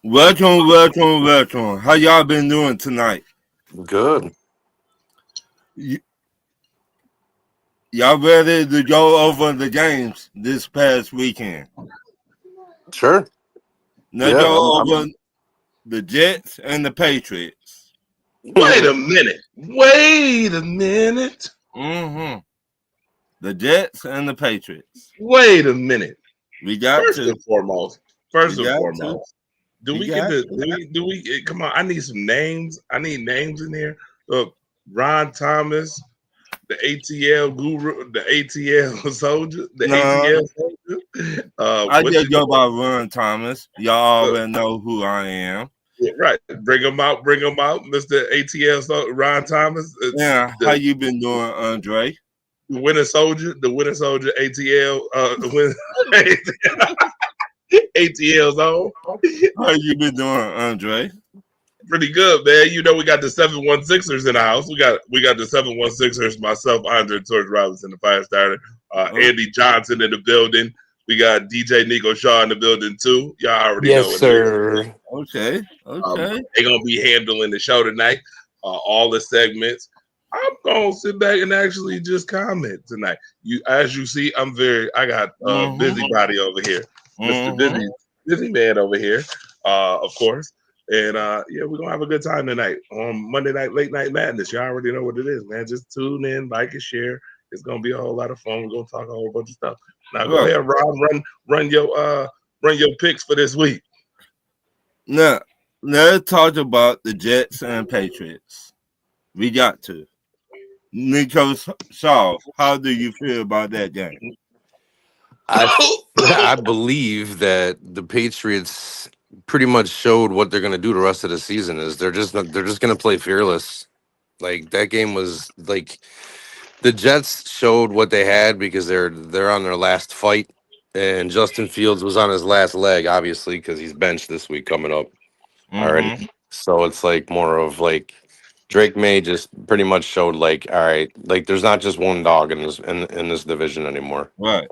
Welcome. How y'all been doing tonight? Good. Y- y'all ready to go over the games this past weekend? Sure. Let's Yeah. go over the Jets and the Patriots. Wait a minute. Wait a minute. Mm-hmm. The Jets and the Patriots. Wait a minute. We got First to. and foremost. We got to. Do We we get got to to. do we come on? I need some names. I need names in here. Look, Ron Thomas, the ATL guru, the ATL soldier, the No, ATL soldier. I What's just his go by Ron Thomas. Y'all look, already know who I am. yeah, right. Bring him out, Mr. ATL Ron Thomas, Yeah, how the you been doing, Andre? winter soldier, ATL, ATL's on. How you been doing, Andre? Pretty good, man. You know, we got the 716ers in the house. We got the 716ers, myself, Andre Torch Robinson, the fire starter, Oh, Andy Johnson in the building. We got DJ Nico Shaw in the building too. Y'all already know Yes, what it is. sir. okay. They're gonna be handling the show tonight, all the segments. I'm gonna sit back and actually just comment tonight. As you see, I got Mm-hmm. busybody over here, Mr. Mm-hmm. Busy Man over here, of course. And yeah, we're gonna have a good time tonight on Monday night, late night madness. You already know what it is, man. Just tune in, like and share. It's gonna be a whole lot of fun. We're gonna talk a whole bunch of stuff. Now go Right. ahead, Rob, run your picks for this week. Now, let's talk about the Jets and Patriots. We got to. Nico Shaw, how do you feel about that game? I I believe that the Patriots pretty much showed what they're going to do the rest of the season. Is they're just going to play fearless. Like that game was like the Jets showed what they had because they're on their last fight, and Justin Fields was on his last leg, obviously because he's benched this week coming up already. Mm-hmm. So it's like more of like Drake May just pretty much showed like, all right, like there's not just one dog in this division anymore. Right.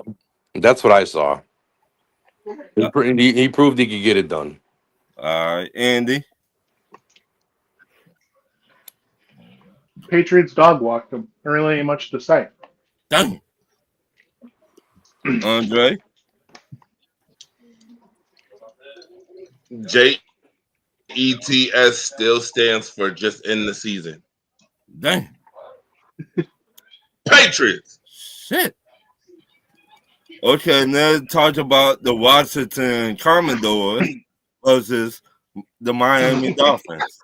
That's what I saw. Uh, He proved he could get it done. all right, Andy. Patriots dog walked them. There really ain't much to say. Dang. Andre. JETS still stands for just in the season. Dang. Patriots. Shit. Okay, now talk about the Washington Commodores versus the Miami Dolphins.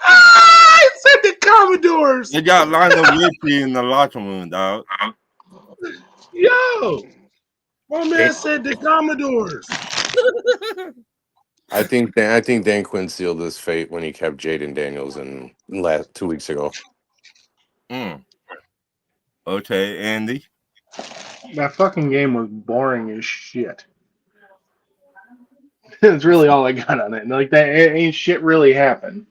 I said the Commodores. They got Lionel Richie in the locker room, dog. Yo, my man said the Commodores. I think Dan Quinn sealed his fate when he kept Jaden Daniels in last 2 weeks ago. Mm. Okay, Andy. That fucking game was boring as shit. That's really all I got on it. Like that ain't shit really happened.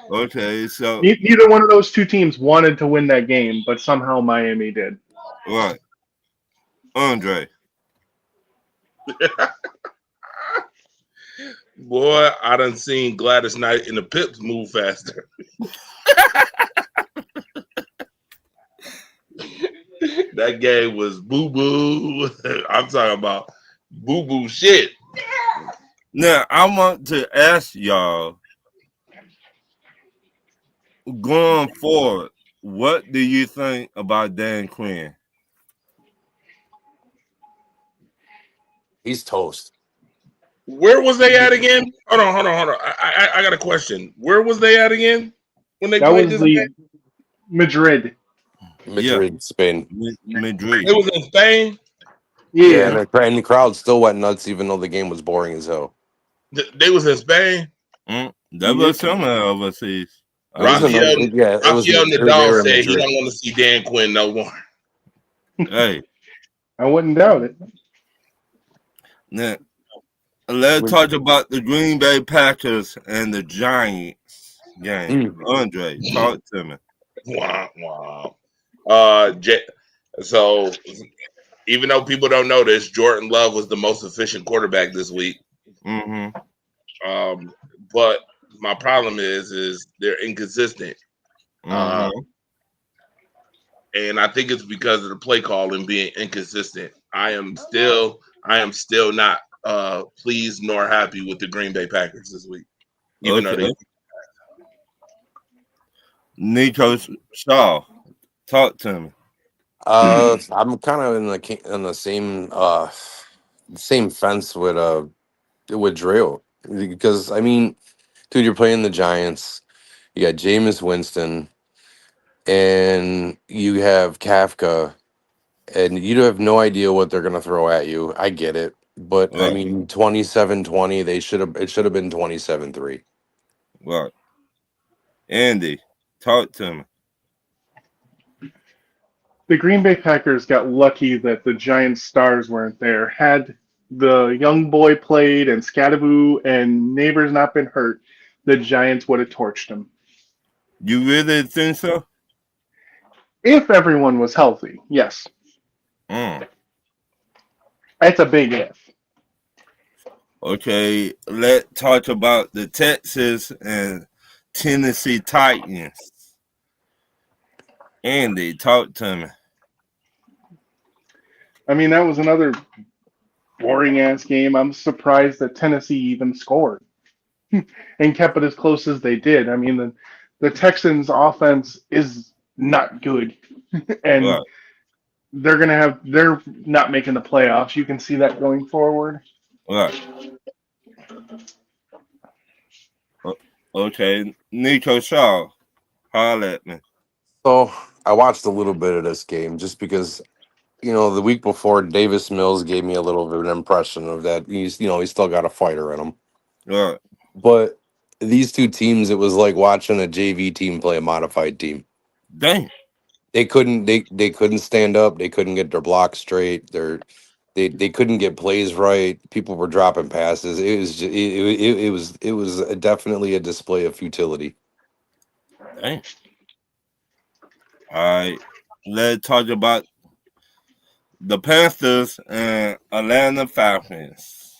Okay, so Neither one of those two teams wanted to win that game, but somehow Miami did. right, Andre. Boy, I done seen Gladys Knight and the Pips move faster. That game was boo boo. I'm talking about boo boo shit. Now I want to ask y'all, going forward, what do you think about Dan Quinn? He's toast. Where was they at again? Hold on. I got a question. Where was they at again when they That played was this the game? Madrid. Madrid, Spain. Madrid. It was in Spain. Yeah, Yeah. and the crowd still went nuts, even though the game was boring as hell. They was in Spain. That was somewhere overseas. It was in, Raphael yeah, it was. Raphael They Nadal were in said he Madrid. don't want to see Dan Quinn no more. Hey, I wouldn't doubt it. now let's talk about the Green Bay Packers and the Giants game. Andre, talk to me. Wow. So even though people don't know this, Jordan Love was the most efficient quarterback this week. Mm-hmm. But my problem is they're inconsistent. Mm-hmm. And I think it's because of the play call and being inconsistent. I am still not pleased nor happy with the Green Bay Packers this week. Even though they Nico Shaw, talk to me. I'm kind of in the same fence with Drill, because I mean, dude, you're playing the Giants. You got Jameis Winston, and you have Kafka, and you have no idea what they're gonna throw at you. I get it, but I Right. mean, 27-20. It should have been 27-3. Right. Andy, talk to me. The Green Bay Packers got lucky that the Giants stars weren't there. Had the young boy played and Scadaboo and Neighbors not been hurt, the Giants would have torched them. You really think so? If everyone was healthy, yes. That's a big if. Okay, let's talk about the Texas and Tennessee Titans. Andy, talk to me. I mean, that was another boring ass game. I'm surprised that Tennessee even scored and kept it as close as they did. I mean, the Texans' offense is not good, and Right. they're not making the playoffs. You can see that going forward. Right. Okay, Nico Shaw, holla at me. So I watched a little bit of this game just because, the week before, Davis Mills gave me a little bit of an impression of that. He's still got a fighter in him. Right. But these two teams, it was like watching a JV team play a modified team. Dang. They couldn't stand up. They couldn't get their blocks straight. They couldn't get plays right. People were dropping passes. It was it was definitely a display of futility. Dang. All right, let's talk about the Panthers and Atlanta Falcons.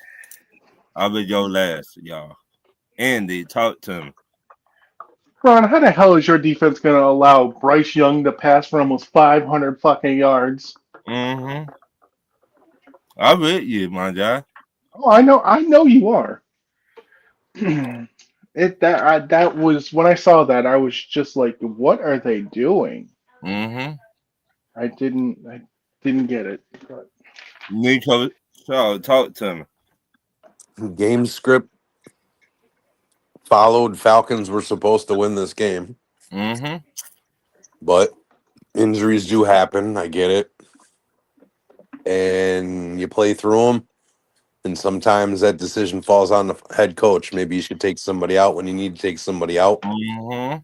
I'll be your last, y'all. Andy, talk to me. Ron, how the hell is your defense going to allow Bryce Young to pass for almost 500 fucking yards? Mm-hmm. I'm with you, my guy. Oh, I know you are. That was when I saw that, I was just like, what are they doing? Mm-hmm. I didn't get it. But Nico Shaw, talk to me. Game script followed. Falcons were supposed to win this game, Mm-hmm. but injuries do happen. I get it, and you play through them. And sometimes that decision falls on the head coach. Maybe you should take somebody out when you need to take somebody out. Mm-hmm.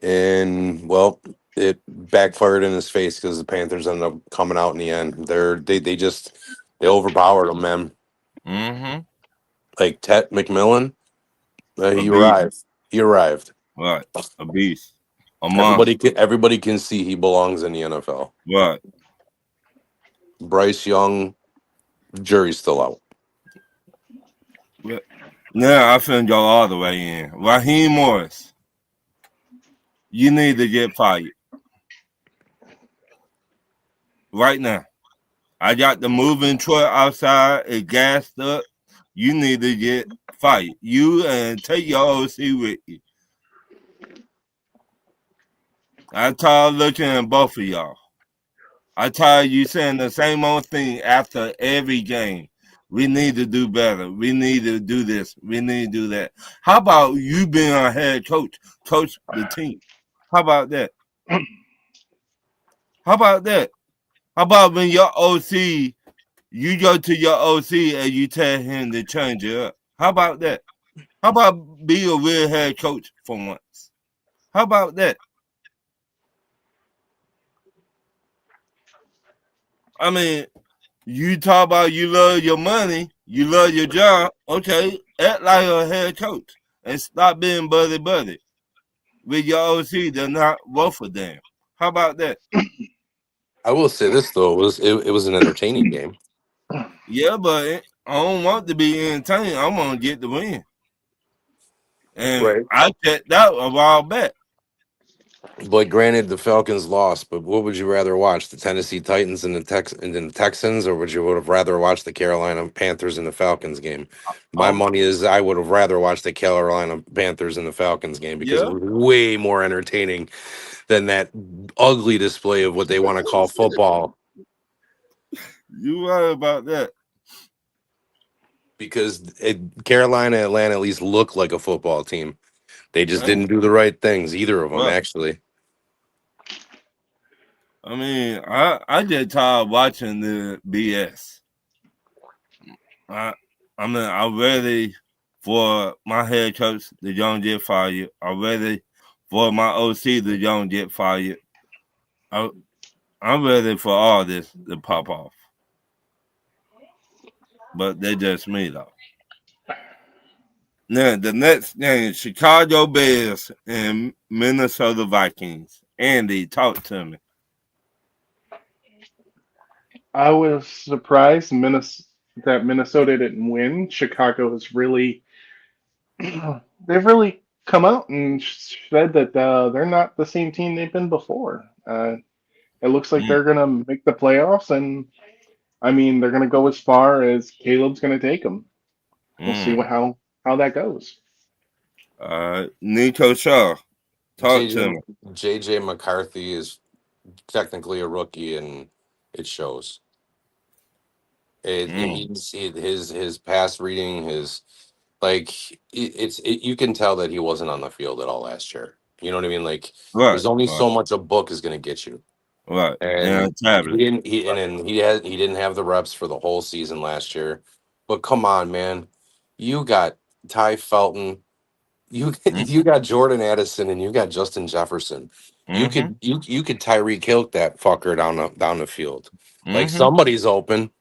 And well, it backfired in his face because the Panthers ended up coming out in the end. They overpowered him, man. Mm-hmm. Like Tet McMillan, he beast. arrived. He arrived. Right. A beast. A monster. Everybody can see he belongs in the NFL. Right. Bryce Young, jury's still out. Now I finna go all the way in. Raheem Morris, you need to get fired right now. I got the moving truck outside. It gassed up. You need to get fired. You and take your OC with you. I'm tired of looking at both of y'all. I'm tired of you saying the same old thing after every game. We need to do better. We need to do this. We need to do that. How about you being a head coach the team? How about that? How about that? How about when your OC, you go to your OC and you tell him to change it up? How about that? How about be a real head coach for once? How about that? I mean, you talk about you love your money, you love your job. Okay, act like a head coach and stop being buddy with your OC. They're not worth a damn. How about that? I will say this though, it was an entertaining game. Yeah, but I don't want to be entertained. I want to get the win. And Right. I checked out a while back. But granted, the Falcons lost. But what would you rather watch, the Tennessee Titans and the Texans, or would you have rather watched the Carolina Panthers and the Falcons game? My Um, money is I would have rather watched the Carolina Panthers and the Falcons game because it yeah, was way more entertaining than that ugly display of what they want to call football. you right about that. Because Carolina, Atlanta at least looked like a football team. They just didn't do the right things, either of them, Right. actually. I mean, I just tired watching the BS. I'm ready for my head coach, the young get fired. I'm ready for my OC, the young get fired. I'm ready for all this to pop off. But they're just me though. Now the next game, Chicago Bears and Minnesota Vikings. Andy, talk to me. I was surprised that Minnesota didn't win. Chicago has really, they've really come out and said that they're not the same team they've been before. It looks like Mm, they're gonna make the playoffs, and I mean they're gonna go as far as Caleb's gonna take them. We'll see mm. how that goes. Nico Shaw, talk to me. JJ McCarthy is technically a rookie, and it shows. Mm. His pass reading, you can tell that he wasn't on the field at all last year. You know what I mean? Like Right, there's only right, so much a book is going to get you, right. And and tablet. he didn't have the reps for the whole season last year. But come on, man, you got Ty Felton, Mm, you got Jordan Addison, and you got Justin Jefferson. mm-hmm. You could Tyreek Hill that fucker down the field. Like Mm-hmm. somebody's open.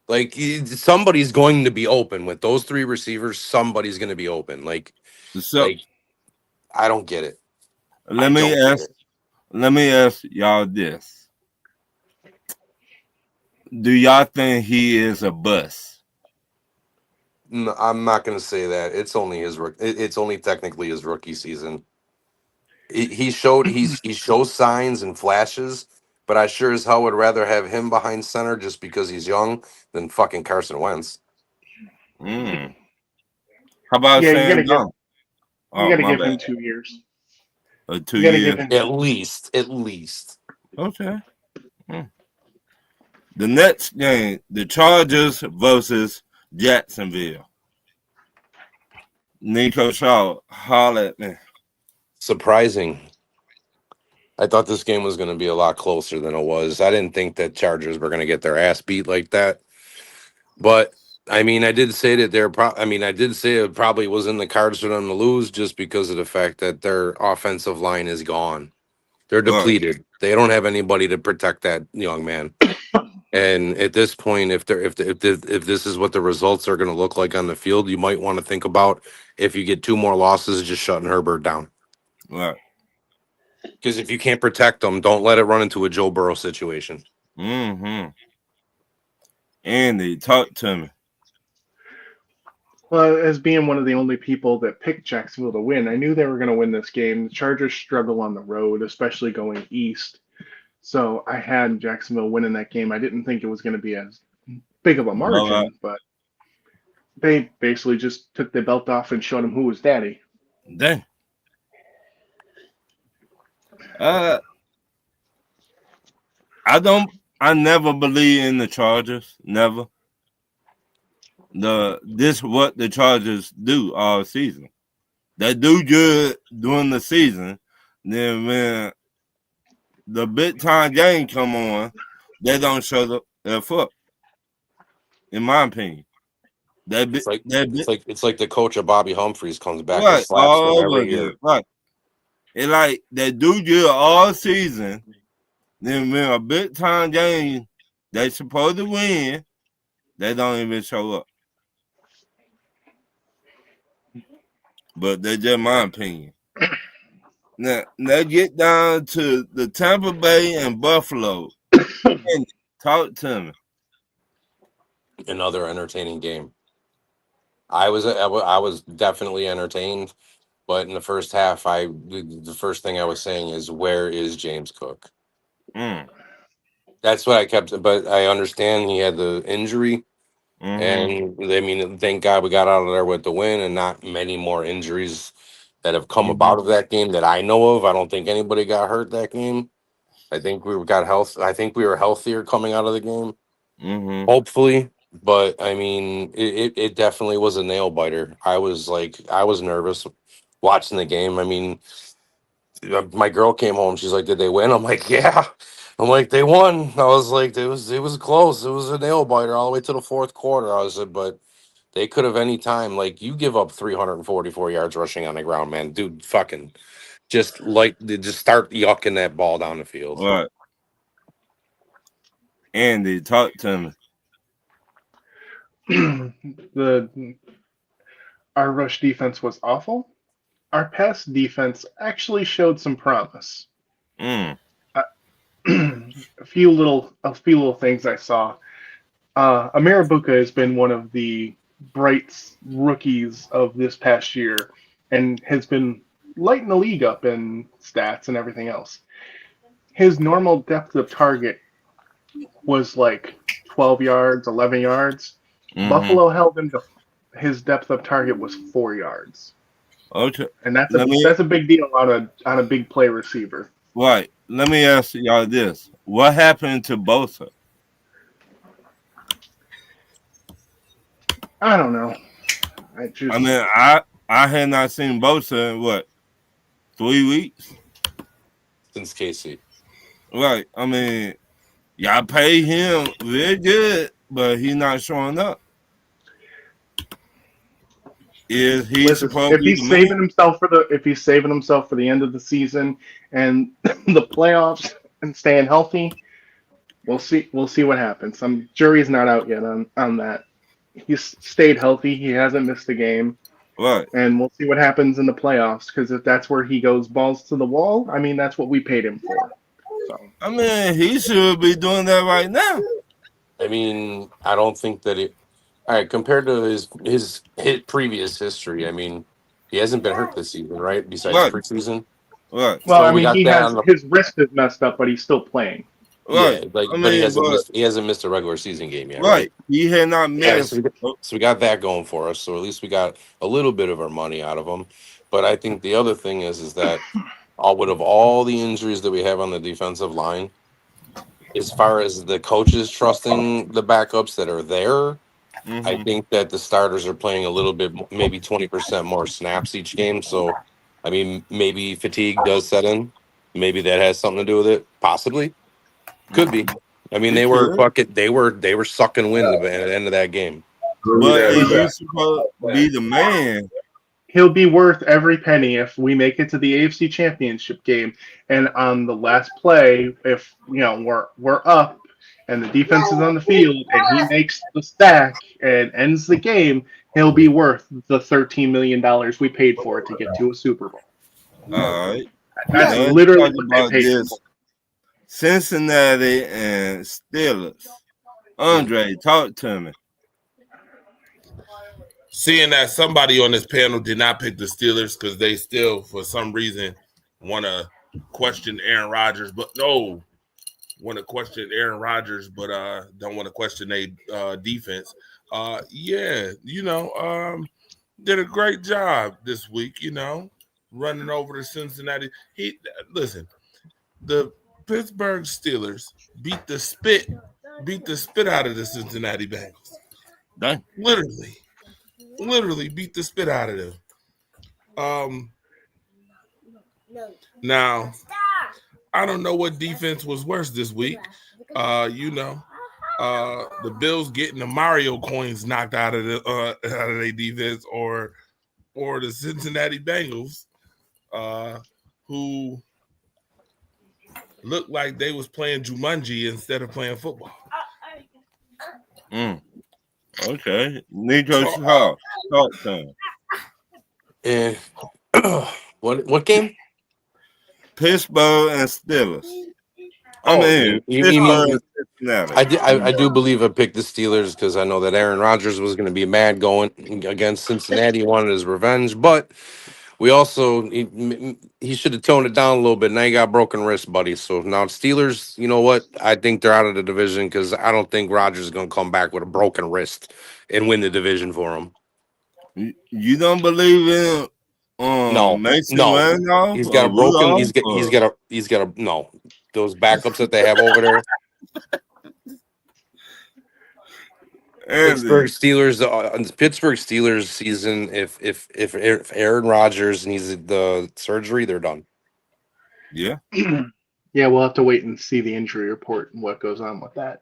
Like somebody's going to be open with those three receivers. Somebody's going to be open. So Like I don't get it. I let me don't get ask it. let me ask y'all this. Do y'all think he is a bust? No, I'm not going to say that. It's only it's only technically his rookie season. He shows signs and flashes, but I sure as hell would rather have him behind center just because he's young than fucking Carson Wentz. Mm. How about Yeah, Sam Donald? you Oh, gotta my give him bad. 2 years. Two You gotta give years. him At least. Okay. Mm. The next game, the Chargers versus Jacksonville. Nico Shaw, holla at me. Surprising. I thought this game was going to be a lot closer than it was. I didn't think that Chargers were going to get their ass beat like that. But I mean, I did say that I did say it probably was in the cards for them to lose just because of the fact that their offensive line is gone. They're Right. depleted. They don't have anybody to protect that young man. And at this point, if this is what the results are going to look like on the field, you might want to think about, if you get two more losses, just shutting Herbert down. Right. Because if you can't protect them, don't let it run into a Joe Burrow situation. Mm-hmm. Andy, talk to me. Well, as being one of the only people that picked Jacksonville to win, I knew they were going to win this game. The Chargers struggle on the road, especially going east. So I had Jacksonville winning that game. I didn't think it was going to be as big of a All right. margin, but they basically just took their belt off and showed them who was daddy. Dang. I never believe in the Chargers. Never. This what the Chargers do all season. They do good during the season. Then when the big time game come on, they don't show their foot. In my opinion. It's like the coach of Bobby Humphreys comes back and Right, slaps them all over every year. again. Right. It's like they do good all season. Then when a big time game they supposed to win, they don't even show up. But that's just my opinion. Now get down to the Tampa Bay and Buffalo. Andy, talk to me. Another entertaining game. I was definitely entertained, but in the first half, the first thing I was saying is, where is James Cook? Mm. That's what I kept. But I understand he had the injury, Mm-hmm. and I mean, thank God we got out of there with the win, and not many more injuries that have come Mm-hmm. about of that game that I know of. I don't think anybody got hurt that game. I think we got health. I think we were healthier coming out of the game. Mm-hmm. Hopefully, but I mean, it definitely was a nail biter. I was nervous watching the game. I mean, my girl came home. She's like, "Did they win?" I'm like, "Yeah." I'm like, "They won." I was like, "It was close. It was a nail biter all the way to the fourth quarter." I was like, but they could have any time. Like, you give up 344 yards rushing on the ground, man, dude. Fucking just start yucking that ball down the field. Right. Andy, talk to me. the Our rush defense was awful. Our pass defense actually showed some promise. Mm. a few little things I saw. Amir Buka has been one of the bright rookies of this past year, and has been lighting the league up in stats and everything else. His normal depth of target was like 12 yards, 11 yards. Mm-hmm. Buffalo held him to his depth of target was 4 yards, Okay. and that's Let me a big deal on a big play receiver. right. Let me ask y'all this: what happened to Bosa? I don't know. I mean, I had not seen Bosa in what, 3 weeks? Since Casey. Right. I mean, y'all pay him very good, but he's not showing up. Is he Listen, supposed to be the man? if he's saving himself for the end of the season and the playoffs and staying healthy, we'll see what happens. Jury's not out yet on that. He's stayed healthy. He hasn't missed a game, Right. and we'll see what happens in the playoffs. Because if that's where he goes balls to the wall, I mean, that's what we paid him for. So I mean, he should be doing that right now. I mean, I don't think that it. All right, compared to his previous history, I mean, he hasn't been hurt this season, right? Besides Right. preseason. Right. well, So I we mean, got he that has on the his wrist is messed up, but he's still playing. Right. yeah, like, I but mean, but he hasn't missed a regular season game yet, right. right? He had not Yeah, missed. so we got that going for us. So at least we got a little bit of our money out of him. But I think the other thing is that all the injuries that we have on the defensive line, as far as the coaches trusting the backups that are there, I Mm-hmm. think that the starters are playing a little bit, maybe 20% more snaps each game. So, I mean, maybe fatigue does set in. Maybe that has something to do with it. Possibly, could be. I mean, He they were could. they were sucking wind at the end of that game. But is you supposed to be the man? He'll be worth every penny if we make it to the AFC Championship game. And on the last play, if we're up and the defense is on the field and he makes the stack and ends the game, he'll be worth the $13 million we paid for it to get to a Super Bowl. All right. That's Now let's literally talk what they about paid him this for. Cincinnati and Steelers. Andre, talk to me. Seeing that somebody on this panel did not pick the Steelers because they still, for some reason, want to question Aaron Rodgers, but don't want to question their defense. Did a great job this week, running over the Cincinnati. Listen, the Pittsburgh Steelers beat the spit out of the Cincinnati Bengals. Done. Literally beat the spit out of them. Now, I don't know what defense was worse this week. The Bills getting the Mario coins knocked out of their defense, or the Cincinnati Bengals, who looked like they was playing Jumanji instead of playing football. Okay. Nico Shaw, talk to him. And what game? Pittsburgh and Steelers. I mean, you Pittsburgh, mean Cincinnati. I do believe I picked the Steelers because I know that Aaron Rodgers was going to be mad going against Cincinnati. He wanted his revenge, but we also he should have toned it down a little bit. Now you got broken wrist, buddy. So now Steelers, you know what? I think they're out of the division because I don't think Rodgers is going to come back with a broken wrist and win the division for him. You don't believe in No, Mason no. Randolph? He's got a broken. Rudolph? He's got a no. Those backups that they have over there. Pittsburgh Steelers season. If Aaron Rodgers needs the surgery, they're done. Yeah. Yeah, we'll have to wait and see the injury report and what goes on with that.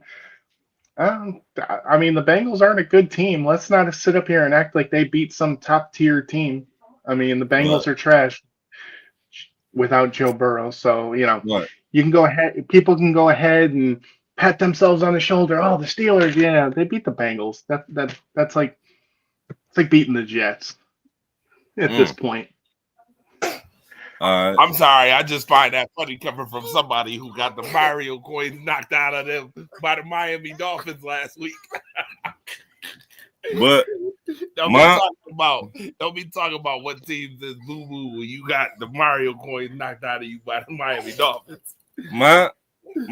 I mean, the Bengals aren't a good team. Let's not sit up here and act like they beat some top tier team. I mean, the Bengals are trash without Joe Burrow. So, you know, you can go ahead. People can go ahead and pat themselves on the shoulder. Oh, the Steelers, yeah, they beat the Bengals. That's like it's like beating the Jets at this point. I'm sorry, I just find that funny coming from somebody who got the Mario coins knocked out of them by the Miami Dolphins last week. But don't be talking about what teams is boo boo when you got the Mario coins knocked out of you by the Miami Dolphins. My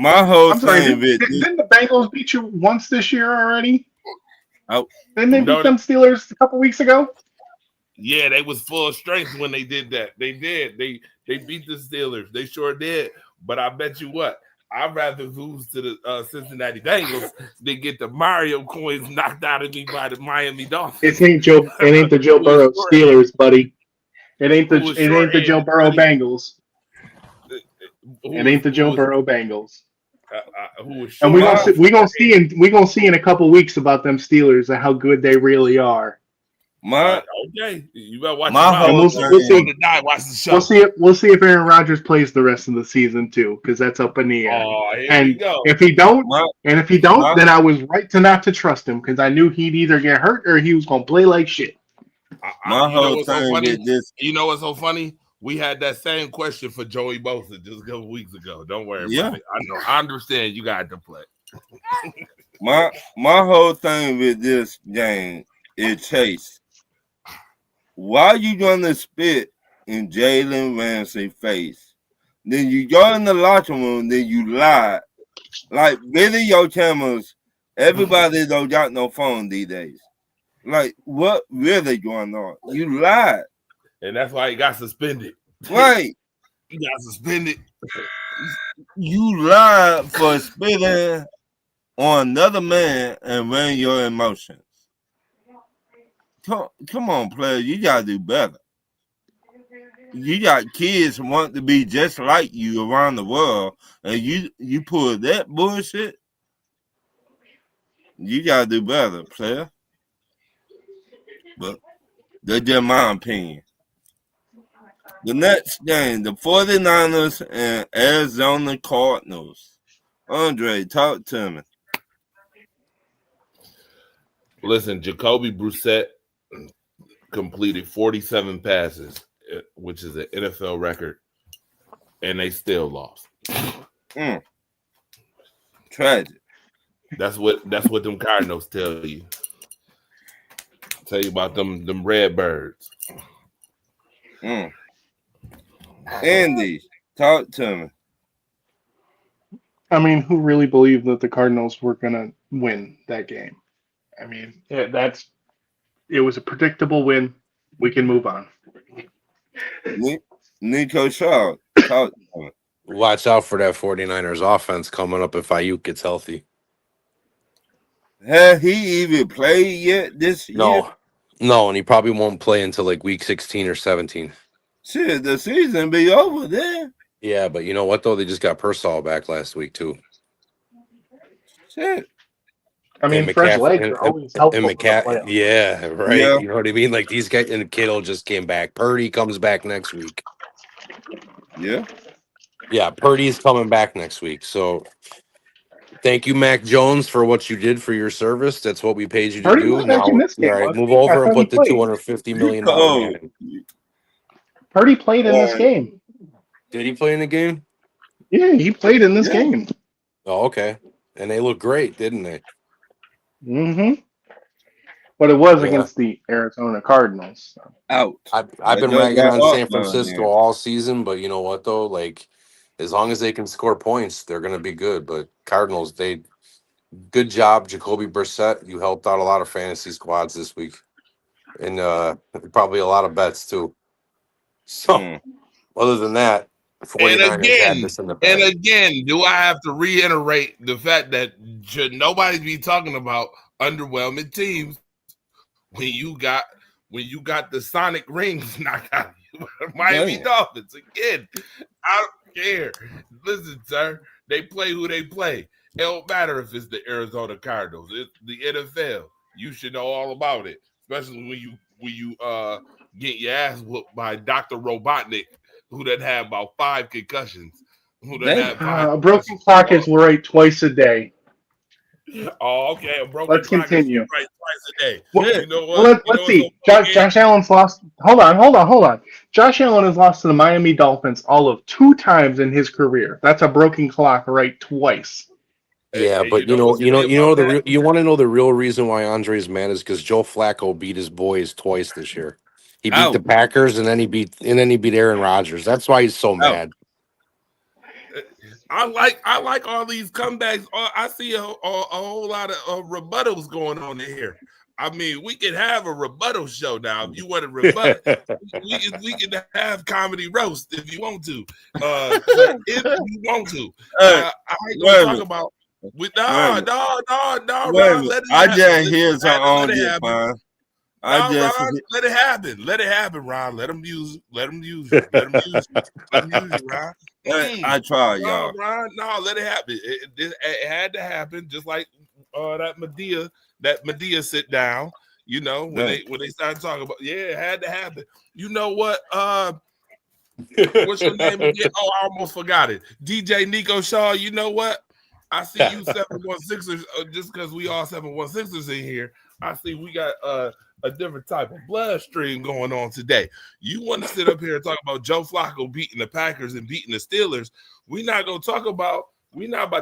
whole thing didn't the Bengals beat you once this year already? Oh, didn't they beat them Steelers a couple weeks ago? Yeah, they was full of strength when they did that. They did. They beat the Steelers. They sure did. But I bet you what, I'd rather lose to the Cincinnati Bengals than get the Mario coins knocked out of me by the Miami Dolphins. It ain't the Joe Burrow Steelers, buddy. It ain't the Joe Burrow Bengals. It ain't the Joe Burrow Bengals. And we're gonna see in a couple weeks about them Steelers and how good they really are. Okay, you better watch we'll see if Aaron Rodgers plays the rest of the season too, because that's up in the air. If he don't, then I was right not to trust him because I knew he'd either get hurt or he was gonna play like shit. You know what's so funny? We had that same question for Joey Bosa just a couple weeks ago. Don't worry about it. I know. I understand you got to play. my whole thing with this game is Chase. Why you gonna spit in Jalen Ramsey's face? Then you go in the locker room, then you lie. Like video cameras, everybody don't got no phone these days. Like what really going on? You lied. And that's why he got suspended. Right. He got suspended. You lied for spitting on another man and weighing your emotions. Come on, player. You got to do better. You got kids who want to be just like you around the world, and you pull that bullshit. You got to do better, player. But that's just my opinion. The next game, the 49ers and Arizona Cardinals. Andre, talk to me. Listen, Jacoby Brissett completed 47 passes, which is an NFL record, and they still lost. Tragic. That's what them Cardinals tell you. Tell you about them Redbirds. Andy, talk to me. I mean, who really believed that the Cardinals were gonna win that game? I mean, it was a predictable win. We can move on. Nico Shaw, talk to me. Watch out for that 49ers offense coming up if Ayuk gets healthy. Has he even played yet this year? No, and he probably won't play until like week 16 or 17. Shit, the season be over there. Yeah, but you know what though? They just got Pearsall back last week too. Shit. I mean, fresh legs are always helpful. Yeah, right. Yeah. You know what I mean? Like these guys, and Kittle just came back. Purdy comes back next week. Yeah, Purdy's coming back next week. So thank you, Mac Jones, for what you did for your service. That's what we paid you to do. Now, all right, move over and put the $250 million in. Purdy played in this game. Did he play in the game? Yeah, he played in this game. Oh, okay. And they look great, didn't they? Hmm. But it was Yeah. against the Arizona Cardinals. So. Out. I've been Just ragging got on off San down Francisco there. all season, but you know what though? Like, as long as they can score points, they're going to be good. But Cardinals, they good job, Jacoby Brissett. You helped out a lot of fantasy squads this week, and probably a lot of bets too. So, Mm. other than that, And 49ers had this in the bag. again, do I have to reiterate the fact that should nobody be talking about underwhelming teams when you got the Sonic rings knocked out of you? Miami Damn. Dolphins again. I don't care. Listen, sir, they play who they play. It don't matter if it's the Arizona Cardinals. It's the NFL. You should know all about it, especially when you get your ass whooped by Dr. Robotnik, who done had about 5 concussions. Who done Damn. had 5 A broken clock is right twice a day. Oh, okay. A broken Let's clock is continue. right twice a day. Well, You know well, what? let's You know see. what's Josh Allen's lost. Hold on. Josh Allen has lost to the Miami Dolphins all of 2 times in his career. That's a broken clock right twice. Yeah, And but you know what's funny about that? you want to know the real reason why Andre's mad is because Joe Flacco beat his boys twice this year. He beat the Out. Packers and then he beat Aaron Rodgers. That's why he's so Out. mad. I like all these comebacks. I see a whole lot of rebuttals going on in here. I mean, we can have a rebuttal show now if you want to rebut. we can have comedy roast if you want to. If you want to, Hey, I ain't wait a gonna talk minute. about. Wait a minute. No, Wait a Ron, minute. let it I happen. just hear Let something on it this, happen. man. No, I just Ron, let it happen. Let it happen, Ron. Let them use you. Let them use you. Let them use you, Ron. I try, No, y'all. Ron. No, let it happen. It had to happen, just like that Medea sit down. You know, when they started talking about, it had to happen. You know what? What's your name again? Oh, I almost forgot it. DJ Nico Shaw. You know what? I see you 716ers, just because we all 716ers in here. I see we got a different type of bloodstream going on today. You want to sit up here and talk about Joe Flacco beating the Packers and beating the Steelers? We're not about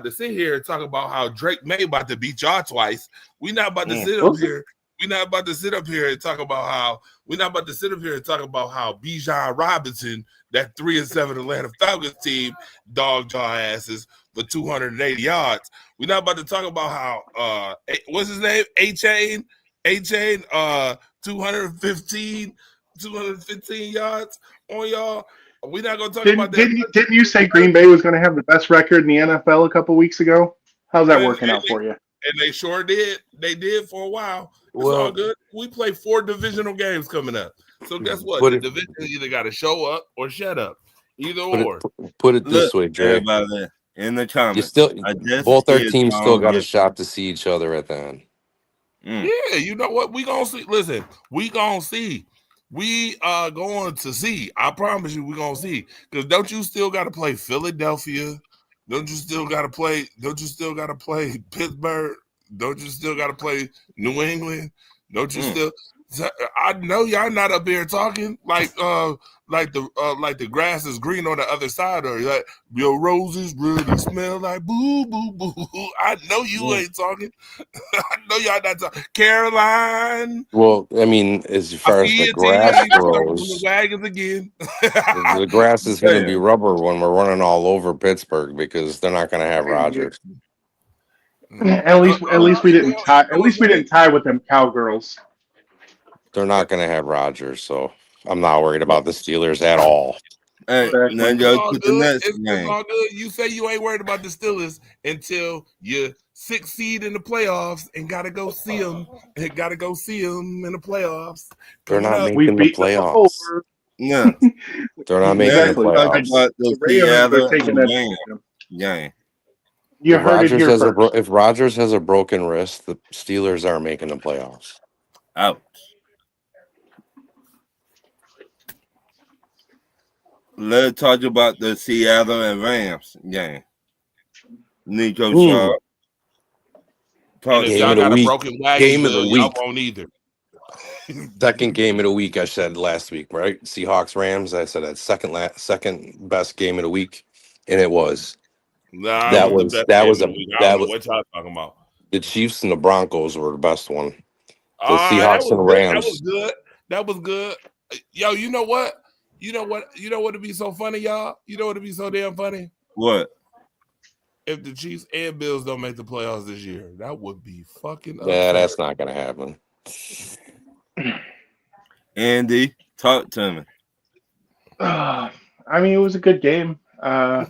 to sit here and talk about how Drake May about to beat y'all twice. We're not about to sit up here. We're not about to sit up here and talk about how Bijan Robinson, that 3-7 Atlanta Falcons team, dogged y'all asses for 280 yards. We're not about to talk about how what's his name? A-Chain, 215 yards on y'all. We're not gonna talk about that. Didn't you say Green Bay was going to have the best record in the NFL a couple weeks ago? How's that working out for you? And they sure did. They did for a while. It's all good. We play 4 divisional games coming up. So guess what? The division either got to show up or shut up. Either or. Put it this way, Dre. Everybody in the comments. Both our teams still got a shot to see each other at the end. Yeah, you know what? We gonna see. Listen, we gonna see. We are going to see. I promise you, we're gonna see. Because don't you still got to play Philadelphia? Don't you still got to play Pittsburgh? Don't you still got to play New England? Don't you still? I know y'all not up here talking like the grass is green on the other side, or like your roses really smell like boo boo boo. I know you ain't talking. I know y'all not talking. Caroline. Well, I mean, as far as the grass grows, the wagons again. the grass is going to be rubber when we're running all over Pittsburgh because they're not going to have Rodgers. At least we didn't tie. At least we didn't tie with them cowgirls. They're not going to have Rodgers, so I'm not worried about the Steelers at all. Hey, then go to the next it's game. all good. You say you ain't worried about the Steelers until you 6th seed in the playoffs and gotta go see them. And gotta go see them in the playoffs. They're not making the playoffs. No, they're not making the playoffs. You heard it here first. If Rodgers has a broken wrist, the Steelers aren't making the playoffs. Out. Let's talk about the Seattle and Rams game. Nico Shaw. Game of the week. Game of the week. Won't either. Second game of the week, I said last week, right? Seahawks Rams. I said that second best game of the week, and it was. Nah, That it was was the best that game was of a the week. I that don't know was what y'all talking about. the Chiefs and the Broncos were the best one. The That Seahawks was and good. That was Rams. good. That was good. Yo, you know what? You know what? You know what'd be so funny, y'all? You know what'd be so damn funny? What? If the Chiefs and Bills don't make the playoffs this year, that would be fucking Yeah, upset. that's not gonna happen. Andy, talk to me. I mean, it was a good game. I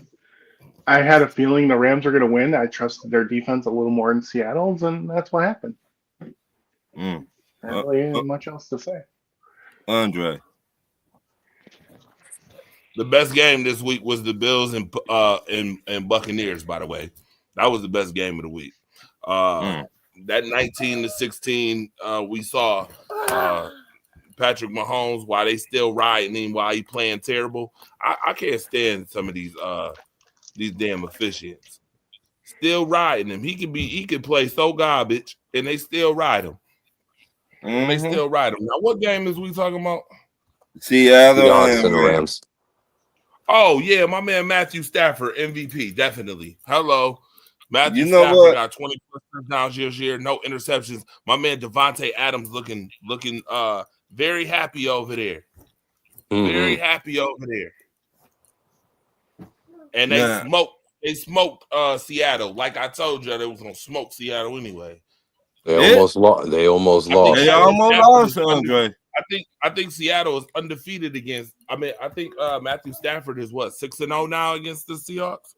had a feeling the Rams were going to win. I trusted their defense a little more in Seattle's, and that's what happened. Mm. Not really much else to say. Andre. The best game this week was the Bills and Buccaneers. By the way, that was the best game of the week. That 19-16 we saw Patrick Mahomes while they still riding him while he playing terrible. I can't stand some of these damn officiants. Still riding him. He can play so garbage and they still ride him. And they still ride him. Now, what game is we talking about? Seattle Seahawks and and Rams. Oh, yeah, my man Matthew Stafford, MVP, definitely. Hello. Matthew You know Stafford what? got 20 touchdowns this year, no interceptions. My man Devontae Adams looking very happy over there. Very happy over there. And they smoked Seattle. Like I told you, they was gonna smoke Seattle anyway. They almost lost. They almost lost. They almost lost, Andre. I think Seattle is undefeated against. I mean, I think Matthew Stafford is what 6-0 now against the Seahawks.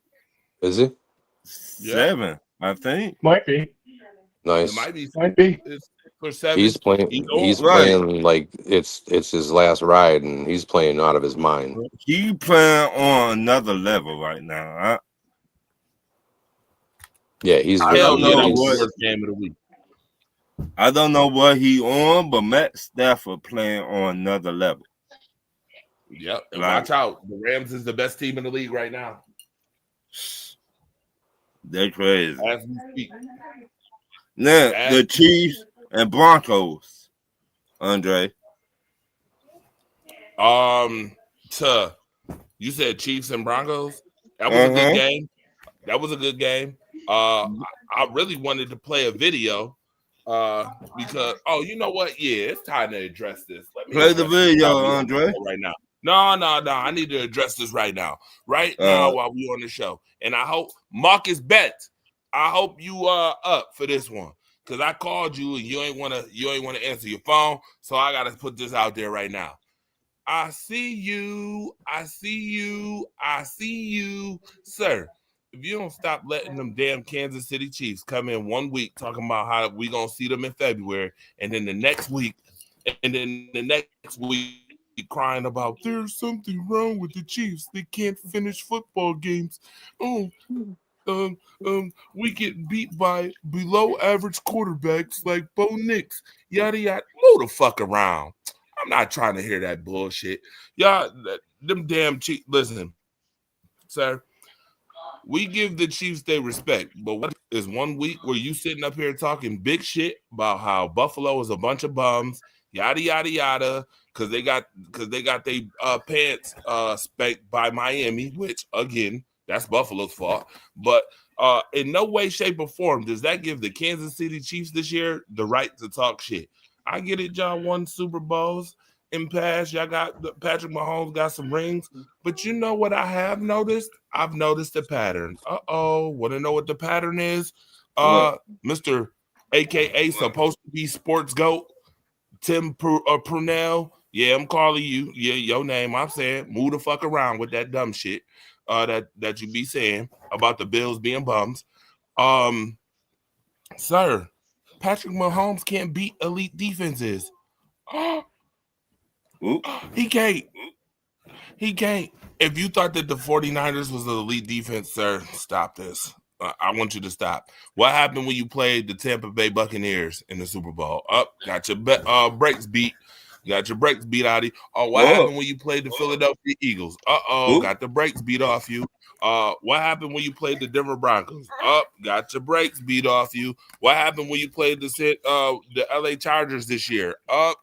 Is he? 7, I think. Might be. Nice. It might be. Might be. It's for 7. He's playing. He's playing like it's his last ride, and he's playing out of his mind. He playing on another level right now. Huh? Yeah, he's. I don't know that was what the worst game of the week. I don't know what he on, but Matt Stafford playing on another level. Yep. And Like- watch out. The Rams is the best team in the league right now. They're crazy. As we speak. Now the Chiefs and Broncos, Andre. You said Chiefs and Broncos. That was a good game. That was a good game. I really wanted to play a video because you know what? Yeah, it's time to address this. Let me Play the address this video, while we on Andre. the show right now. No. I need to address this right now. Right now while we on the show. And I hope Marcus Bet, I hope you are up for this one. Cause I called you and you ain't wanna answer your phone. So I gotta put this out there right now. I see you, sir. If you don't stop letting them damn Kansas City Chiefs come in 1 week talking about how we gonna see them in February, and then the next week crying about there's something wrong with the Chiefs. They can't finish football games. We get beat by below average quarterbacks like Bo Nix. Yada yada. Move the fuck around. I'm not trying to hear that bullshit. Y'all, them damn Chiefs. Listen, sir. We give the Chiefs their respect, but what is 1 week where you sitting up here talking big shit about how Buffalo is a bunch of bums, yada yada yada, because they got their pants spanked by Miami, which again, that's Buffalo's fault. But in no way, shape, or form does that give the Kansas City Chiefs this year the right to talk shit. I get it, y'all won Super Bowls in past. Y'all got Patrick Mahomes got some rings, but you know what I have noticed? I've noticed a pattern. Want to know what the pattern is? Mr. AKA supposed to be sports goat, Tim Prunell. Yeah, I'm calling you. Yeah, your name. I'm saying move the fuck around with that dumb shit that you be saying about the Bills being bums. Sir, Patrick Mahomes can't beat elite defenses. He can't. If you thought that the 49ers was an elite defense, sir, stop this. I want you to stop. What happened when you played the Tampa Bay Buccaneers in the Super Bowl? Got your brakes beat. Got your brakes beat out of you. What happened when you played the Philadelphia Eagles? Got the brakes beat off you. What happened when you played the Denver Broncos? Got your brakes beat off you. What happened when you played the LA Chargers this year?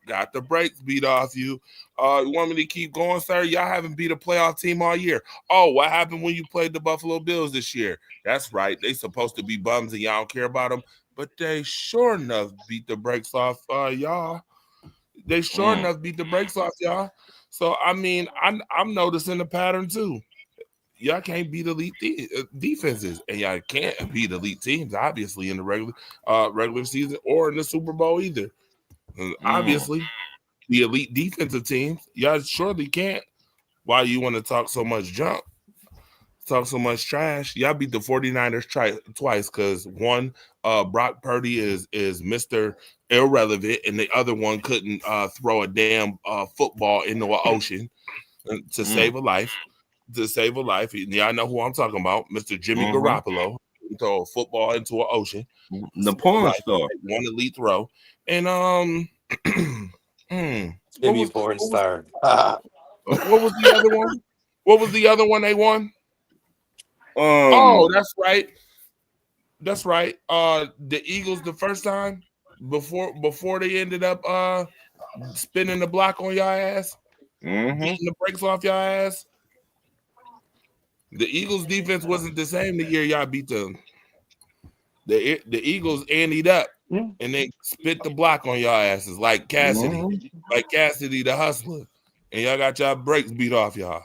Got the brakes beat off you. You want me to keep going, sir? Y'all haven't beat a playoff team all year. Oh, what happened when you played the Buffalo Bills this year? That's right. They supposed to be bums and y'all don't care about them, but they sure enough beat the brakes off y'all. They sure enough beat the brakes off y'all. So I mean, I'm noticing the pattern too. Y'all can't beat elite defenses, and y'all can't beat elite teams, obviously, in the regular season or in the Super Bowl either. Obviously, the elite defensive teams, y'all surely can't. Why you want to talk so much junk, talk so much trash? Y'all beat the 49ers twice because one, Brock Purdy is Mr. Irrelevant, and the other one couldn't throw a damn football into an ocean to save a life. To save a life. Yeah, I know who I'm talking about, Mr. Jimmy Garoppolo. Throw a football into an ocean. The porn star. One elite throw. And Jimmy porn star. What was the other one? What was the other one they won? That's right. That's right. The Eagles the first time before they ended up spinning the block on y'all ass, beating the brakes off y'all ass. The Eagles defense wasn't the same the year y'all beat them. The Eagles anteed up and they spit the block on y'all asses like Cassidy, the hustler, and y'all got y'all brakes beat off y'all.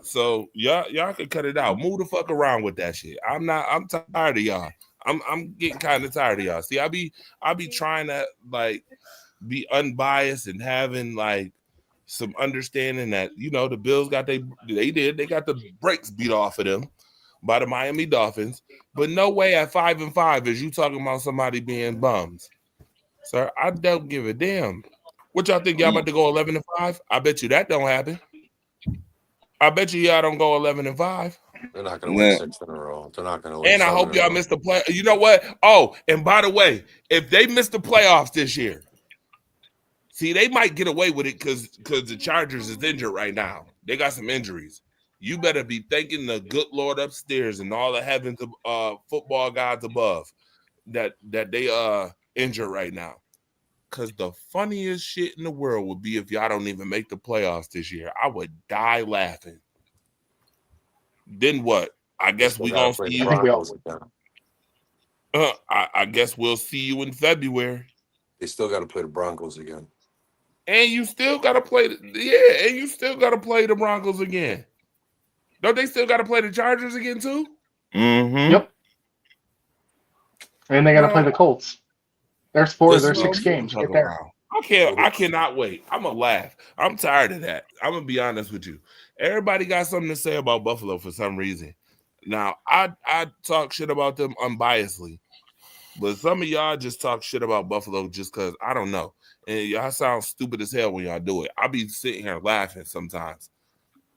So y'all can cut it out. Move the fuck around with that shit. I'm tired of y'all. I'm getting kind of tired of y'all. See, I be trying to like be unbiased and having like some understanding that, you know, the Bills got they got the brakes beat off of them by the Miami Dolphins, but no way at 5-5 is you talking about somebody being bums. Sir, I don't give a damn. What y'all think, y'all about to go 11-5? I bet you that don't happen. I bet you y'all don't go 11-5. They're not going to win 6 in a row. They're not going to win. And I hope y'all miss the play. You know what? Oh, and by the way, if they miss the playoffs this year, see, they might get away with it because the Chargers is injured right now. They got some injuries. You better be thanking the good Lord upstairs and all the heavens of football gods above that they injured right now. Because the funniest shit in the world would be if y'all don't even make the playoffs this year. I would die laughing. Then what? I guess we gonna see you. I guess we'll see you in February. They still got to play the Broncos again. And you still got to play the Broncos again. Don't they still got to play the Chargers again too? Yep. And they got to play the Colts. There's 6 games. Get there. I cannot wait. I'm gonna laugh. I'm tired of that. I'm gonna be honest with you. Everybody got something to say about Buffalo for some reason. Now, I talk shit about them unbiasedly, but some of y'all just talk shit about Buffalo just because I don't know. And y'all sound stupid as hell when y'all do it. I'll be sitting here laughing sometimes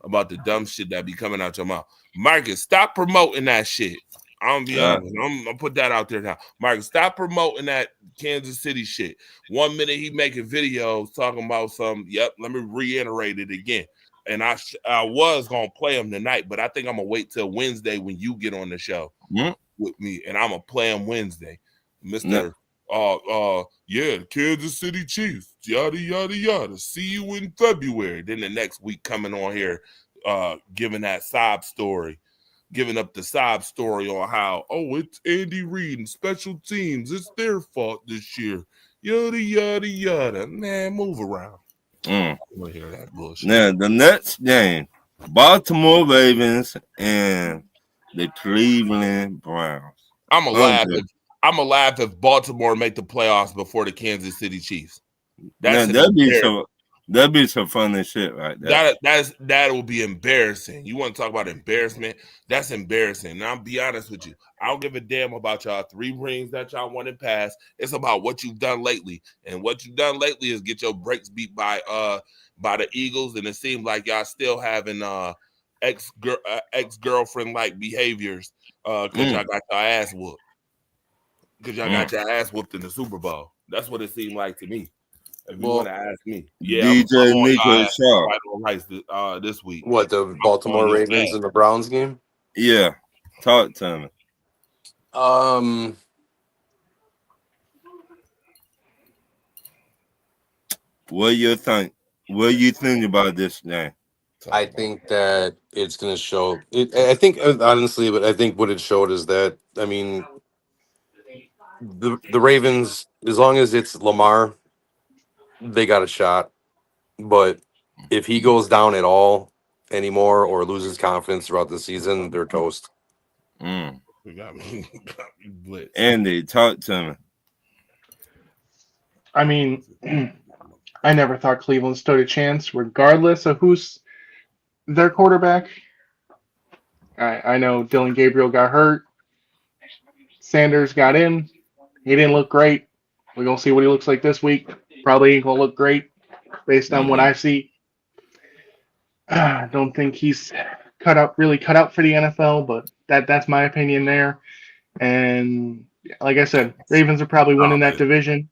about the dumb shit that be coming out your mouth. Marcus, stop promoting that shit. I'm gonna be honest. I'm gonna put that out there now. Marcus, stop promoting that Kansas City shit. 1 minute he making videos talking about some. Yep, let me reiterate it again. And I was gonna play him tonight, but I think I'm gonna wait till Wednesday when you get on the show with me, and I'm gonna play him Wednesday, Mister. Yeah, Kansas City Chiefs, yada yada yada. See you in February. Then the next week coming on here, giving that sob story, giving up the sob story on how it's Andy Reid and special teams. It's their fault this year. Yada yada yada. Man, move around. I want to hear that bullshit. Now the next game, Baltimore Ravens and the Cleveland Browns. I'm gonna laugh if Baltimore make the playoffs before the Kansas City Chiefs. That'd be some funny shit right there. That will be embarrassing. You want to talk about embarrassment? That's embarrassing. Now, I'll be honest with you. I don't give a damn about y'all 3 rings that y'all won in past. It's about what you've done lately. And what you've done lately is get your brakes beat by the Eagles. And it seems like y'all still having ex-girlfriend like behaviors because y'all got your ass whooped. Because y'all got your ass whooped in the Super Bowl. That's what it seemed like to me. If you Well, want to ask me, yeah, DJ I'm on Nico y'all Shaw. Vital Rights this week. what, the Baltimore on your Ravens ass. and the Browns game? Yeah, talk to me. What you think? What you think about this game? I think that it's going to show. I think honestly, but I think what it showed is that, I mean, the Ravens, as long as it's Lamar, they got a shot. But if he goes down at all anymore or loses confidence throughout the season, they're toast. Mm. You got me. Blitz. Andy, talk to me. I mean, I never thought Cleveland stood a chance, regardless of who's their quarterback. I know Dylan Gabriel got hurt. Sanders got in. He didn't look great. We're going to see what he looks like this week. Probably ain't going to look great based on what I see. I don't think he's really cut out for the NFL, but that's my opinion there. And like I said, Ravens are probably winning that division.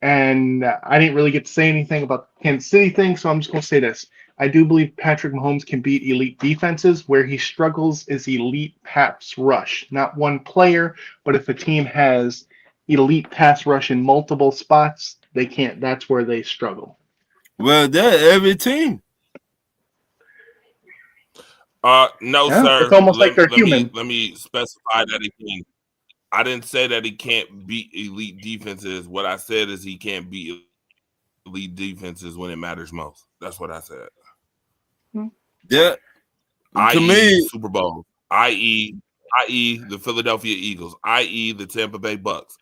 And I didn't really get to say anything about the Kansas City thing, so I'm just going to say this. I do believe Patrick Mahomes can beat elite defenses. Where he struggles is elite pass rush. Not one player, but if a team has elite pass rush in multiple spots, they can't. That's where they struggle. Well, that every team. No, Yeah, sir. it's almost like they're human. Let me specify that again. I didn't say that he can't beat elite defenses. What I said is he can't beat elite defenses when it matters most. That's what I said. Yeah. To me, Super Bowl, i.e. the Philadelphia Eagles, i.e. the Tampa Bay Bucks,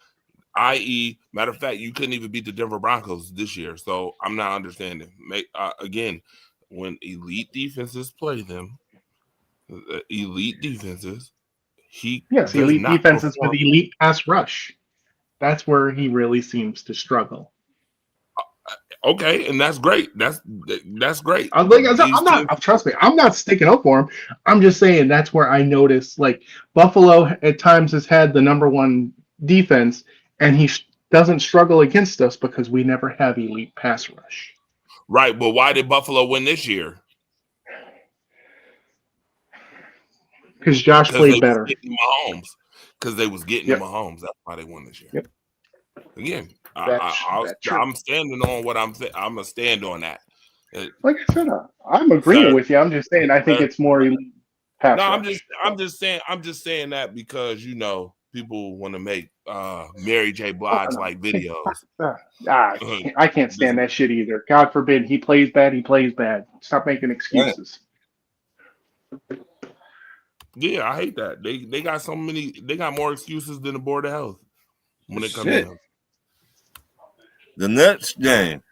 i.e. matter of fact, you couldn't even beat the Denver Broncos this year. So I'm not understanding. Again, when elite defenses play them, elite defenses, elite defenses with elite pass rush. That's where he really seems to struggle. Okay, and that's great. That's great. Trust me, I'm not sticking up for him. I'm just saying that's where I noticed, like, Buffalo at times has had the number one defense, and he doesn't struggle against us because we never have elite pass rush. Right, but why did Buffalo win this year? Because Josh played better. Because they was getting Mahomes. That's why they won this year. Yep. Again, I'm standing on what I'm saying. I'm gonna stand on that. Like I said, I'm agreeing with you. I'm just saying I think it's more elite pass rush. I'm just saying that because people want to make Mary J. Blige like videos. I can't stand that shit either. God forbid he plays bad. He plays bad. Stop making excuses. Yeah, I hate that. They got so many. They got more excuses than the Board of Health when it comes down. The next game,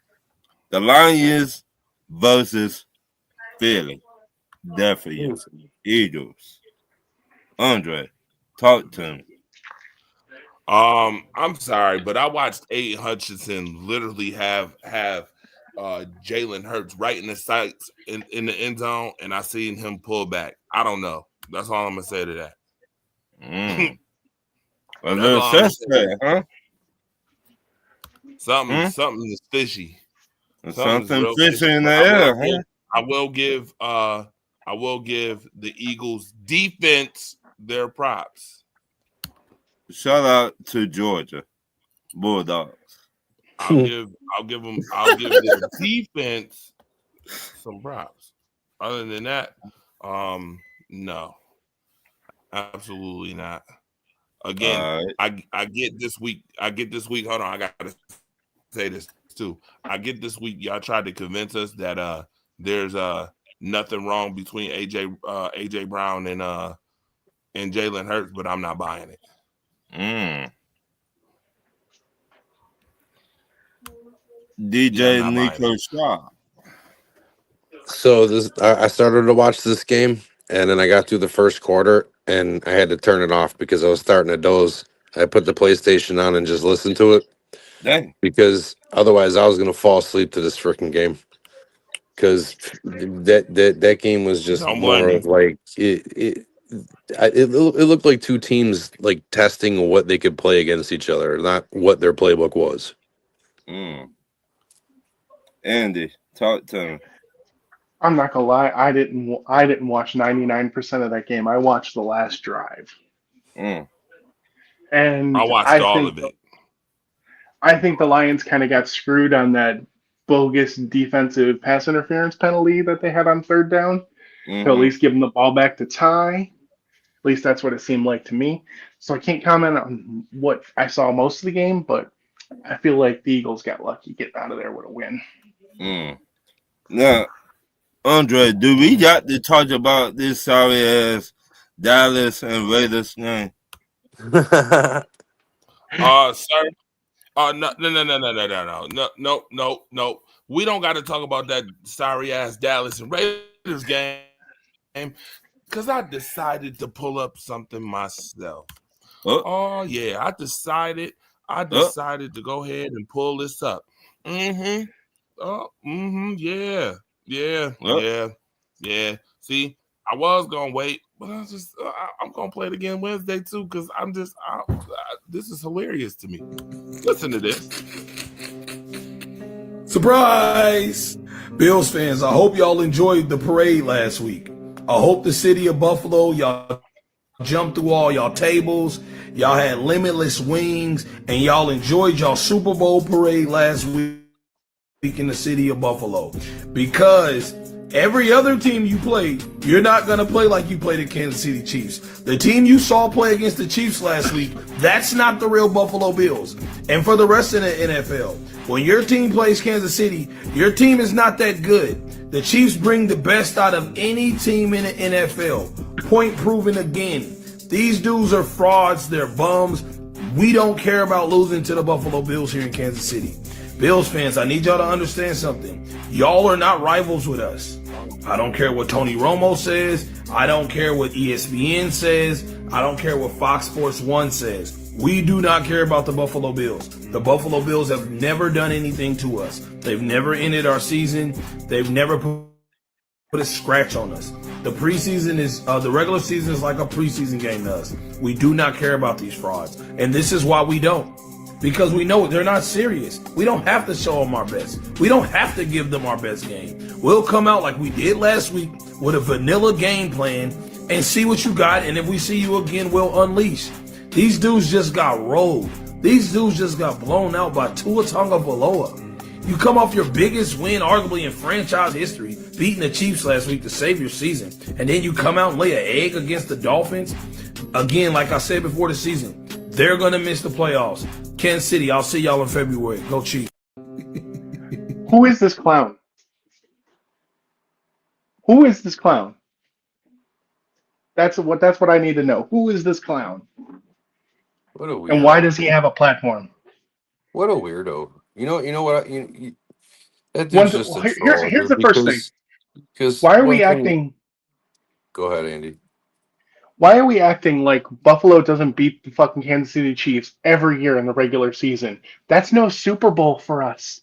the Lions versus Philly. Definitely Eagles. Andre, talk to me. I'm sorry, but I watched Aiden Hutchinson literally have Jalen Hurts right in the sights in the end zone, and I seen him pull back. I don't know. That's all I'm gonna say to that. A little suspect, huh? Something is fishy. Something fishy in the air, huh? I will give the Eagles defense their props. Shout out to Georgia Bulldogs. I'll give their defense some props. Other than that, no, absolutely not. Again, I get this week. Hold on, I gotta say this too. I get this week. Y'all tried to convince us that there's nothing wrong between AJ Brown and Jalen Hurts, but I'm not buying it. DJ Nico Shaw. So I started to watch this game, and then I got through the first quarter, and I had to turn it off because I was starting to doze. I put the PlayStation on and just listened to it. Dang. Because otherwise I was going to fall asleep to this freaking game. Because that game was just more of like it looked like two teams like testing what they could play against each other, not what their playbook was. Andy, talk to me. I'm not gonna lie, I didn't watch 99% of that game. I watched the last drive, Mm. and I watched all of it. I think the Lions kind of got screwed on that bogus defensive pass interference penalty that they had on third down to at Mhm. least give them the ball back to tie. At least that's what it seemed like to me. So I can't comment on what I saw most of the game, but I feel like the Eagles got lucky getting out of there with a win. Now, Andre, do we got to talk about this sorry ass Dallas and Raiders game? Sir. No. We don't got to talk about that sorry ass Dallas and Raiders game because I decided to pull up something myself. Oh yeah, I decided to go ahead and pull this up. Yeah. See, I was gonna wait, but I'm gonna play it again Wednesday too because this is hilarious to me. Listen to this. Surprise! Bills fans, I hope y'all enjoyed the parade last week. I hope the city of Buffalo, y'all jumped through all y'all tables, y'all had limitless wings, and y'all enjoyed y'all Super Bowl parade last week in the city of Buffalo. Because every other team you played, you're not going to play like you played the Kansas City Chiefs. The team you saw play against the Chiefs last week, that's not the real Buffalo Bills. And for the rest of the NFL, when your team plays Kansas City, your team is not that good. The Chiefs bring the best out of any team in the NFL. Point proven again. These dudes are frauds. They're bums. We don't care about losing to the Buffalo Bills here in Kansas City. Bills fans, I need y'all to understand something. Y'all are not rivals with us. I don't care what Tony Romo says. I don't care what ESPN says. I don't care what Fox Sports 1 says. We do not care about the Buffalo Bills. The Buffalo Bills have never done anything to us. They've never ended our season. They've never put a scratch on us. The preseason is, the regular season is like a preseason game to us. We do not care about these frauds. And this is why we don't. Because we know they're not serious. We don't have to show them our best. We don't have to give them our best game. We'll come out like we did last week with a vanilla game plan and see what you got. And if we see you again, we'll unleash. These dudes just got rolled. These dudes just got blown out by Tua Tagovailoa. You come off your biggest win, arguably in franchise history, beating the Chiefs last week to save your season. And then you come out and lay an egg against the Dolphins. Again, like I said before the season, they're going to miss the playoffs. Kansas City, I'll see y'all in February. Go Chiefs. Who is this clown? Who is this clown? That's what I need to know. Who is this clown? What a weirdo. And why does he have a platform? What a weirdo. You know what? That dude's just a troll. Here's the first thing. Because Why are we acting? Go ahead, Andy. Why are we acting like Buffalo doesn't beat the fucking Kansas City Chiefs every year in the regular season? That's no Super Bowl for us.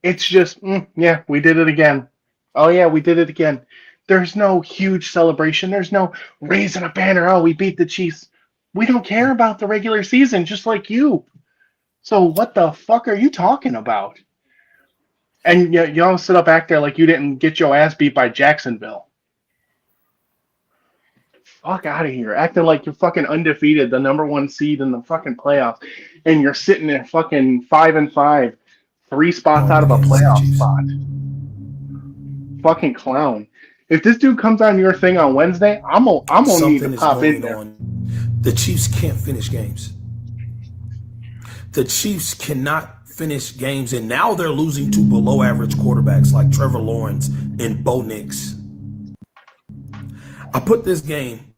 It's just, yeah, we did it again. Oh, yeah, we did it again. There's no huge celebration. There's no raising a banner. Oh, we beat the Chiefs. We don't care about the regular season, just like you. So what the fuck are you talking about? And y'all sit up act there like you didn't get your ass beat by Jacksonville. Fuck out of here. Acting like you're fucking undefeated, the number one seed in the fucking playoffs. And you're sitting at fucking 5-5, 3 spots out of a playoff spot. Fucking clown. If this dude comes on your thing on Wednesday, I'm gonna need to pop in there. The Chiefs can't finish games. The Chiefs cannot finish games, and now they're losing to below average quarterbacks like Trevor Lawrence and Bo Nix. I put this game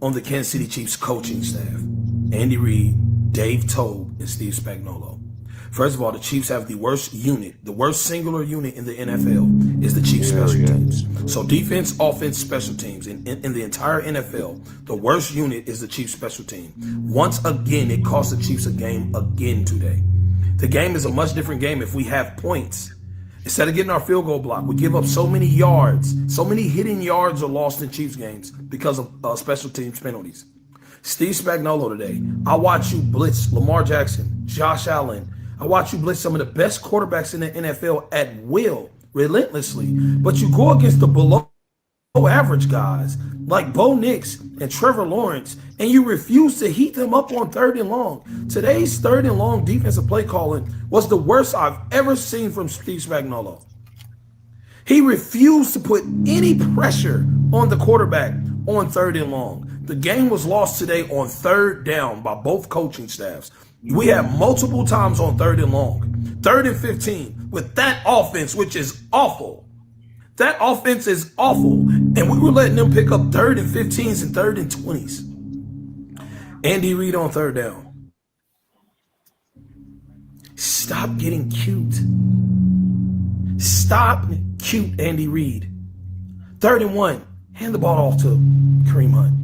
on the Kansas City Chiefs coaching staff: Andy Reid, Dave Toub, and Steve Spagnuolo. First of all, the Chiefs have the worst unit, the worst singular unit in the NFL is the Chiefs special teams. So defense, offense, special teams. In the entire NFL, the worst unit is the Chiefs special team. Once again, it cost the Chiefs a game again today. The game is a much different game if we have points. Instead of getting our field goal block, we give up so many yards. So many hidden yards are lost in Chiefs games because of special teams penalties. Steve Spagnuolo today, I watch you blitz Lamar Jackson, Josh Allen. I watch you blitz some of the best quarterbacks in the NFL at will, relentlessly. But you go against the below average guys like Bo Nix and Trevor Lawrence, and you refuse to heat them up on 3rd and long. Today's 3rd and long defensive play calling was the worst I've ever seen from Steve Spagnuolo. He refused to put any pressure on the quarterback on 3rd and long. The game was lost today on 3rd down by both coaching staffs. We had multiple times on 3rd and long, 3rd and 15 with that offense, which is awful. That offense is awful. And we were letting them pick up 3rd and 15s and 3rd and 20s. Andy Reid on 3rd down. Stop getting cute. Stop cute, Andy Reid. 3rd and 1. Hand the ball off to Kareem Hunt.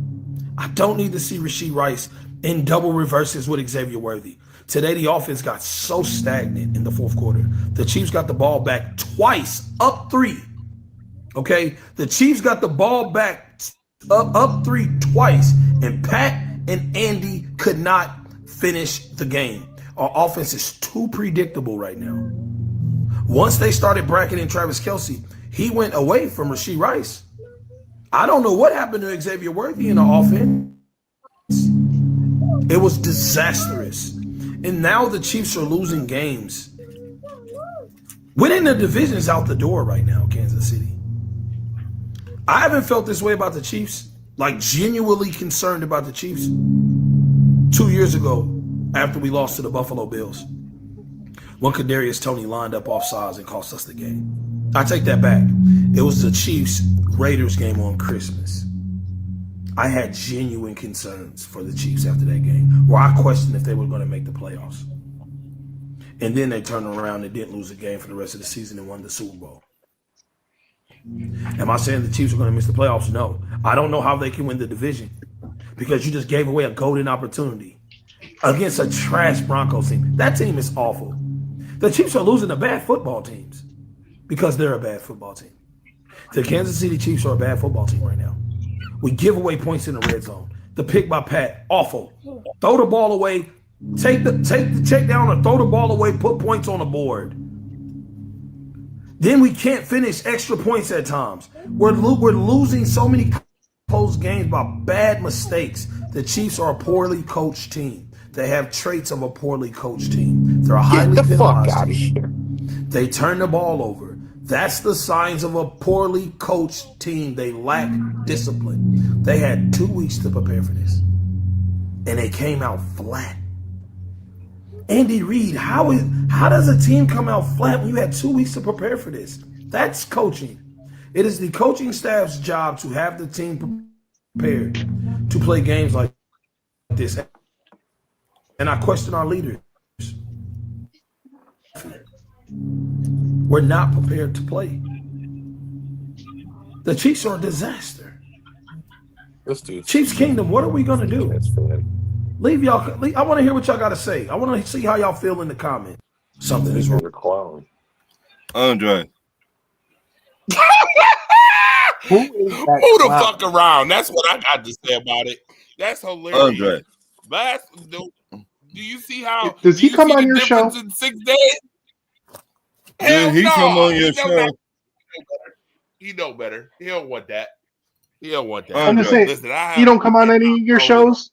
I don't need to see Rashee Rice in double reverses with Xavier Worthy. Today, the offense got so stagnant in the 4th quarter. The Chiefs got the ball back twice, up 3. Okay? The Chiefs got the ball back up 3 twice, and Pat and Andy could not finish the game. Our offense is too predictable right now. Once they started bracketing Travis Kelce, he went away from Rashee Rice. I don't know what happened to Xavier Worthy in the offense. It was disastrous. And now the Chiefs are losing games. Winning the division is out the door right now, Kansas City. I haven't felt this way about the Chiefs, like genuinely concerned about the Chiefs, 2 years ago after we lost to the Buffalo Bills, when Kadarius Toney lined up offsides and cost us the game. I take that back. It was the Chiefs-Raiders game on Christmas. I had genuine concerns for the Chiefs after that game, where I questioned if they were going to make the playoffs. And then they turned around and didn't lose a game for the rest of the season and won the Super Bowl. Am I saying the Chiefs are going to miss the playoffs? No. I don't know how they can win the division because you just gave away a golden opportunity against a trash Broncos team. That team is awful. The Chiefs are losing to bad football teams because they're a bad football team. The Kansas City Chiefs are a bad football team right now. We give away points in the red zone. The pick by Pat, awful. Throw the ball away, take the check down and throw the ball away, put points on the board. Then we can't finish extra points at times. We're losing so many close games by bad mistakes. The Chiefs are a poorly coached team. They have traits of a poorly coached team. They're a highly penalized team. They turn the ball over. That's the signs of a poorly coached team. They lack discipline. They had 2 weeks to prepare for this, and they came out flat. Andy Reid, how does a team come out flat when you had 2 weeks to prepare for this? That's coaching. It is the coaching staff's job to have the team prepared to play games like this. And I question our leaders. We're not prepared to play. The Chiefs are a disaster. Let's do Chiefs Kingdom, what are we going to do? That's for him. I want to hear what y'all got to say. I want to see how y'all feel in the comments. Something is wrong. You're a clown. Andre. Who the fuck around? That's what I got to say about it. That's hilarious. Andre. Do you see how? Does he come on your show? In 6 days? Did he come on your show? He know better. He don't want that. He don't want that. I'm just saying, Listen, you don't come on any of your shows?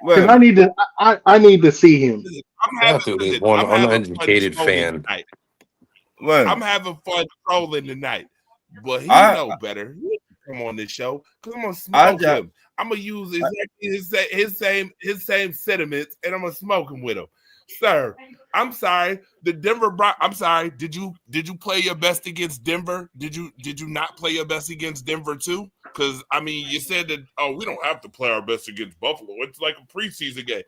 Because Well, I need to see him. That dude is one uneducated fan. well, I'm having fun trolling tonight, but he know better. He come on this show because I'm gonna smoke him. I'm gonna use exactly his same sentiments, and I'm gonna smoke him with him. Sir, I'm sorry. I'm sorry. Did you play your best against Denver? Did you not play your best against Denver too? Because I mean, you said that we don't have to play our best against Buffalo. It's like a preseason game.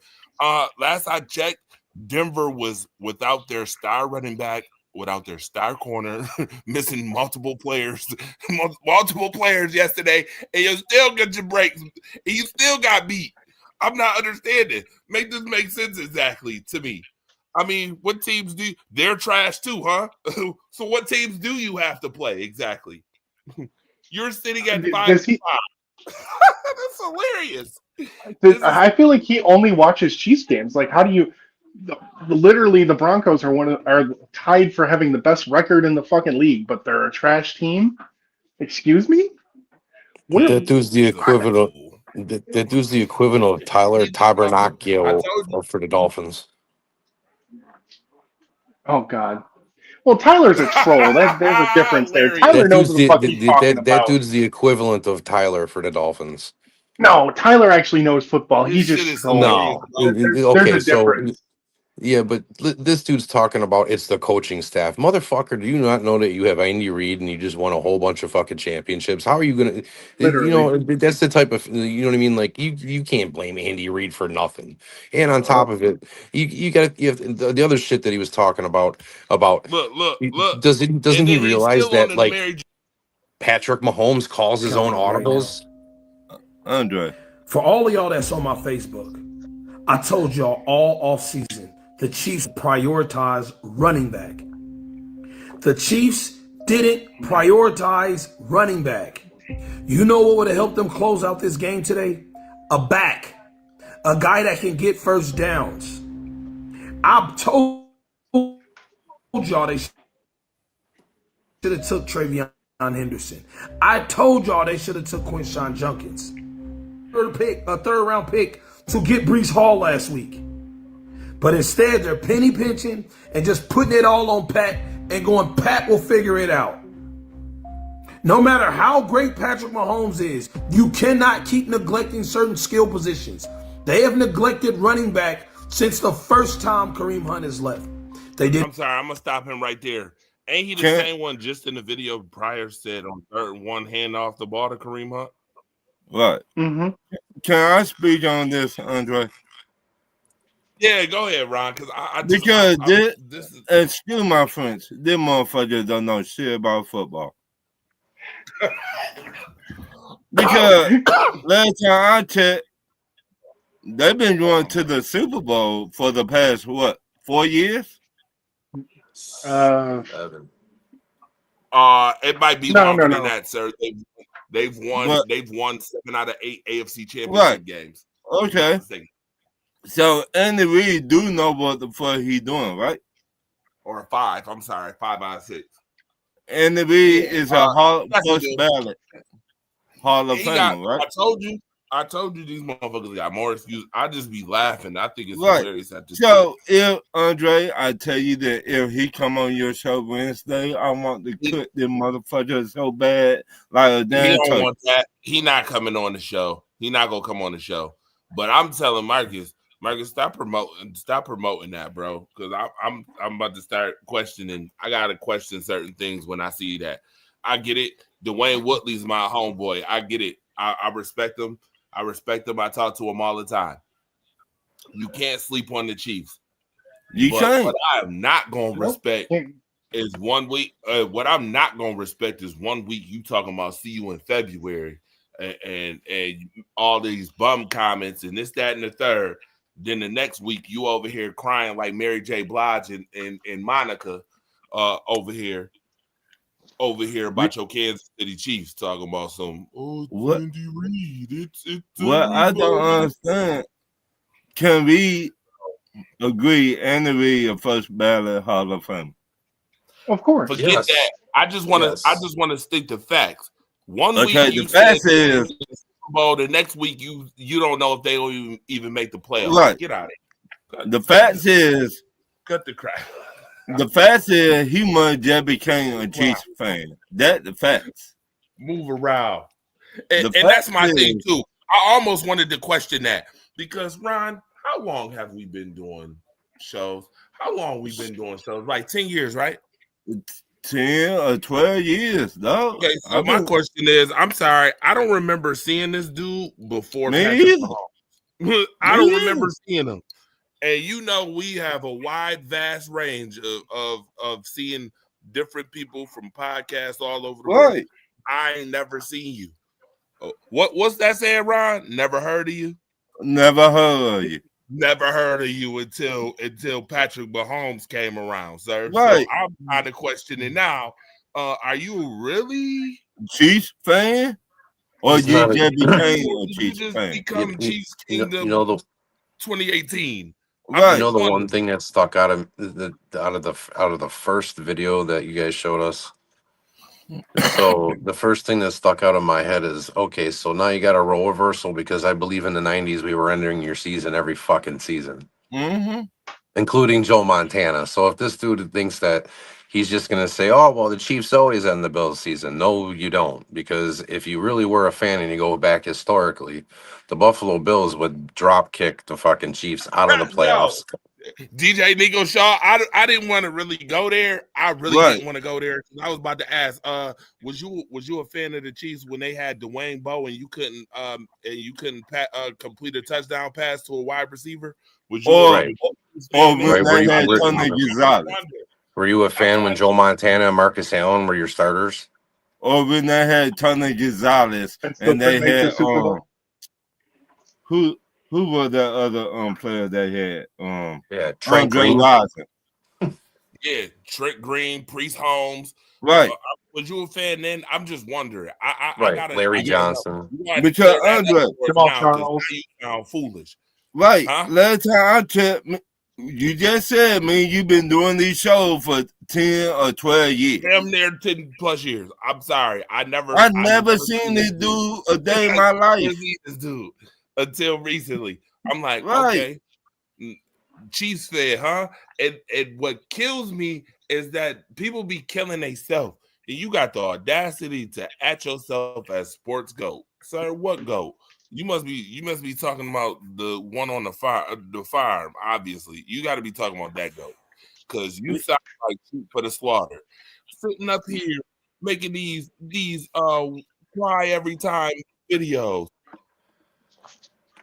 Last I checked, Denver was without their star running back, without their star corner, missing multiple players yesterday, and you still get your breaks. And you still got beat. I'm not understanding. Make this make sense exactly to me. I mean, what teams do? They're trash too, huh? So what teams do you have to play exactly? You're sitting at 5-5. Does he? That's hilarious. This is- I feel like he only watches Chiefs games. Like, how do you? Literally, the Broncos are tied for having the best record in the fucking league, but they're a trash team. Excuse me. What? That dude's the equivalent. That dude's the equivalent of Tyler Tabernacchio for the Dolphins. Oh God. Well, Tyler's a troll. There's a difference there. Hilarious. Tyler knows what the fuck he's talking that about. dude's the equivalent of Tyler for the Dolphins. No, Tyler actually knows football. This He shit just is trolls. No, There's okay, a so difference. yeah, but this dude's talking about it's the coaching staff. Motherfucker, do you not know that you have Andy Reid and you just won a whole bunch of fucking championships? How are you gonna? Literally. You know, that's the type of, you know what I mean. Like you can't blame Andy Reid for nothing. And on top of it, you have the other shit that he was talking about. Look. Doesn't And he then he's realize still on that the like Mary Patrick Mahomes calls his own Right audibles? Andre. For all of y'all that's on my Facebook, I told y'all all offseason the Chiefs prioritize running back. The Chiefs didn't prioritize running back. You know what would have helped them close out this game today? A back. A guy that can get first downs. I told y'all they should have took Travion Henderson. I told y'all they should have took Quinshon Junkins. A third round pick to get Breece Hall last week. But instead, they're penny pinching and just putting it all on Pat and going, Pat will figure it out. No matter how great Patrick Mahomes is, you cannot keep neglecting certain skill positions. They have neglected running back since the first time Kareem Hunt has left. They did. I'm sorry, I'm gonna stop him right there. Ain't he the same one just in the video prior said on third and one hand off the ball to Kareem Hunt? Right. Mm-hmm. Can I speak on this, Andre? Yeah, go ahead, Ron. Because excuse my French, this motherfucker don't know shit about football. Because last time I checked, they've been going to the Super Bowl for the past 4 years? It might be No, longer no, than no. that, sir. They've won. What? They've won 7 out of 8 AFC Championship Right. games. Okay. So Andy Reid do know what the fuck he doing, right? Or 5. I'm sorry, 5 out of 6. Andy Reid is a that's first good. ballot Hall of Famer, right? I told you these motherfuckers got more excuses. I just be laughing. I think it's Right. hilarious. So if Andre, I tell you that if he come on your show Wednesday, I want to cook them motherfuckers so bad, like a he damn don't turkey. want that. He not coming on the show. He not gonna come on the show. But I'm telling Marcus, stop promoting that, bro. Because I'm about to start questioning. I gotta question certain things when I see that. I get it. Dwayne Woodley's my homeboy. I get it. I respect him. I talk to him all the time. You can't sleep on the Chiefs. You can't. What I am not gonna respect is 1 week. What I'm not gonna respect is 1 week you talking about see you in February and all these bum comments and this, that, and the third. Then the next week you over here crying like Mary J. Blige and Monica over here about your Kansas City Chiefs talking about some What? Andy Reid. It's What I don't understand, can we agree Andy Reid a first ballot Hall of Fame? Of course. Forget Yes. that. I just want to. Yes. I just want to stick to facts. 1 Okay, week the you fact said is- Super Bowl. The next week you don't know if they will even make the playoffs. Right. Get out of here. The fact is, Cut the crap. he must just became a Chiefs fan. That the facts. Move around. And The that's fact my thing is- too. I almost wanted to question that because Ron, how long have we been doing shows? How long we been doing shows? Like 10 years, right? 10 or 12 years, dog. Okay, so my question is, I'm sorry, I don't remember seeing this dude before. Me Patrick either. Mahomes. I don't Me remember either. seeing him. And you know, we have a wide, vast range of seeing different people from podcasts all over the world. Right. I ain't never seen you. What's that saying, Ron? Never heard of you? Never heard of you. never heard of you until Patrick Mahomes came around, sir. Right. So I'm kind of questioning now. Are you really Chiefs fan? Or He's you not a- just became a you Chiefs just fan? become Chiefs Kingdom You know the 2018? Right. you know the one thing that stuck out of the first video that you guys showed us. So the first thing that stuck out of my head is, okay, so now you got a role reversal because I believe in the 90s we were entering your season every fucking season, Mm-hmm. including Joe Montana. So if this dude thinks that he's just going to say, oh, well, the Chiefs always end the Bills season. No, you don't. Because if you really were a fan and you go back historically, the Buffalo Bills would drop kick the fucking Chiefs out of the playoffs. DJ Nico Shaw, I didn't want to really go there. I really Right. didn't want to go there. I was about to ask, was you a fan of the Chiefs when they had Dwayne Bowe and you couldn't complete a touchdown pass to a wide receiver? Was you Right. Or when Right, they had were you- Tony Gonzalez. Were you a fan when Joe Montana and Marcus Allen were your starters? Or when they had Tony Gonzalez And still and they couldn't make the had Super Bowl. who was the other player they had? Yeah, Trent Andre Green. Rison. Yeah, Trent Green, Priest Holmes. Right. Was you a fan then? I'm just wondering. I Right, gotta, Larry I gotta Johnson. know. You gotta Because clear that up Andre- for us Jamal now, 'cause Charles. now you sound foolish. Right. Huh? Last time I checked, you just said, man, you've been doing these shows for 10 or 12 years. Damn near 10+ years. I'm sorry. I never seen this dude a day in my I life. never seen this dude until recently. I'm like, Right. okay, Chiefs fan, huh? And what kills me is that people be killing themselves. And you got the audacity to at yourself as sports GOAT. Sir, what GOAT? You must be talking about the one on the fire, obviously. You got to be talking about that GOAT. Because you sound like shoot for the slaughter. Sitting up here making these cry every time videos.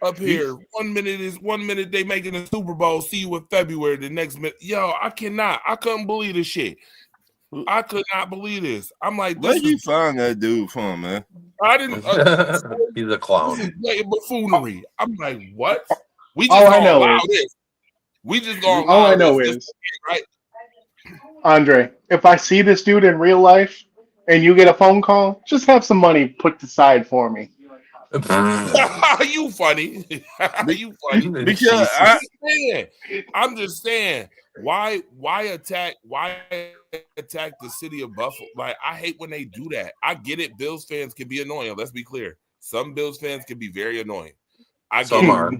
Up here, 1 minute they making a Super Bowl. See you in February. The next minute, yo, I couldn't believe this shit. I could not believe this. I'm like, Where this you is, find that dude from, man? I didn't. He's a This clown. is blatant buffoonery. I'm like, what? We just All I gonna know allow is- this. We just gonna All allow I know this. is, Right? Andre, if I see this dude in real life and you get a phone call, just have some money put aside for me. You funny. You funny. Because I'm just saying, why attack the city of Buffalo? Like, I hate when they do that. I get it. Bills fans can be annoying. Let's be clear. Some Bills fans can be very annoying. I get Some it. are.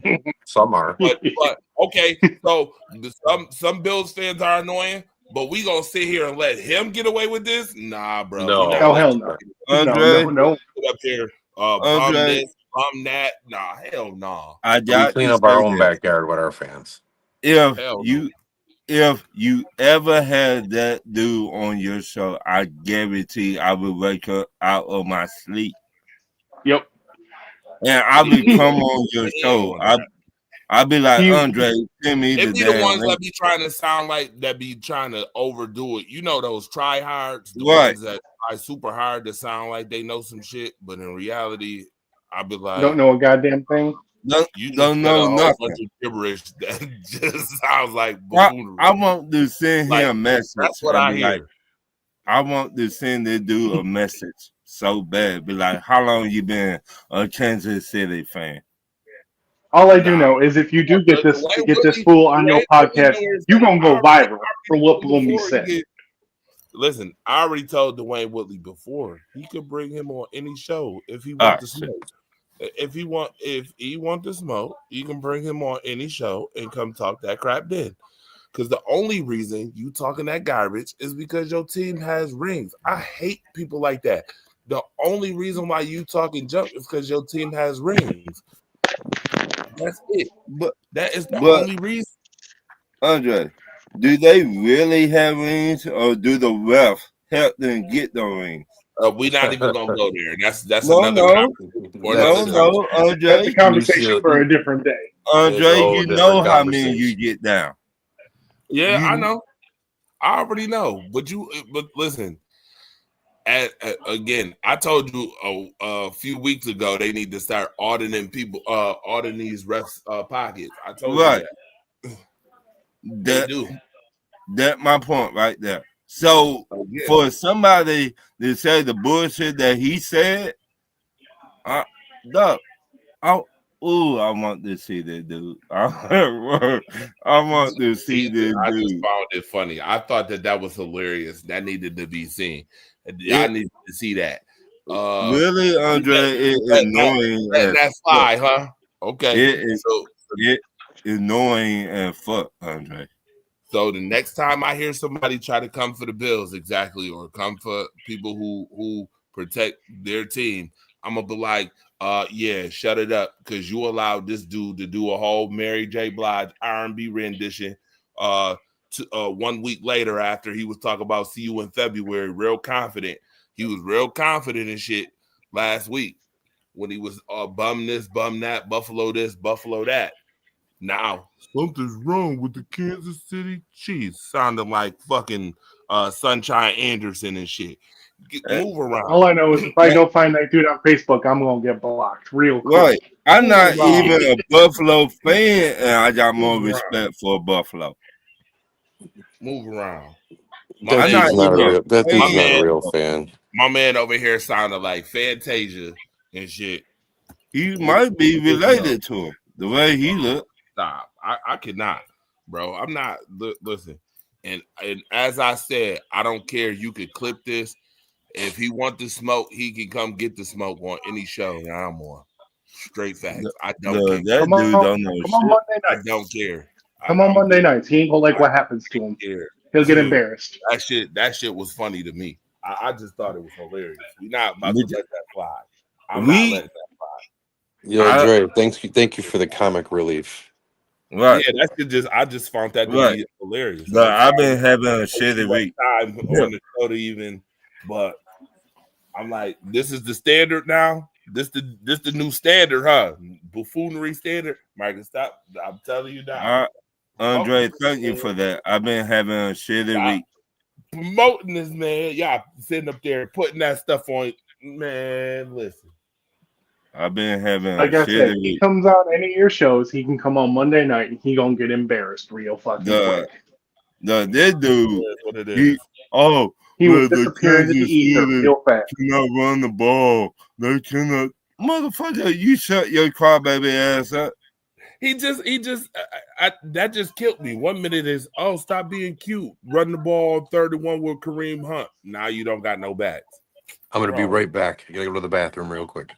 Some are. But okay, so some Bills fans are annoying, but we gonna sit here and let him get away with this? Nah, bro. No. We not Oh, letting hell no. him Andre, No. get up here, bum Andre. this, bum that. Nah, hell no. I We got clean to up our say own this. backyard with our fans. If Hell you ever had that dude on your show, I guarantee I would wake up out of my sleep Yep. and I would come on your show. I'd be like, You- Andre, send me It the be the damn ones link. that be trying to sound like that be trying to overdo it. You know those tryhards, the Right. ones that try super hard to sound like they know some shit, but in reality, I be like, Don't know a goddamn thing. you just Don't said know a whole nothing. bunch of gibberish that just sounds like I, buffoonery. I want to send Like, him a message. That's what and I be hear. like, I want to send this dude a message so bad. Be like, how long you been a Kansas City fan? All I do Nah. know is if you do get this Dwayne get this Whitley- fool on your Dwayne Whitley podcast, knows you're that gonna go I already- viral for what Bloomy before he said. get- Listen, I already told Dwayne Whitley before he could bring him on any show if he wants to shit. smoke. If he want to smoke, you can bring him on any show and come talk that crap then. Because the only reason you talking that garbage is because your team has rings. I hate people like that. The only reason why you talking junk is because your team has rings. That's it. But That is the But- only reason. Andre, do they really have rings, or do the ref help them get the rings? We're not even gonna go there. That's No, another no. conversation. Or No, another no, That's Andre. a conversation Lucio- for a different day. Andre, It's a whole you know different how many conversation. you get down. Yeah, I You- know. I already know. But listen, again, I told you a few weeks ago they need to start auditing people, auditing these refs' pockets. I told Right. you that. They That do. that my point right there. So Yeah. for somebody to say the bullshit that he said, dog, I want to see that dude. I want to see this I just dude. found it funny. I thought that was hilarious. That needed to be seen. I It- needed to see that. Really, Andre, it's Let annoying that as fly, fuck. huh? Okay. It is So annoying and fuck, Andre. So the next time I hear somebody try to come for the Bills, exactly, or come for people who protect their team, I'm gonna be like, yeah, shut it up, because you allowed this dude to do a whole Mary J. Blige R&B rendition. 1 week later, after he was talking about see you in February, real confident. He was real confident and shit last week when he was bum this, bum that, Buffalo this, Buffalo that. Now, something's wrong with the Kansas City Chiefs. Sounding like fucking Sunshine Anderson and shit. Move around. All I know is if I go find that dude on Facebook, I'm gonna get blocked real quick. Right. I'm not Wow. even a Buffalo fan, and I got more Move around. respect for Buffalo. Move around. That I'm not dude's not a even real. That dude's fan. not a real fan. My man over here sounded like Fantasia and shit. He might be related to him the way he look. Stop. I cannot, bro. I'm not. Listen, and as I said, I don't care. You could clip this. If he want the smoke, he can come get the smoke on any show that I'm on. Straight facts. I don't care. That Come on, dude don't know Come on shit. Monday I nights. don't care. Come on Monday nights. He ain't gonna like what happens to him. He'll get Dude, embarrassed. That shit was funny to me. I just thought it was hilarious. We're not about to let that fly. I'm We- not letting that fly. Yo, Dre, thank you for the comic relief. Right. Yeah, that shit I just found that to Right. be hilarious. But I've been having a shitty week. Time on the show to even, but I'm like, this is the standard now. This the new standard, huh? Buffoonery standard. Michael, stop. I'm telling you now. Andre, thank you for that. I've been having a shitty week. Promoting this, man. Y'all sitting up there putting that stuff on. Man, listen. I've been having Like a I said, shitty he week. comes out any of your shows, he can come on Monday night and he gonna get embarrassed real fucking quick. This dude, What it he is. He well, was the disappearing into the Kansas ether City real fast. cannot run the ball. They cannot. Motherfucker, you shut your crybaby ass up. He just that just killed me. 1 minute is, oh, stop being cute. Run the ball 31 with Kareem Hunt. Now you don't got no bats. I'm gonna be right back. I gotta go to the bathroom real quick.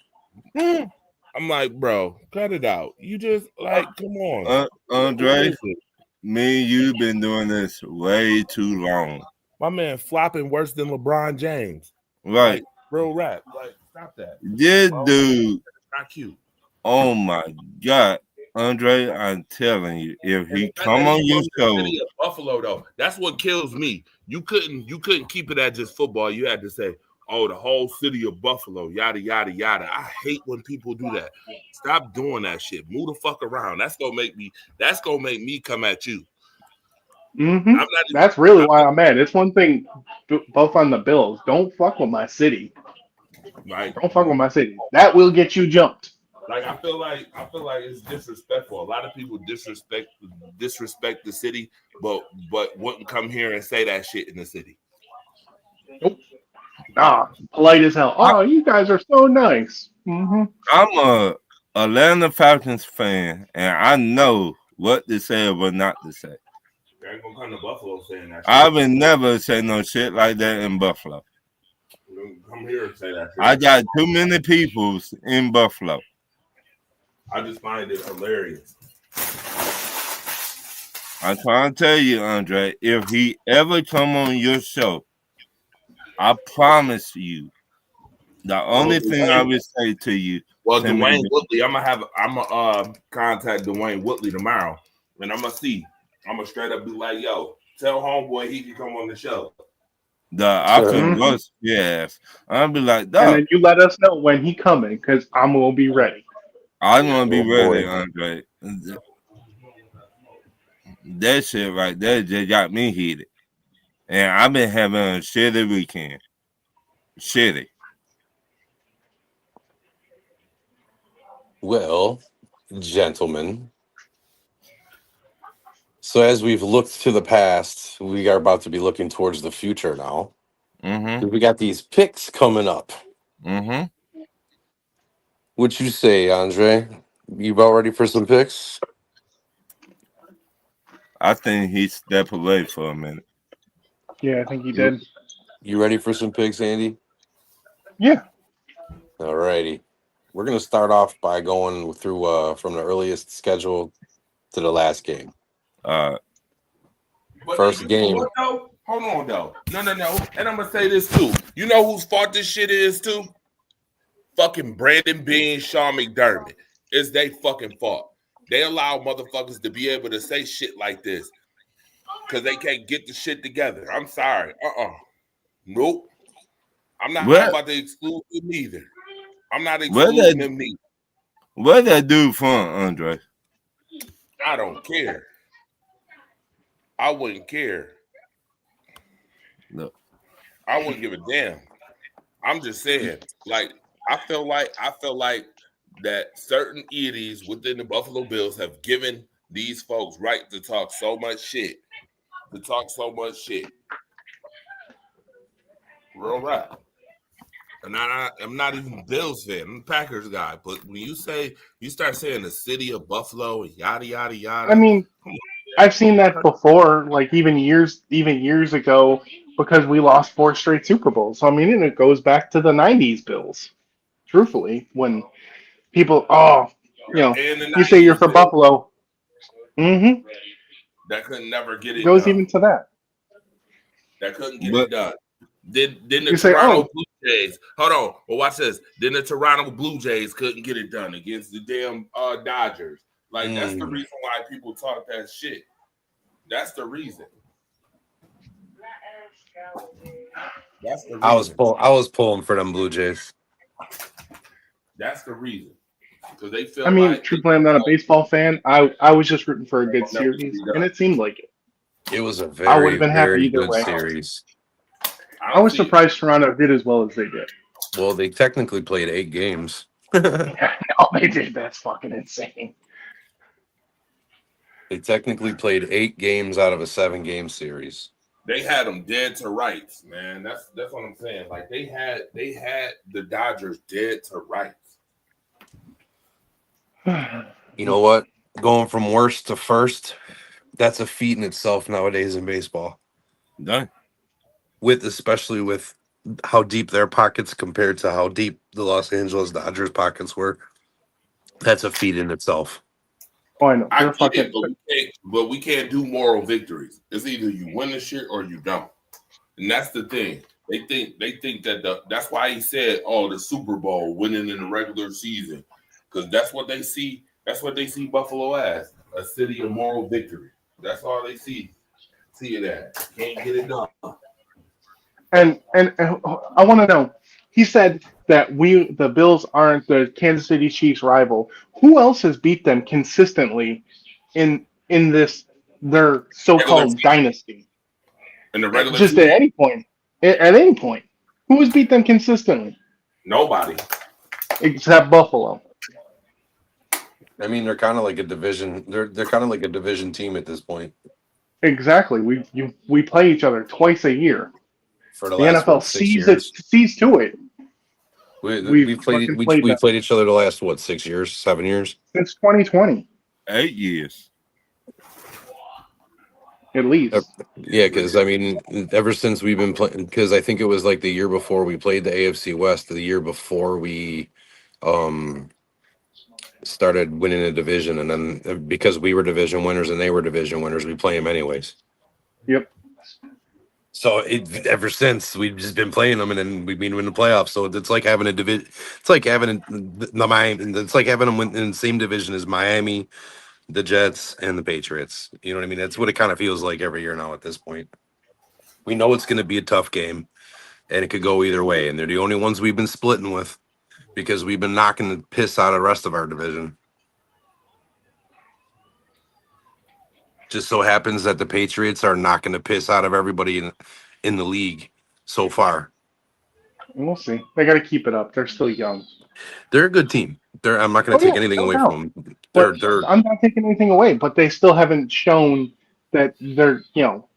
I'm like, bro, cut it out. You just like, come on. Andre, Listen, me and you been doing this way too long. my man flopping worse than LeBron James. Right. Like, real rap. Like, stop that. This dude, Not cute. oh my God. Andre, I'm telling you, if he come on your show, City of Buffalo, though, that's what kills me. You couldn't keep it at just football. You had to say, oh, the whole city of Buffalo, yada yada yada. I hate when people do that. Stop doing that shit. Move the fuck around. That's gonna make me come at you. Mm-hmm. That's really why I'm mad. It's one thing, both on the Bills. Don't fuck with my city. Like, don't fuck with my city. That will get you jumped. Like I feel like it's disrespectful. A lot of people disrespect the city, but wouldn't come here and say that shit in the city. Nope. Polite as hell. Oh, you guys are so nice. Mm-hmm. I'm a Atlanta Falcons fan, and I know what to say or what not to say. You ain't gonna come to Buffalo saying that shit. I would never say no shit like that in Buffalo. Come here and say that shit. I got too many people in Buffalo. I just find it hilarious. I'm trying to tell you, Andre, if he ever come on your show, I promise you, the only thing I would say to you. Well, Dwayne Woodley, I'm gonna contact Dwayne Woodley tomorrow, and I'm gonna see. I'm gonna straight up be like, yo, tell homeboy he can come on the show. I can bust yes. I'll be like, dog. And then you let us know when he coming, because I'm gonna be ready. I'm gonna be ready, Andre. That shit right there just got me heated. And I've been having a shitty weekend. Shitty. Well, gentlemen. So as we've looked to the past, we are about to be looking towards the future now. Mm-hmm. We got these picks coming up. Mm-hmm. What you say, Andre? You about ready for some picks? I think he stepped away for a minute. Yeah, I think he You, did. you ready for some picks, Andy? Yeah. All righty. We're gonna start off by going through from the earliest schedule to the last game. Uh, But First you know game. what though? Hold on though. No. And I'm gonna say this too. You know whose fault this shit is too? Fucking Brandon Bean, Sean McDermott. It's they fucking fault. They allow motherfuckers to be able to say shit like this because they can't get the shit together. I'm sorry. Nope. I'm not What? about to exclude them either. I'm not Where excluding that them neither. where that dude from, Andre? I don't care. I wouldn't care. Look. I wouldn't give a damn. I'm just saying, like, I feel like that certain entities within the Buffalo Bills have given these folks right to talk so much shit. Real rap. And I'm not even Bills fan. I'm a Packers guy. But when you start saying the city of Buffalo and yada yada yada. I mean, I've seen that before, like even years ago, because we lost 4 straight Super Bowls. So I mean, and it goes back to the '90s Bills. Truthfully, when people, in the you say you're 90s, from Bills, Buffalo. Mm-hmm. that could never get it Goes done. even to that. That couldn't get But- it done. Then the You say, Toronto Blue Jays. Hold on. Well, watch this. Then the Toronto Blue Jays couldn't get it done against the damn Dodgers. Like that's the reason why people talk that shit. That's the reason. That's the reason. I was pulling for them Blue Jays. That's the reason. Because they feel I mean, like truthfully, I'm not a baseball fan. I was just rooting for a good series, and it seemed like it. It was a I very, would've been happy very either good way. series. I was surprised Toronto did as well as they did. Well, they technically played 8 games. Oh, they did. That's fucking insane. They technically played 8 games out of a 7-game series. they had them dead to rights, man. That's what I'm saying. Like they had the Dodgers dead to rights. You know what? Going from worst to first, that's a feat in itself nowadays in baseball. Done. Especially with how deep their pockets compared to how deep the Los Angeles Dodgers pockets were. That's a feat in itself. Oh, I know. I They're get it, fucking. but we can't do moral victories. It's either you win the shit or you don't, and that's the thing. They think that that's why he said, "Oh, the Super Bowl, winning in the regular season," because that's what they see. That's what they see Buffalo as, a city of moral victory. That's all they see it as. Can't get it done. And I want to know. He said that the Bills aren't the Kansas City Chiefs rival. Who else has beat them consistently in this their so-called dynasty? In the regular Just season, at any point. At any point. Who has beat them consistently? nobody. Except Buffalo. I mean, they're kind of like a division. They're kind of like a division team at this point. Exactly. We play each other twice a year. For the The last NFL what, 6 sees years. to it. We played each other the last 6 years, 7 years. Since 2020, 8 years. at least. Yeah, because I mean, ever since we've been playing, because I think it was like the year before we played the AFC West, the year before we started winning a division, and then because we were division winners and they were division winners, we play them anyways. Yep. So ever since we've just been playing them, and then we've been in the playoffs. So it's like having a division. It's like having the Miami. It's like having them in the same division as Miami, the Jets, and the Patriots. You know what I mean? That's what it kind of feels like every year now. At this point, we know it's going to be a tough game, and it could go either way. And they're the only ones we've been splitting with because we've been knocking the piss out of the rest of our division. Just so happens that the Patriots are knocking the piss out of everybody in the league so far. We'll see. They got to keep it up. They're still young. They're a good team. I'm not going Oh to take yeah, anything no away doubt. from them. But They're I'm not taking anything away. But they still haven't shown that they're.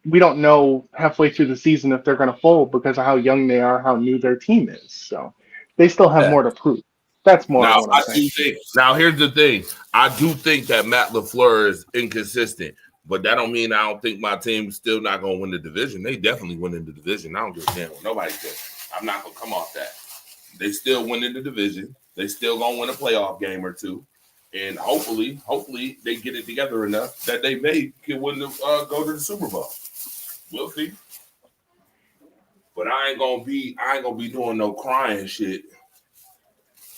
We don't know halfway through the season if they're going to fold because of how young they are, how new their team is. So they still have Yeah. more to prove. That's more Now what I'm I saying. do think. Now here's the thing. I do think that Matt LaFleur is inconsistent, but that don't mean I don't think my team's still not going to win the division. They definitely win in the division. I don't give a damn what nobody says. I'm not going to come off that. They still win in the division. They still going to win a playoff game or two, and hopefully they get it together enough that they may can win the go to the Super Bowl. We'll see. But I ain't gonna be doing no crying shit.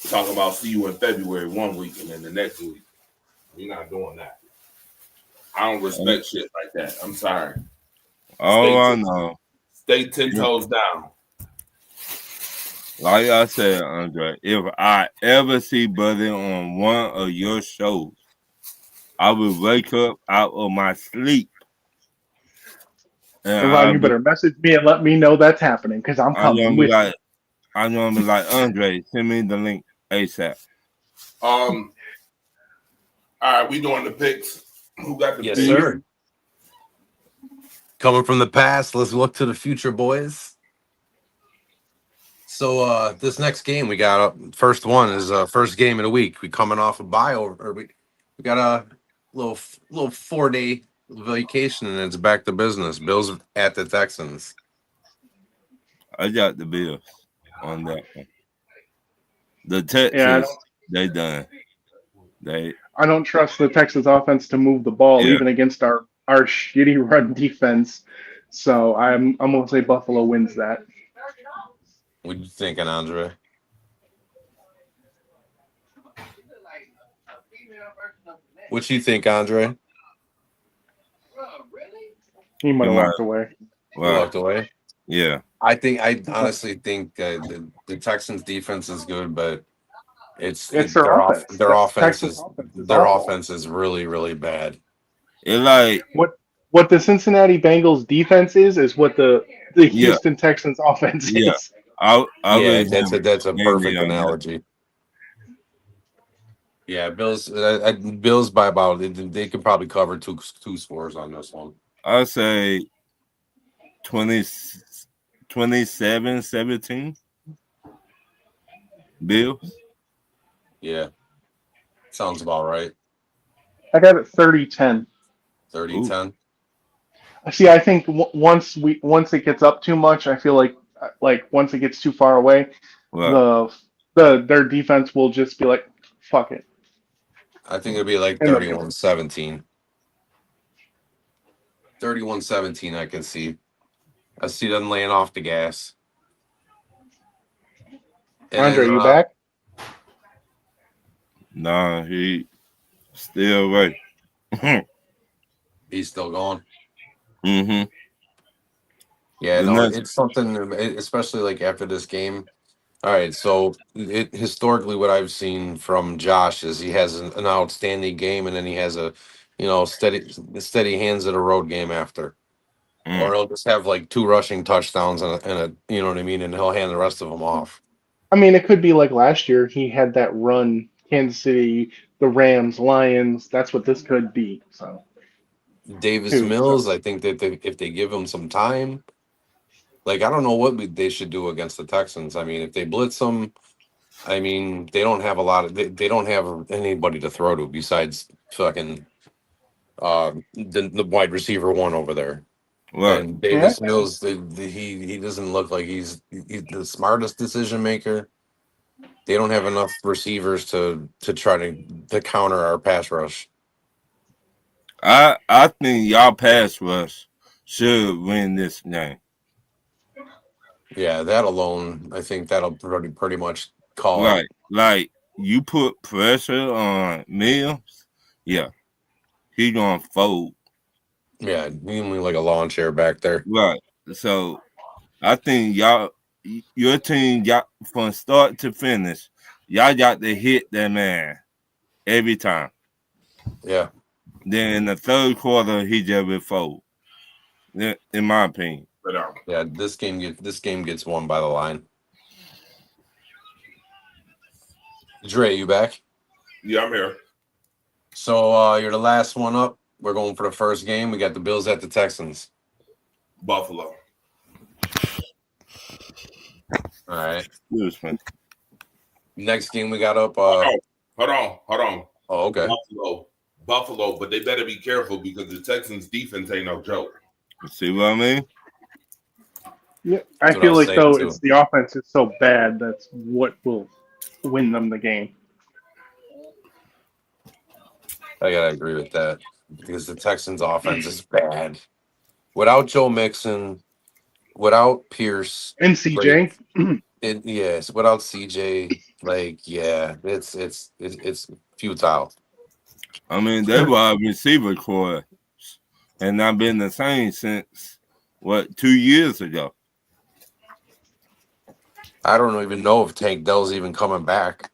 Talking about see you in February one week and then the next week. We're not doing that. I don't respect shit like that. I'm sorry. All I know, Stay 10 toes down. like I said, Andre, if I ever see Buddy on one of your shows, I will wake up out of my sleep. And Ron, you better message me and let me know that's happening because I'm coming with you. I'm gonna be like, Andre, send me the link ASAP. All right, we doing the picks. Who got the yes, picks? sir. Coming from the past, let's look to the future, boys. So this next game we got first one is first game of the week. We coming off a bye or we got a little 4-day vacation and it's back to business. Bills at the Texans. I got the Bills on that one. The Texans, they done. I don't trust the Texas offense to move the ball even against our shitty run defense. So I'm gonna say Buffalo wins that. What you thinking, Andre? What you think, Andre? He might have walked away. Well, Walked away. Yeah. I honestly think the Texans defense is good, but it's their offense. Their offense Texas is awful. offense is really, really bad. It's like what the Cincinnati Bengals defense is what the Houston Texans offense is. That's a perfect analogy. Yeah, Bills by about they could probably cover two scores on this one. I'll say 27-17. Bills. Yeah, sounds about right. I got it 30-10. 30-10. See, I think once it gets up too much, I feel like once it gets too far away, their defense will just be like, fuck it. I think it'll be like 31-17. 31-17, I can see. I see them laying off the gas. And Andre, you back? Nah, he still away. He's still gone. Mm-hmm. Yeah, it's something, especially like after this game. All right, so historically, what I've seen from Josh is he has an outstanding game, and then he has a, steady hands at a road game after, or he'll just have like 2 rushing touchdowns and a you know what I mean, and he'll hand the rest of them off. I mean, it could be like last year. He had that run, Kansas City, the Rams, Lions. That's what this could be. So, Davis Mills, I think that if they give him some time. Like, I don't know what they should do against the Texans. I mean, if they blitz them, I mean, they don't have they don't have anybody to throw to besides fucking the wide receiver one over there. Right. And Davis Mills, he doesn't look like he's the smartest decision maker. They don't have enough receivers to try to counter our pass rush. I think y'all pass rush should win this game. Yeah, that alone, I think that'll pretty much call it. Right. Like, you put pressure on Mills, he gonna fold. Yeah, even like a lawn chair back there. Right. So I think your team from start to finish, y'all got to hit that man every time. Yeah. Then in the third quarter, he just will fold. In my opinion. Yeah, this game gets won by the line. Dre, you back? Yeah, I'm here. So you're the last one up. We're going for the first game. We got the Bills at the Texans. Buffalo. All right. Excuse me. Next game we got up. Hold on. Oh, okay. Buffalo, but they better be careful because the Texans defense ain't no joke. You see what I mean? Yeah, That's I what I feel was like saying, though too. it's the offense is so bad that's what will win them the game. I gotta agree with that because the Texans' offense is bad. Without Joe Mixon, without Pierce, And CJ, yes, without CJ, it's futile. I mean, they wide receiver core and not been the same since 2 years ago. I don't even know if Tank Dell's even coming back.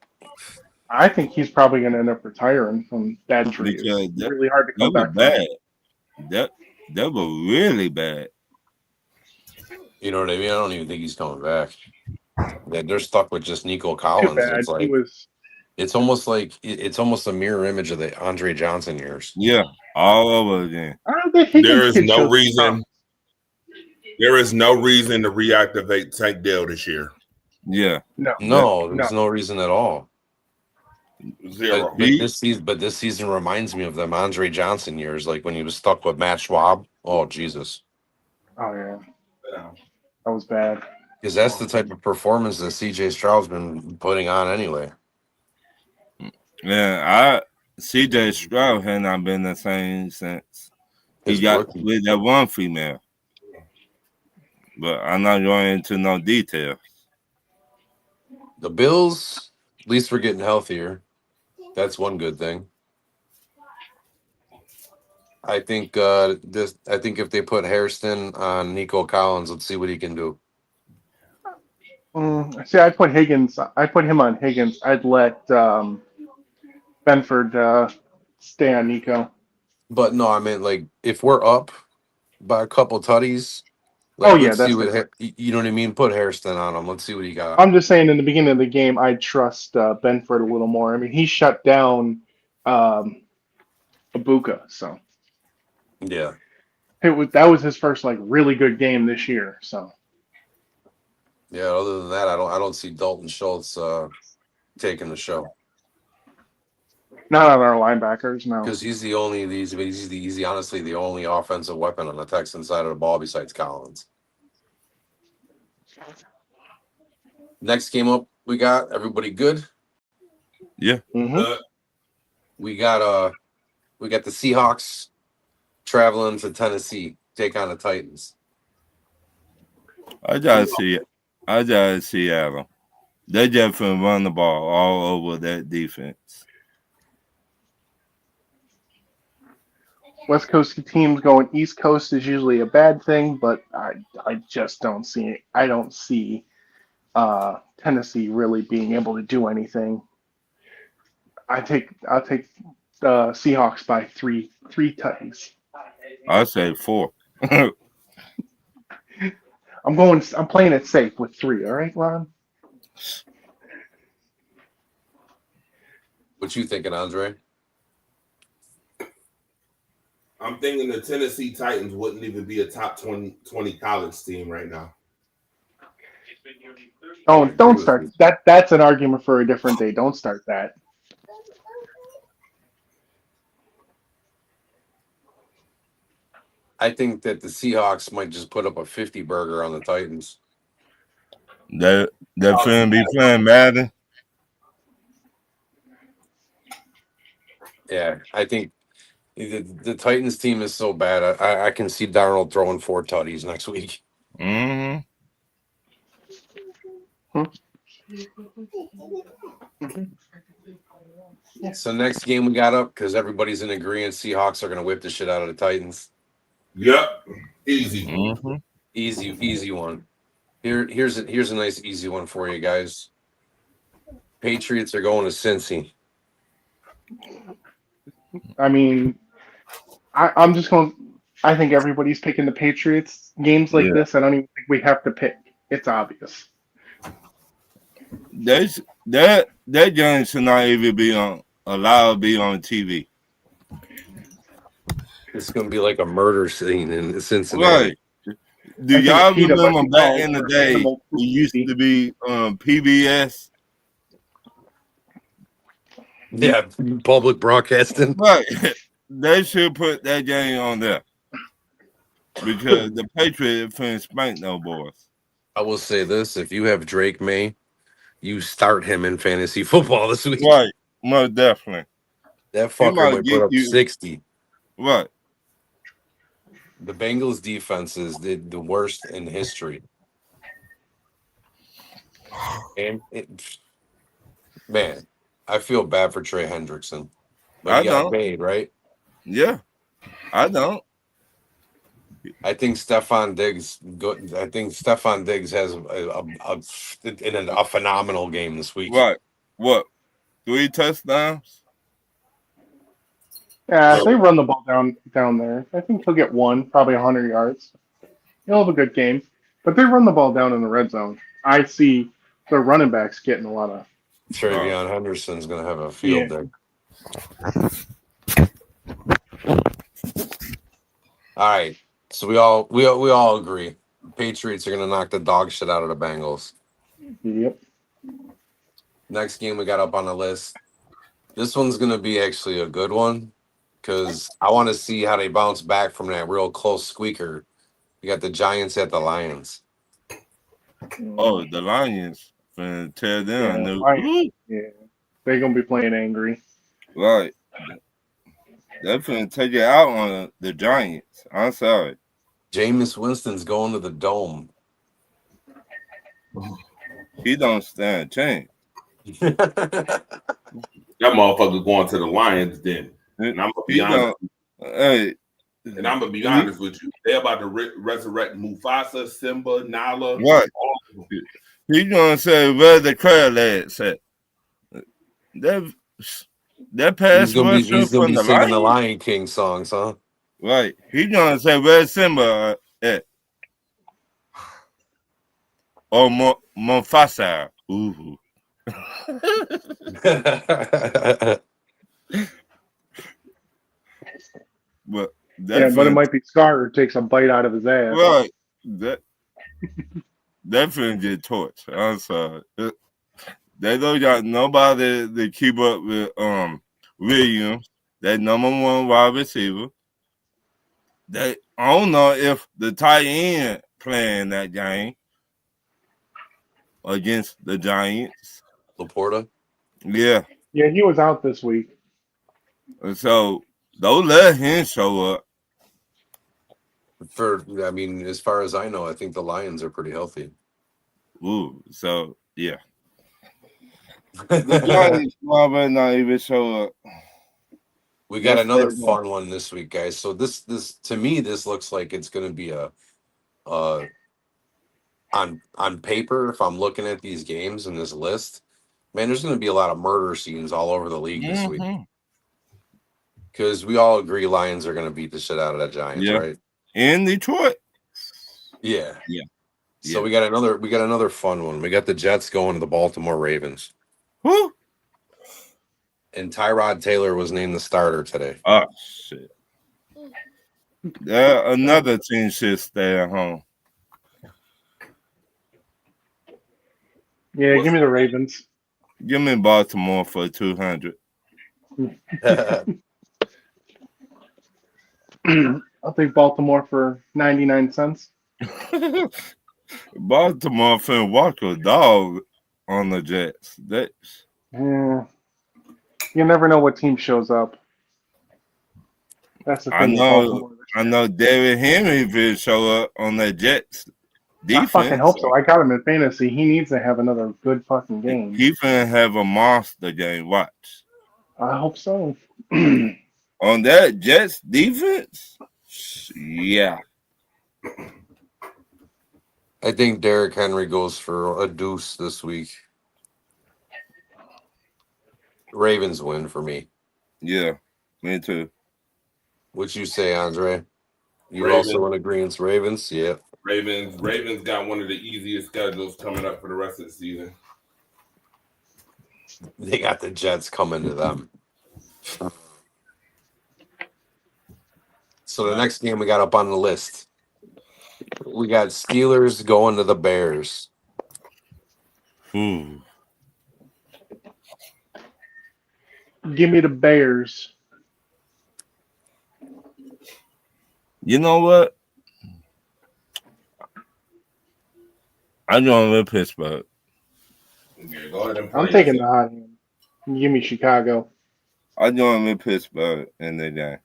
I think he's probably going to end up retiring from that injury. Because It's really hard to That come was back. bad. That was really bad. You know what I mean? I don't even think he's coming back. They're stuck with just Nico Too Collins. bad. It's He like was. it's almost like it's almost a mirror image of the Andre Johnson years. Yeah, all over again. I don't think Higgins There is kid no showed reason. promise. There is no reason to reactivate Tank Dell this year. Yeah. No, there's no reason at all. Zero. But this season reminds me of them Andre Johnson years, like when he was stuck with Matt Schwab. Oh Jesus, Oh yeah, that was bad. because that's the type of performance that CJ Stroud's been putting on anyway. Yeah, CJ Stroud had not been the same since he His got rookie. with that one female. But I'm not going into no detail. The Bills, at least we're getting healthier. That's one good thing. I think I think if they put Hairston on Nico Collins, let's see what he can do. See, I put Higgins. I put him on Higgins. I'd let Benford stay on Nico. But no, I mean like if we're up by a couple tutties, Oh, yeah, let's see that's what different. you know what I mean. Put Hairston on him. Let's see what he got. I'm just saying, in the beginning of the game, I trust Benford a little more. I mean, he shut down Ibuka, so Yeah, that was his first like really good game this year. So yeah. Other than that, I don't see Dalton Schultz taking the show not on our linebackers, no. because he's the only he's honestly the only offensive weapon on the Texan side of the ball besides Collins. Next game up, we got everybody good. Yeah. Mhm. We got the Seahawks traveling to Tennessee, take on the Titans. I gotta see Adam. They just finna run the ball all over that defense. West Coast teams going East Coast is usually a bad thing, but I just don't see it. I don't see Tennessee really being able to do anything. I'll take Seahawks by three tutties. I say 4. I'm playing it safe with 3. All right, Ron. What you thinking, Andre? I'm thinking the Tennessee Titans wouldn't even be a top 20 college team right now. Oh, don't start that. That's an argument for a different day. Don't start that. I think that the Seahawks might just put up a 50 burger on the Titans. They're finna be playing Madden. Yeah, I think the Titans team is so bad. I can see Darnold throwing 4 tutties next week. Mm-hmm. So next game we got up because everybody's in agreement. Seahawks are going to whip the shit out of the Titans. Yep, easy. Mm-hmm. Easy one. Here's a nice easy one for you guys. Patriots are going to Cincy. I mean, I'm just going. I think everybody's picking the Patriots. Games like this, I don't even think we have to pick. It's obvious. that game should not even be allowed to be on TV. It's gonna be like a murder scene in Cincinnati. Right. Do I think y'all PETA might remember be back called in the for day animal it used cruelty. to be PBS? Yeah, public broadcasting. Right. They should put that game on there. Because the Patriots couldn't spank no boys. I will say this: if you have Drake May, you start him in fantasy football this week. Right. Most definitely. That He fucker might might get put up you. 60. Right. The Bengals defenses did the worst in history. And man, I feel bad for Trey Hendrickson. But I he got don't. paid, right? Yeah. I don't. I think Stephon Diggs has a phenomenal game this week. Right. What? 3 touchdowns? Yeah, if they run the ball down there, I think he'll get one, probably 100 yards. He'll have a good game. But they run the ball down in the red zone. I see the running backs getting a lot of. Travion Henderson's gonna have a field day. All right. So we all agree. Patriots are gonna knock the dog shit out of the Bengals. Yep. Next game we got up on the list. This one's gonna be actually a good one because I want to see how they bounce back from that real close squeaker. You got the Giants at the Lions. Oh, the Lions. Finna tell them. Yeah, Ooh. Lions. Yeah. They're going to be playing angry. Right. They're finna take it out on the Giants. I'm sorry. Jameis Winston's going to the Dome. He don't stand a chance. That motherfucker going to the Lions then. And I'm gonna be He honest. don't. Hey. And I'm gonna be honest with you. They're about to resurrect Mufasa, Simba, Nala. Right. He gonna say where the crowd at? That pass He's gonna be rusher from the singing the Lions? Lion King songs, huh? Right. He gonna say where's Simba at? Or Mufasa. Ooh. But But it might be Scar who takes a bite out of his ass. right. That finna get torched. I'm sorry. They don't got nobody to keep up with Williams, that number 1 wide receiver. I don't know if the tight end playing that game against the Giants. Laporta. Yeah. Yeah, he was out this week. So don't let him show up. As far as I know, I think the Lions are pretty healthy. Ooh, so yeah. The Giants might not even show up. We got another fun one this week, guys. So this to me, this looks like it's going to be a on paper. If I'm looking at these games in this list, man, there's going to be a lot of murder scenes all over the league this week. Because we all agree Lions are going to beat the shit out of the Giants, right? In Detroit. Yeah. So we got another fun one. We got the Jets going to the Baltimore Ravens. Who? And Tyrod Taylor was named the starter today. Oh shit. Another team should stay at home. Yeah, give me the Ravens. Give me Baltimore for 200. I'll take Baltimore for 99 cents. Baltimore finna walk a dog on the Jets. Yeah. You never know what team shows up. That's the thing. I know David Henry will show up on the Jets defense. I fucking hope so. I got him in fantasy. He needs to have another good fucking game. He finna have a monster game. Watch. I hope so. On that Jets defense? Yeah. I think Derrick Henry goes for a deuce this week. Ravens win for me. Yeah, me too. What you say, Andre? You Ravens. also in agreement? Ravens? Yeah. Ravens got one of the easiest schedules coming up for the rest of the season. They got the Jets coming to them. So the next game we got up on the list, we got Steelers going to the Bears. Hmm. Give me the Bears. You know what? I'm going with Pittsburgh. Yeah, go ahead and I'm play taking the yourself. hot hand. Give me Chicago. I'm going with Pittsburgh in the game.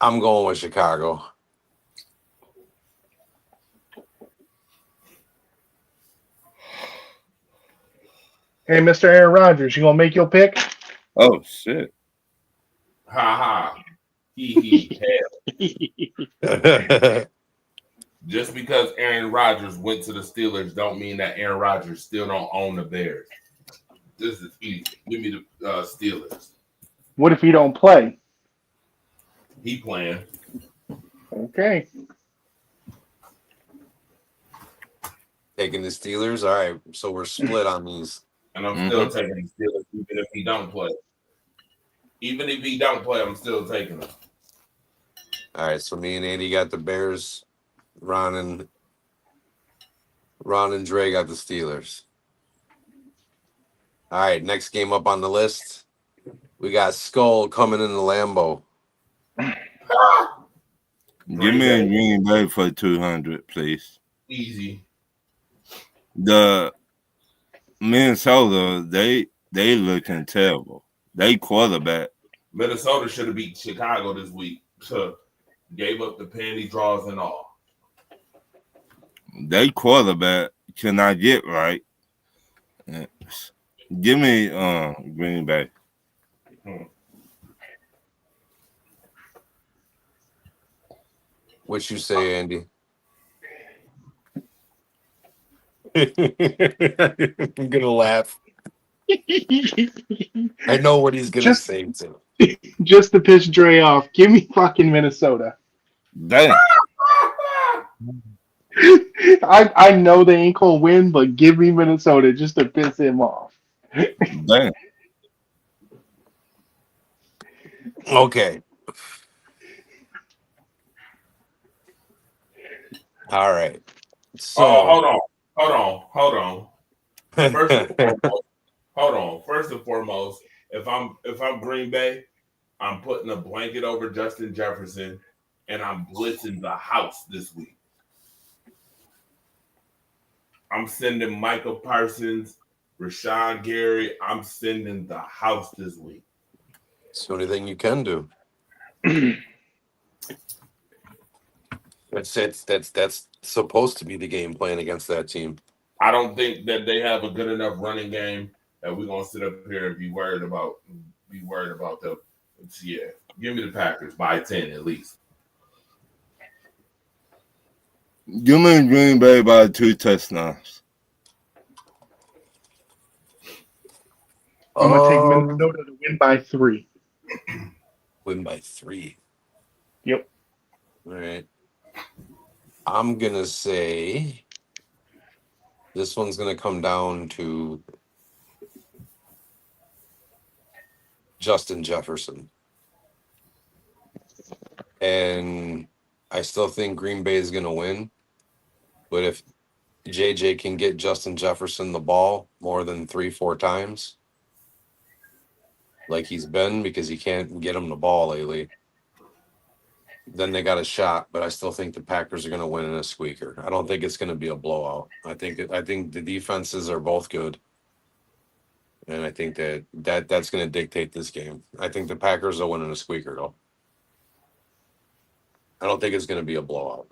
I'm going with Chicago. Hey, Mr. Aaron Rodgers, you gonna make your pick? Oh shit! Ha ha. He. Hell. Just because Aaron Rodgers went to the Steelers don't mean that Aaron Rodgers still don't own the Bears. This is easy. Give me the Steelers. What if he don't play? He playing. Okay. Taking the Steelers. All right, so we're split on these. And I'm still taking the Steelers even if he don't play. Even if he don't play, I'm still taking him. All right, so me and Andy got the Bears. Ron and Dre got the Steelers. All right, next game up on the list, we got Skull coming into Lambeau. Give me a Green Bay for 200, please. Easy. The Minnesota, they looking terrible. They quarterback. Minnesota should have beat Chicago this week. Gave up the panty draws and all. They quarterback cannot get right. Give me Green Bay. What you say, Andy? I'm gonna laugh. I know what he's gonna say too. Just to piss Dre off, give me fucking Minnesota. Damn. I know they ain't gonna win, but give me Minnesota just to piss him off. Damn. Okay. All right. So Hold on. First and foremost, if I'm Green Bay, I'm putting a blanket over Justin Jefferson and I'm blitzing the house this week. I'm sending Michael Parsons, Rashawn Gary. I'm sending the house this week. it's the only thing you can do. That's supposed to be the game plan against that team. I don't think that they have a good enough running game that we're gonna sit up here and be worried about them. Yeah, give me the Packers by 10 at least. Give me Green Bay by 2 touchdowns. I'm gonna take Minnesota to win by 3. Win by 3. Yep. All right. I'm gonna say this one's gonna come down to Justin Jefferson. And I still think Green Bay is gonna win. But if JJ can get Justin Jefferson the ball more than 3-4 times, like he's been, because he can't get him the ball lately, then they got a shot. But I still think the Packers are going to win in a squeaker. I don't think it's going to be a blowout. I think the defenses are both good, and I think that's going to dictate this game. I think the Packers will win in a squeaker, though. I don't think it's going to be a blowout.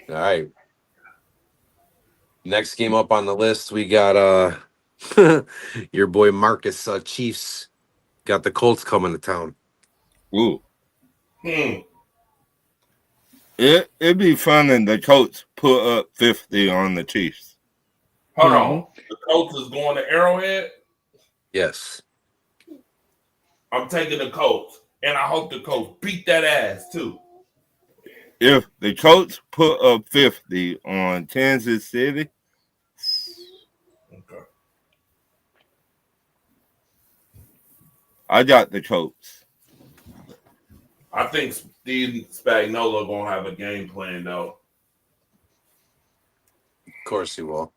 All right. Next game up on the list, we got your boy Marcus Chiefs got the Colts coming to town. Ooh. It'd be fun if the Colts put up 50 on the Chiefs. Hold on. The Colts is going to Arrowhead? Yes. I'm taking the Colts. And I hope the Colts beat that ass too. If the Colts put up 50 on Kansas City, Okay. I got the Colts. I think Steve Spagnuolo gonna have a game plan though. Of course he will.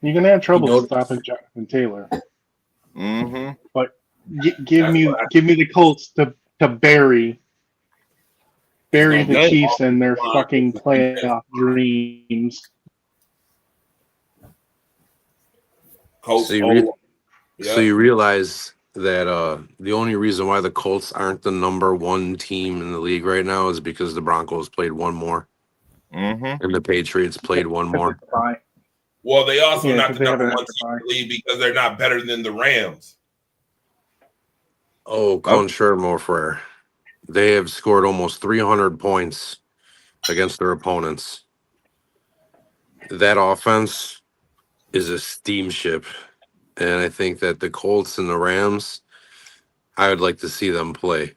You're gonna have trouble You know- stopping Jonathan Taylor. Mm-hmm. Give That's me what I- the Colts to bury No, the no. Chiefs and their fucking playoff dreams. Colts. So you yeah. So you realize that the only reason why the Colts aren't the number one team in the league right now is because the Broncos played one more Mm-hmm. and the Patriots played one more. Bye. Well, they also Yeah, not 'cause the they number have an one extra team in bye. the league because they're not better than the Rams. Oh, contraire, mon frere. They have scored almost 300 points against their opponents. That offense is a steamship. And I think that the Colts and the Rams, I would like to see them play.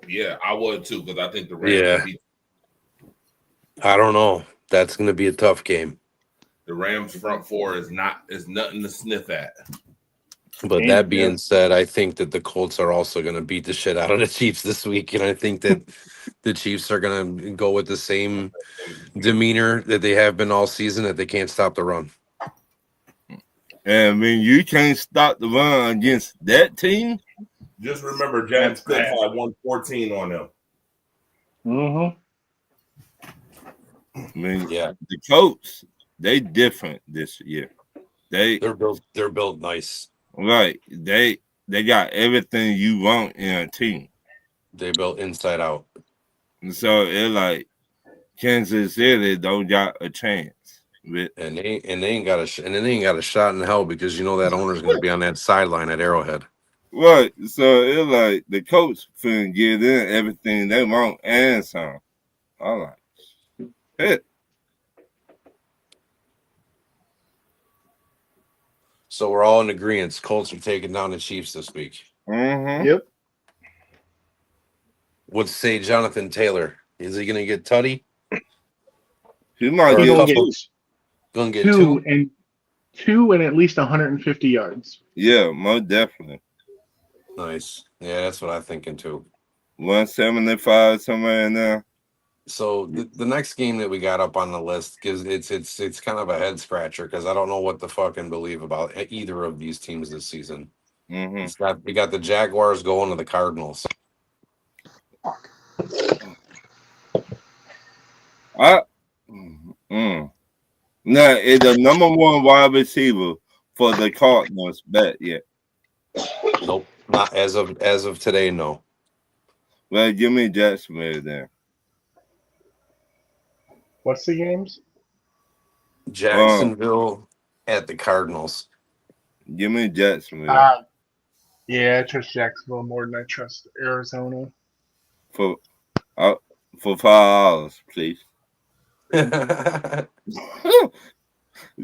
Yeah, I would too because I think the Rams Yeah. will beat I don't know. That's going to be a tough game. the Rams front four is nothing to sniff at. But Damn, that being yeah. said, I think that the Colts are also going to beat the shit out of the Chiefs this week. And I think that the Chiefs are going to go with the same demeanor that they have been all season, that they can't stop the run. And when you can't stop the run against that team, Just remember, James That's Cook bad. had 114 on them. Mm-hmm. I mean, Yeah. the Colts, they different this year. They're built nice. Right. They got everything you want in a team. They built inside out. And so it's like Kansas City don't got a chance. With, And they ain't got a shot in hell because you know that owner's going to be on that sideline at Arrowhead. right. So it's like the coach finna give them everything they want and some. I'm like, shit. So we're all in agreement. Colts are taking down the Chiefs this week. Mm-hmm. Yep. What say Jonathan Taylor? Is he going to get tutty? He might Or a get He'll couple- get Going to get two and at least 150 yards. Yeah, most definitely. Nice. Yeah, that's what I'm thinking too. 175 somewhere in there. So the next game that we got up on the list, because it's kind of a head scratcher because I don't know what to fucking believe about either of these teams this season. Mm-hmm. We got the Jaguars going to the Cardinals. Now, is the number one wide receiver for the Cardinals bet yet? Nope, not as of today. No. Well, give me Jacksonville then. What's the games? Jacksonville at the Cardinals. Give me Jacksonville Yeah, I trust Jacksonville more than I trust Arizona. for $5, please.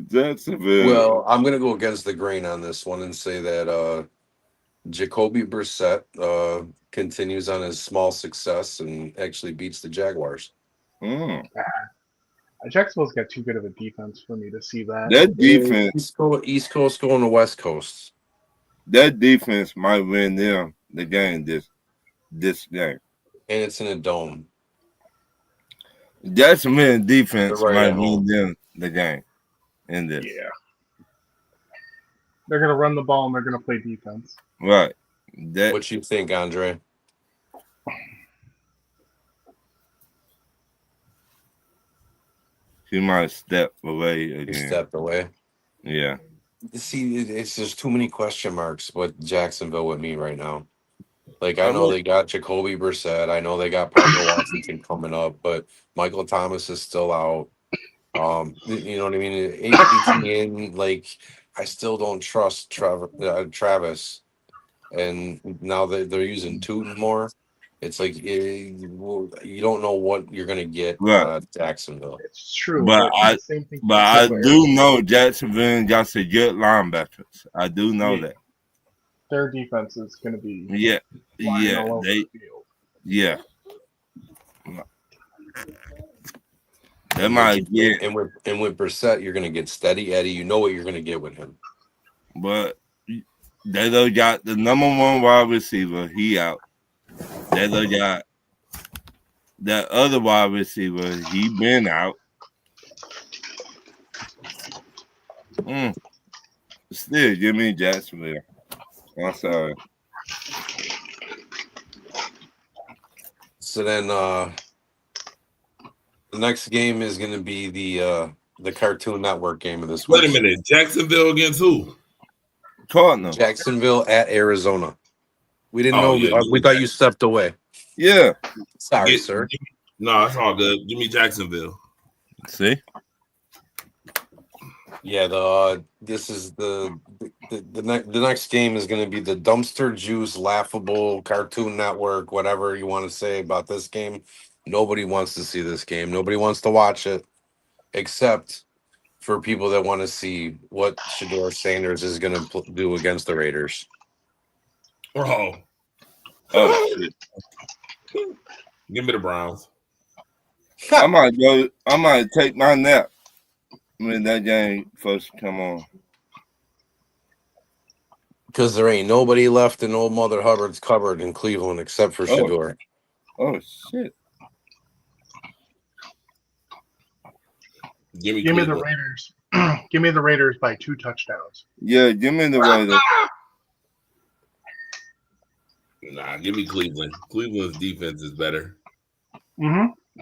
Jacksonville. Well, I'm gonna go against the grain on this one and say that Jacoby Brissett continues on his small success and actually beats the Jaguars. Jacksonville's got too good of a defense for me to see that. That defense, East Coast going to West Coast. that defense might win them the game this game. And it's in a dome. Jacksonville defense They're right might at win home. them the game in this. Yeah. They're going to run the ball and they're going to play defense. Right. That What you think, Andre? he might step away You again. stepped away. Yeah. See, it's just too many question marks what Jacksonville would mean right now. Like, I know they got Jacoby Brissett. I know they got Parker Washington coming up, but Michael Thomas is still out. You know what I mean? Etienne, like, I still don't trust Travis. And now that they're using Tootin more, it's like you don't know what you're gonna get out of Jacksonville. It's true. But the same thing But I for do know Jacksonville got some good linebackers. I do know that. Their defense is going to be Yeah, flying yeah, all over they, the field. yeah. They And might get, with Brissett, you're gonna get steady Eddie. You know what you're gonna get with him. but they done got the number one wide receiver. He out. They done got that other wide receiver. He been out. Still, give me Jacksonville. I'm sorry. So then the next game is gonna be the Cartoon Network game of this week. Wait a minute. Jacksonville against who? Cardinal. Jacksonville at Arizona. We didn't Oh, know. yeah, We thought you stepped away. Yeah. Sorry, sir. No, it's all good. Give me Jacksonville. See? Yeah, this is the next game is going to be the dumpster juice, laughable Cartoon Network, whatever you want to say about this game. Nobody wants to see this game. Nobody wants to watch it, except for people that want to see what Shador Sanders is going to do against the Raiders. Oh, Oh shit. give me the Browns. I might take my nap when that game first come on. Because there ain't nobody left in old Mother Hubbard's cupboard in Cleveland except for Shador. Oh shit. Give me the Cleveland. Raiders. Give me the Raiders by 2 touchdowns. Yeah, give me the Raiders. Nah, give me Cleveland. Cleveland's defense is better. Mm-hmm.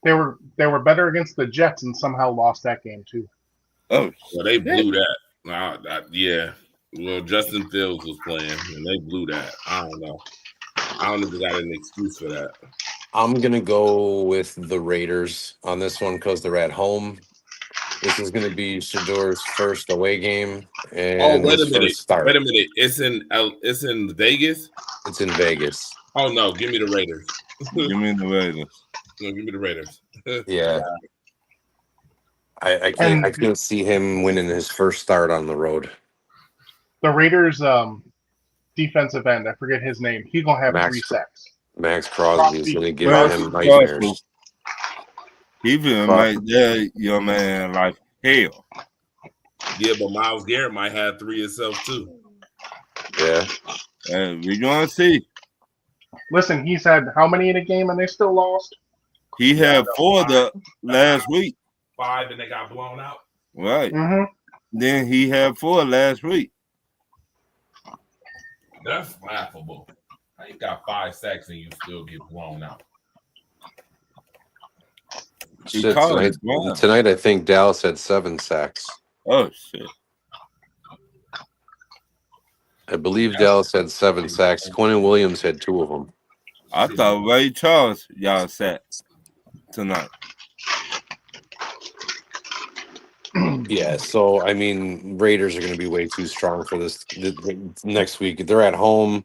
They were better against the Jets and somehow lost that game too. Oh Well, they blew that. Yeah. Well, Justin Fields was playing, and they blew that. I don't know. I don't even got an excuse for that. I'm going to go with the Raiders on this one because they're at home. This is going to be Shador's first away game and Wait his a minute. first start. Wait a minute. It's in Vegas? It's in Vegas. Oh, no. Give me the Raiders. give me the Raiders. No, give me the Raiders. Yeah. I can't see him winning his first start on the road. The Raiders defensive end, I forget his name. He's gonna have 3 sacks. Max Crosby is going to give Well, him nightmares. He will make that your man like hell. Yeah, but Myles Garrett might have 3 himself, too. Yeah. We're gonna see. Listen, he's had how many in a game and they still lost? He had 4 the last week. 5 and they got blown out. Right. Mm-hmm. Then he had 4 last week. That's laughable. How you got 5 sacks and you still get blown out? Shit, called it wrong. tonight, I think Dallas had 7 sacks. Oh shit. I believe Dallas had 7 sacks. Quentin Williams had 2 of them. I thought Ray Charles y'all sat tonight. Yeah, so I mean, Raiders are going to be way too strong for this next week. They're at home.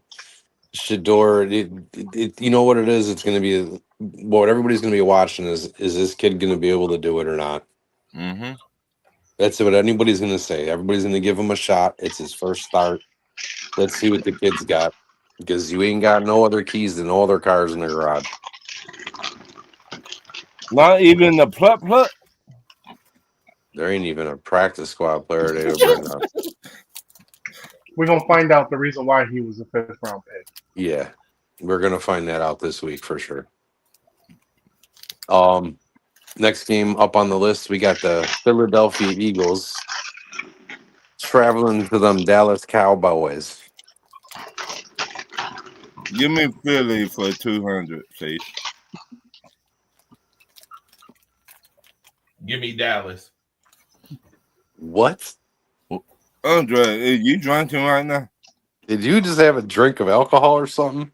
Shador, you know what it is? It's going to be what everybody's going to be watching is this kid going to be able to do it or not? Mm-hmm. That's what anybody's going to say. Everybody's going to give him a shot. It's his first start. Let's see what the kid's got because you ain't got no other keys to no other cars in the garage. Not even the pluck. There ain't even a practice squad player they would bring up. We're gonna find out the reason why he was a 5th round pick. Yeah, we're gonna find that out this week for sure. Next game up on the list, we got the Philadelphia Eagles traveling to them Dallas Cowboys. Give me Philly for 200, please. Give me Dallas. What? Andre, you drinking right now? Did you just have a drink of alcohol or something?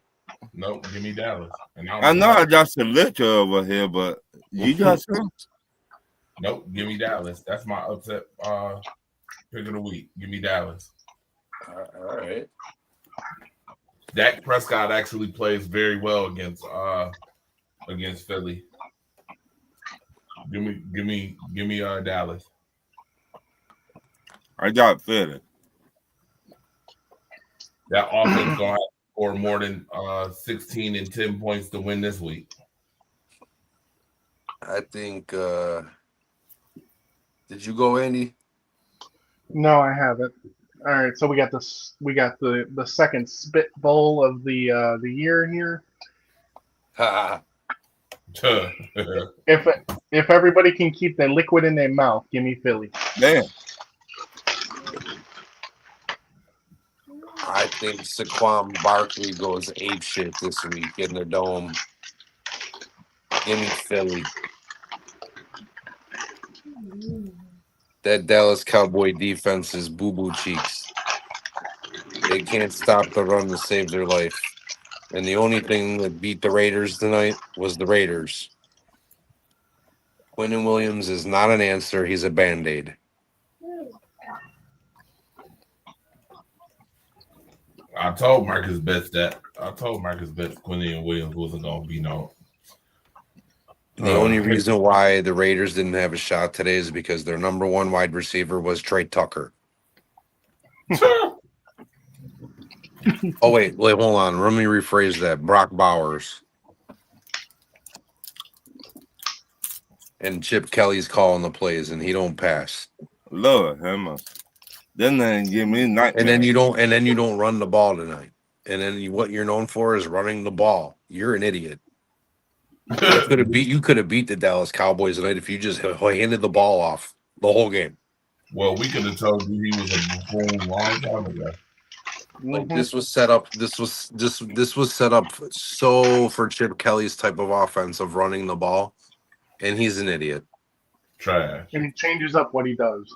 Nope, give me Dallas. And I know I got some liquor over here, but you got some? Nope, give me Dallas. That's my upset pick of the week. Give me Dallas. All right. Dak Prescott actually plays very well against Philly. Give me Dallas. I got Philly. That offense gonna have to score more than 16 and 10 points to win this week. I think. Did you go, Andy? No, I haven't. All right, so we got this. We got the second spit bowl of the year here. If everybody can keep the liquid in their mouth, give me Philly. Damn. I think Saquon Barkley goes apeshit this week in the dome. Give me Philly. That Dallas Cowboy defense is boo-boo cheeks. They can't stop the run to save their life. And the only thing that beat the Raiders tonight was the Raiders. Quinnen Williams is not an answer. He's a Band-Aid. I told Marcus Betts Quinnen Williams wasn't gonna be no. The only reason why the Raiders didn't have a shot today is because their number one wide receiver was Trey Tucker. Oh, wait, hold on. Let me rephrase that. Brock Bowers. And Chip Kelly's calling the plays, and he don't pass. Lord, Emma. Then they give me nightmares. And then you don't run the ball tonight. And then what you're known for is running the ball. You're an idiot. You could have beat the Dallas Cowboys tonight if you just handed the ball off the whole game. Well, we could have told you he was a buffoon long time ago. Like this was set up. This was set up so for Chip Kelly's type of offense of running the ball, and he's an idiot. Trash. And he changes up what he does.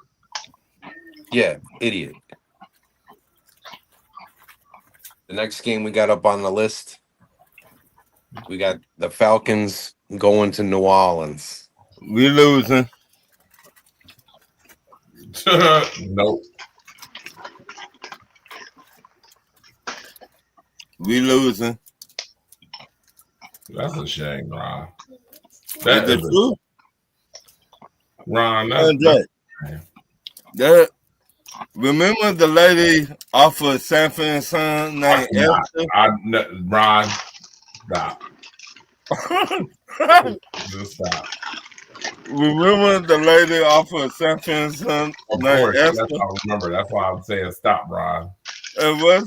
Yeah, idiot. The next game we got up on the list, we got the Falcons going to New Orleans. We losing. Nope. We losing. That's a shame, Ron. That's the truth. Ron, remember the lady off of San Francisco named Esther? Ron, stop. Just stop. Remember the lady off of San Francisco Of named course, Esther? that's all I remember. That's why I'm saying stop, Ron. And what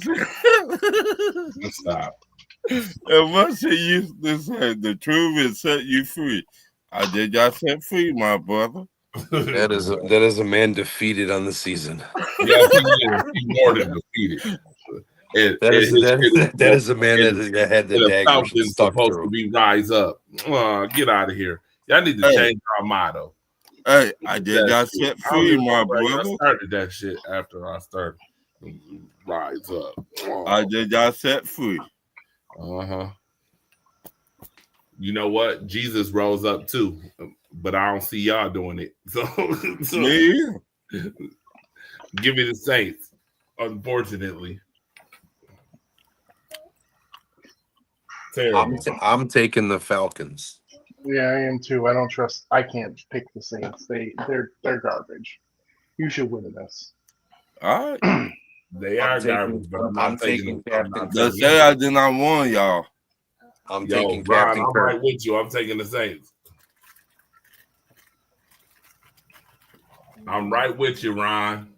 Just stop. she used to say, the truth will set you free. I did got set free, my brother. That is a man defeated on the season. Yes, he is. He's more than defeated. That is a man that had the dagger Falcons stuck supposed through. to be rise up. Get out of here. Y'all need to change our motto. Hey, I did got set free, my brother. I started that shit after I started rise up. I did got set free. Uh-huh. You know what? Jesus rose up too, but I don't see y'all doing it. So Me? Give me the Saints, unfortunately. Terrible. I'm taking the Falcons. Yeah, I am too. I can't pick the Saints. They're garbage. You should win this. All right. They are garbage, but I'm taking Captain. Just say I did not want y'all. I'm Yo, taking Ron, Captain I'm Kirk. right with you. I'm taking the Saints. I'm right with you, Ron.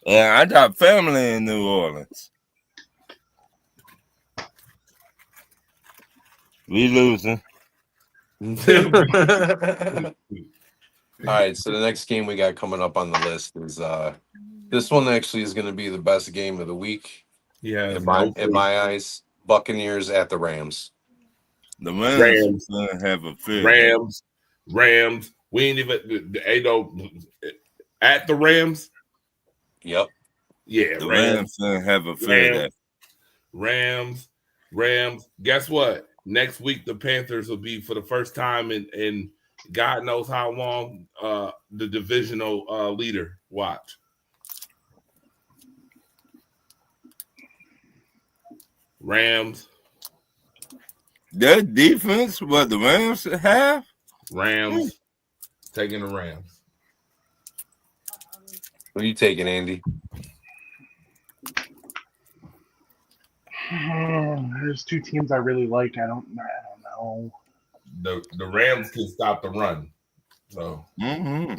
And I got family in New Orleans. We losing. All right, so the next game we got coming up on the list is this one actually is going to be the best game of the week. Yeah, in my eyes. Buccaneers at the Rams. The Rams gonna have a field. Rams. We ain't even at the Rams. Yep. Yeah, The Rams gonna have a field. Rams. Guess what? Next week the Panthers will be for the first time in God knows how long the divisional leader. Watch. Rams. Their defense, what the Rams have? Rams. Taking the Rams. What are you taking, Andy? There's two teams I really like. I don't know. The Rams can stop the run. So Mm-hmm.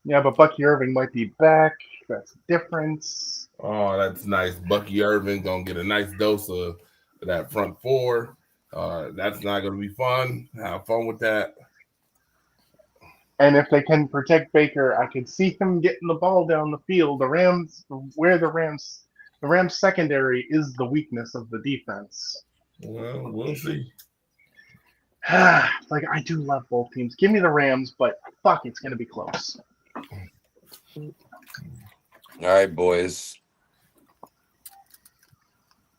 Yeah, but Bucky Irving might be back. That's a difference. oh, that's nice. Bucky Irving gonna get a nice dose of that front four. That's not gonna be fun. Have fun with that. And if they can protect Baker, I could see him getting the ball down the field. The Rams secondary is the weakness of the defense. Well, we'll see. Like, I do love both teams. Give me the Rams, but fuck, it's gonna be close. All right, boys.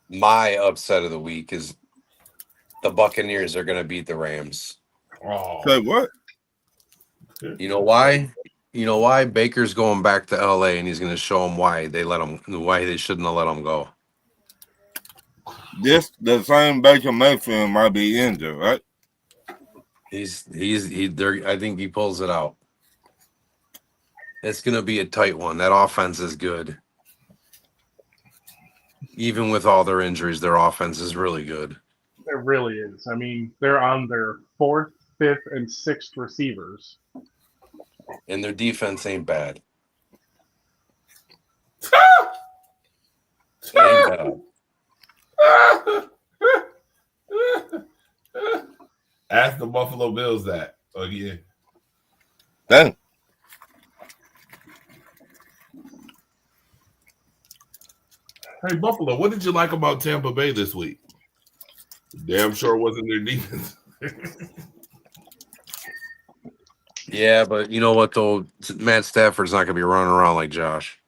My upset of the week is the Buccaneers are going to beat the Rams. Oh, Say what? You know why? You know why? Baker's going back to LA, and he's going to show them why they shouldn't have let him go. The same Baker Mayfield might be injured, right? I think he pulls it out. It's going to be a tight one. That offense is good. Even with all their injuries, their offense is really good. It really is. I mean, they're on their 4th, 5th, and 6th receivers. And their defense ain't bad. It ain't bad. Ask the Buffalo Bills that again. Dang. Hey Buffalo, what did you like about Tampa Bay this week? Damn sure wasn't their defense. Yeah, but you know what, though? Matt Stafford's not going to be running around like Josh.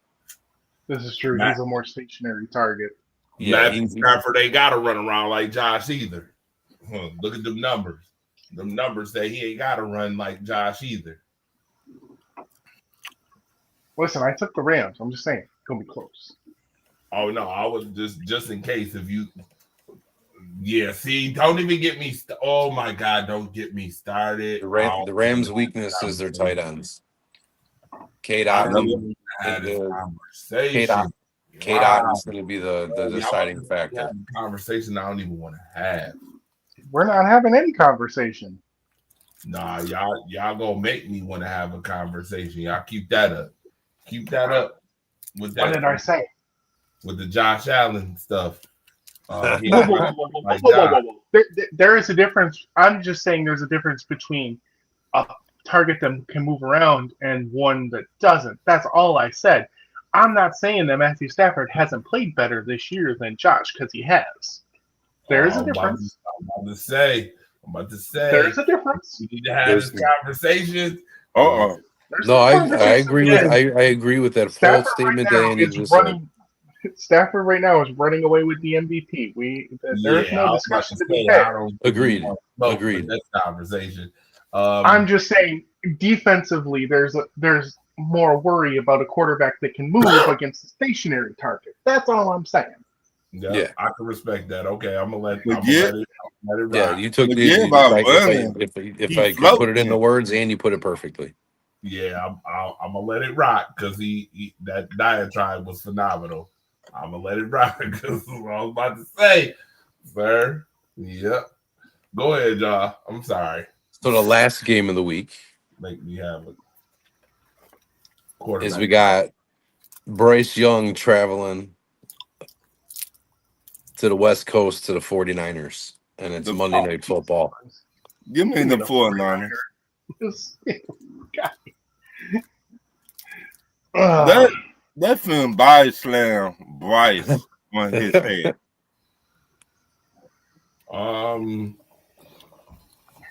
This is true. Matt- He's a more stationary target. Yeah, Matthew Stafford ain't got to run around like Josh either. Look at them numbers. Them numbers say he ain't got to run like Josh either. Listen, I took the Rams. I'm just saying, it's gonna be close. Oh no, I was just in case if you. Yeah, see, don't even get me. Oh my God, don't get me started. the Rams' weakness is their tight ends. Cade I don't Otton. even have this Cade conversation. Otton's going to be the deciding factor. Conversation I don't even want to have. We're not having any conversation. Nah, y'all gonna make me want to have a conversation. Y'all keep that up. Keep that up. With that, What did I say? With the Josh Allen stuff. He Whoa, ain't whoa, got- whoa, whoa, like whoa, whoa, Josh. whoa, whoa. There is a difference. I'm just saying there's a difference between a target that can move around and one that doesn't. That's all I said. I'm not saying that Matthew Stafford hasn't played better this year than Josh, because he has. There is a difference. I'm about to say. There's a difference. We need to have this conversation. Uh-oh. There's No, a I difference. agree with I agree with that full Stafford statement right that now Andy is just said. running. Stafford right now is running away with the MVP. There's I no was about discussion to to be say, had. I don't think Agreed. we want to smoke Agreed. with This conversation. I'm just saying, defensively, there's more worry about a quarterback that can move against a stationary target. That's all I'm saying. Yeah. I can respect that. Okay, I'm gonna let it rock. Yeah, you took Forget it. about If running. I could put it into words, and you put it perfectly. Yeah, I'm gonna let it rock because he that diatribe was phenomenal. I'm gonna let it rock because I was about to say, sir. Yep. Go ahead, y'all. I'm sorry. So the last game of the week Make me have a quarterback. is we got Bryce Young traveling to the West Coast to the 49ers, and it's Monday Night Football. Give me the 49ers. That film body slam Bryce on his head. Uh-oh.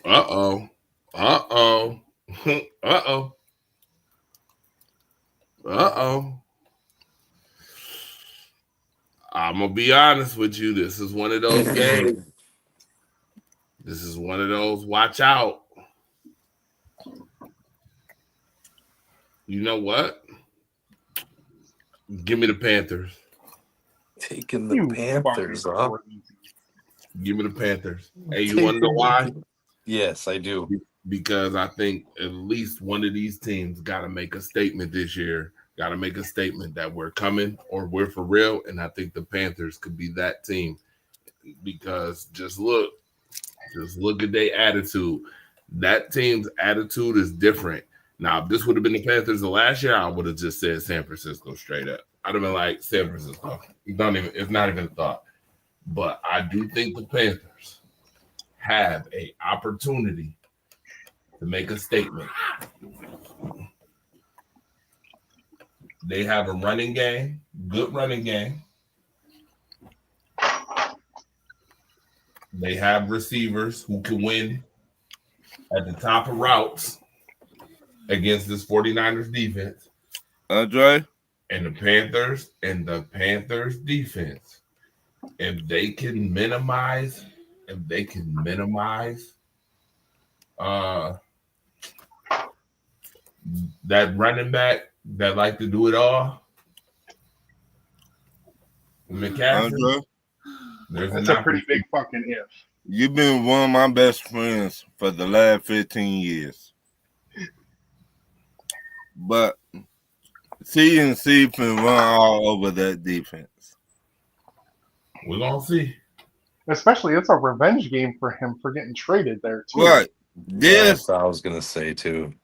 Uh-oh. Uh-oh. Uh-oh. I'm gonna be honest with you. This is one of those games. This is one of those watch out. You know what? Give me the Panthers. Taking the Panthers, huh? Give me the Panthers. Hey, you want to know why? Yes, I do. Because I think at least one of these teams got to make a statement this year Got to make a statement that we're coming or we're for real. And I think the Panthers could be that team because just look at their attitude. That team's attitude is different. Now, if this would have been the Panthers the last year, I would have just said San Francisco straight up. I'd have been like San Francisco. It's not even a thought. But I do think the Panthers have an opportunity to make a statement. They have a running game, good running game. They have receivers who can win at the top of routes against this 49ers defense. Andre? And the Panthers defense, if they can minimize that running back that like to do it all, McCaffrey, Andre? That's a pretty big fucking if. You've been one of my best friends for the last 15 years. But CNC can run all over that defense. We're going to see. Especially, it's a revenge game for him for getting traded there, too. Right. That's what I was gonna say too.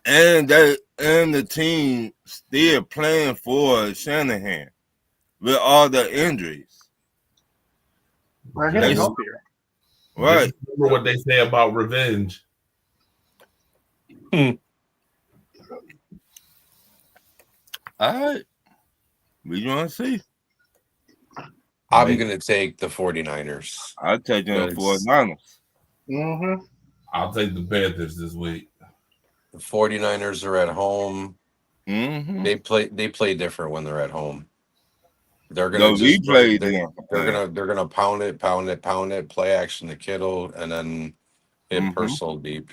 And the team still playing for Shanahan with all the injuries. They're getting They- healthier. Right. Just remember what they say about revenge. All right. We gonna see. I'm gonna take the 49ers. I'll take them Yes. 49ers. Mm-hmm. I'll take the Panthers this week. The 49ers are at home. Mm-hmm. They play different when they're at home. They're No, gonna we just played they're, them. they're gonna pound it, play action to Kittle, and then hit Mhm. Purcell deep.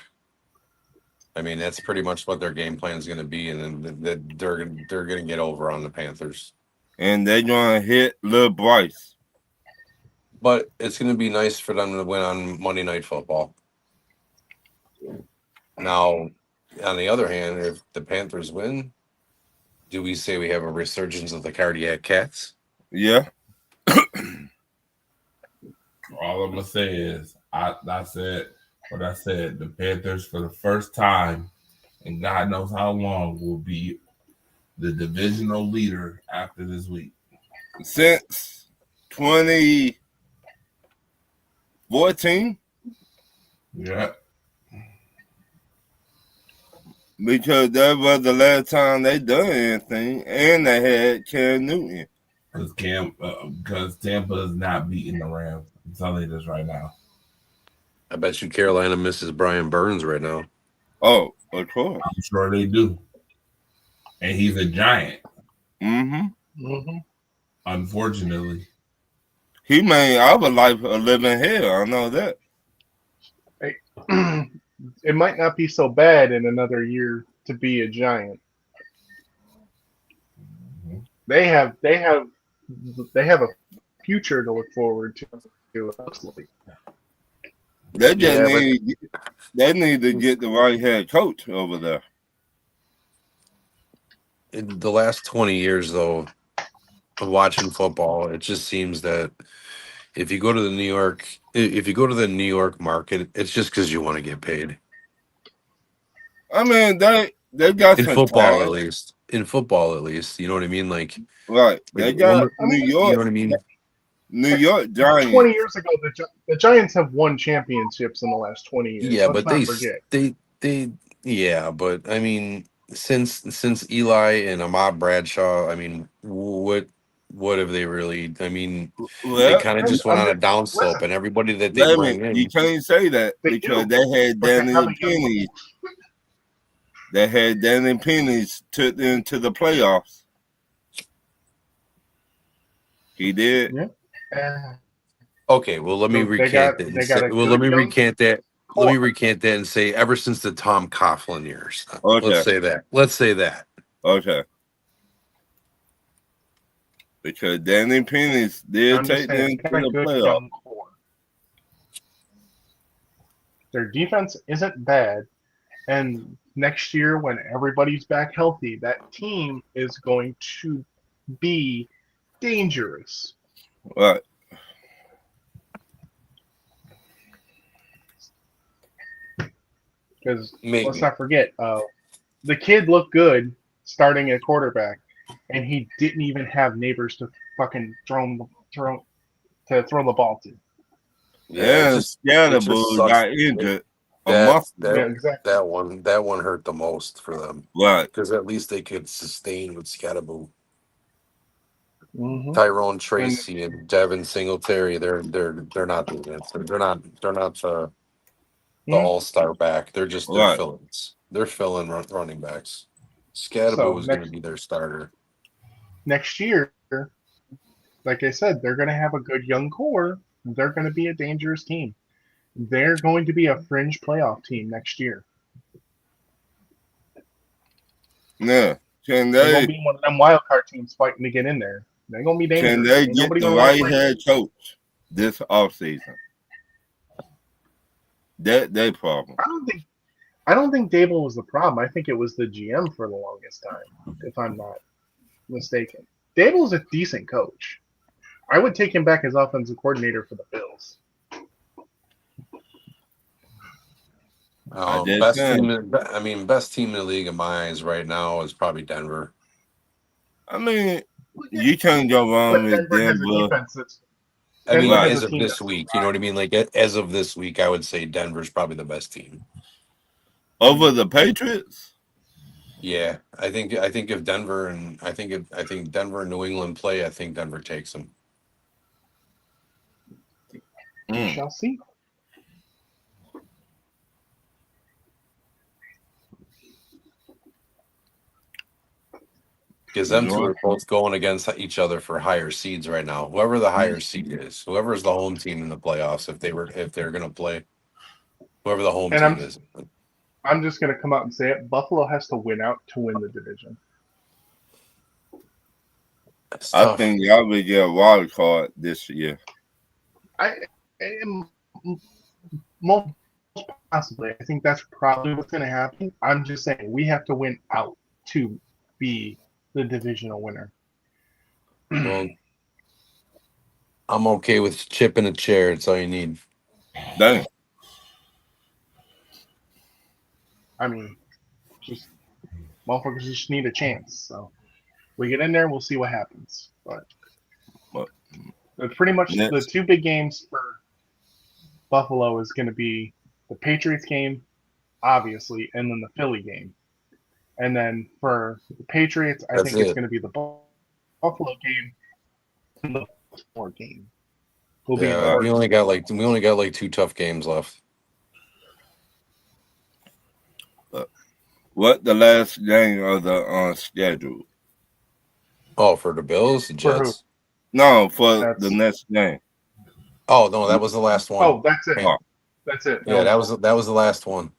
I mean, that's pretty much what their game plan is going to be, and then they're going to get over on the Panthers. And they're gonna hit Lil Bryce. But it's going to be nice for them to win on Monday Night Football. Now, on the other hand, if the Panthers win, do we say we have a resurgence of the cardiac cats? Yeah. All I'm gonna say is I said what I said. The Panthers, for the first time, and God knows how long, will be the divisional leader after this week. Since 2014, Yeah, because that was the last time they done anything, and they had Cam Newton. because Tampa is not beating the Rams. I'm telling you this right now. I bet you Carolina misses Brian Burns right now. Oh, of course. I'm sure they do. And he's a giant, Mm-hmm. Mm-hmm. unfortunately. He made our life a living hell. I know that. It might not be so bad in another year to be a Giant. Mhm. They have a future to look forward to. Honestly. They just Yeah, but- need to get the right head coach over there. In the last 20 years, though, of watching football, it just seems that if you go to the New York market, it's just because you want to get paid. I mean, they got In some football, talent. at least. In football, at least. You know what I mean? Like, Right. They like, got when- New you know York, what I mean? New York 20 Giants. years ago, the Giants have won championships in the last 20 years. Yeah, Let's but not forget. but I mean, since Eli and Ahmad Bradshaw, I mean, what have they really? I mean, they Well, kind of just went on a downslope, and everybody that they bring in. you can't say that They because do, they had but they Danny haven't done Penny. They had Danny Penny took them to the playoffs. He did. Uh, Okay, well, let me So they recant got- that. and they say- got a well, let good me young recant that. Let me core. recant that and say, ever since the Tom Coughlin years. Okay. Let's say that. Let's say that. Okay. Because Danny Penny did I'm take just them saying, to they got a the good playoffs. young core. Their defense isn't bad, And next year, when everybody's back healthy, that team is going to be dangerous. Right. Because Maybe. let's not forget, the kid looked good starting at quarterback, and he didn't even have neighbors to fucking throw the ball to. Yeah, And it just Scatterboo sucks. got injured. A That month. Yeah, that exactly. that one hurt the most for them Right. because at least they could sustain with Scatterboo. Mm-hmm. Tyrone Tracy and Devin Singletary, they're not the answer. They're not the all-star back. They're Right. fill-ins. They're running backs. So Scatterboo is going to be their starter. next year, like I said, they're going to have a good young core. They're going to be a dangerous team. They're going to be a fringe playoff team next year. Yeah. Can They're going they to be one of them wild card teams fighting to get in there. They're going to be dangerous. can they Ain't get nobody the gonna right play. head coach this offseason? That they problem. I don't think Dable was the problem. I think it was the GM for the longest time, if I'm not mistaken. Dable's a decent coach. I would take him back as offensive coordinator for the Bills. Best team in the league in my eyes right now is probably Denver. I mean, you can't go wrong But with Denver has a Denver. defense that's I mean, Denver has as a of team this that's week, you know what I mean? Like as of this week, I would say Denver's probably the best team. Over the Patriots? Yeah, I think if Denver and I think Denver and New England play, I think Denver takes them. we shall see. Because them two are both going against each other for higher seeds right now. Whoever the higher seed is, whoever is the home team in the playoffs, if they're going to play, whoever the home And team is. I'm just going to come out and say it. Buffalo has to win out to win the division. It's I tough. think y'all will get a wild card this year. Most possibly. I think that's probably what's going to happen. I'm just saying we have to win out to be the divisional winner. Well, I'm okay with chip in a chair. It's all you need. Dang. I mean, just motherfuckers just need a chance. So we get in there, we'll see what happens. But pretty much the two big games for Buffalo is going to be the Patriots game, obviously, and then the Philly game. And then for the Patriots, I think it's going to be the Buffalo game and the Baltimore game. Yeah, we only got like 2 tough games left. What the last game of the schedule? Oh, for the Bills, the Jets. No, for the next game. Oh no, that was the last one. Oh, that's it. Oh. That's it. Yeah, that was the last one.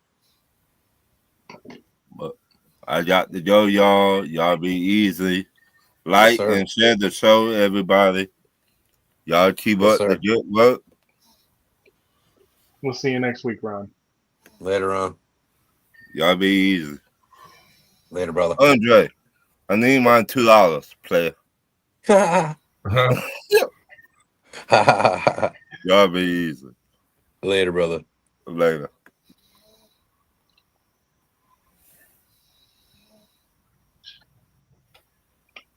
But I got to go, y'all. Y'all be easy. Like and share the show, everybody. Y'all keep up the good work. We'll see you next week, Ron. Later on. Y'all be easy. Later, brother. Andre, I need my $2, player. Y'all be easy. Later, brother. Later.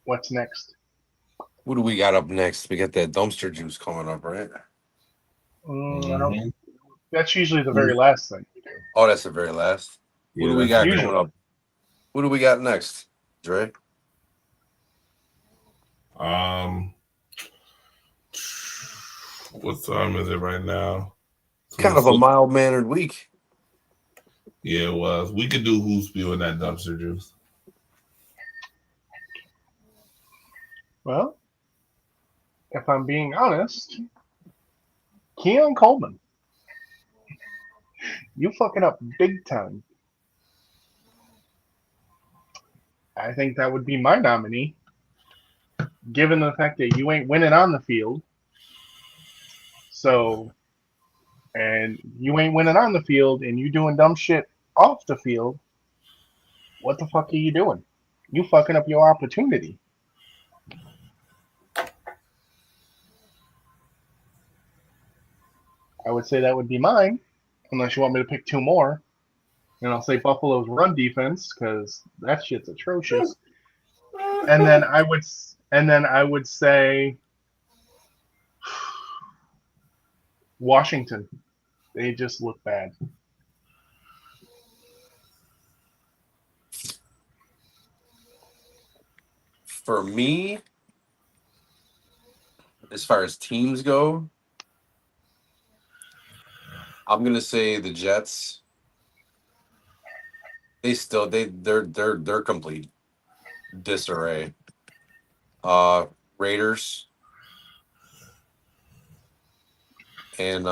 What's next? What do we got up next? We got that dumpster juice coming up, right? That's usually the very last thing we do. Oh, that's the very last. What do we got coming up? What do we got next, Dre? What time is it right now? Kind of a mild-mannered week. Yeah, it was. We could do who's spewing that dumpster juice. Well, if I'm being honest, Keon Coleman, you fucking up big time. I think that would be my nominee, given the fact that you ain't winning on the field. So, and you ain't winning on the field, and you doing dumb shit off the field, what the fuck are you doing? You fucking up your opportunity. I would say that would be mine, unless you want me to pick two more. And I'll say Buffalo's run defense because that shit's atrocious. And then I would say Washington. They just look bad. For me, as far as teams go, I'm gonna say the Jets. They're complete disarray. Raiders and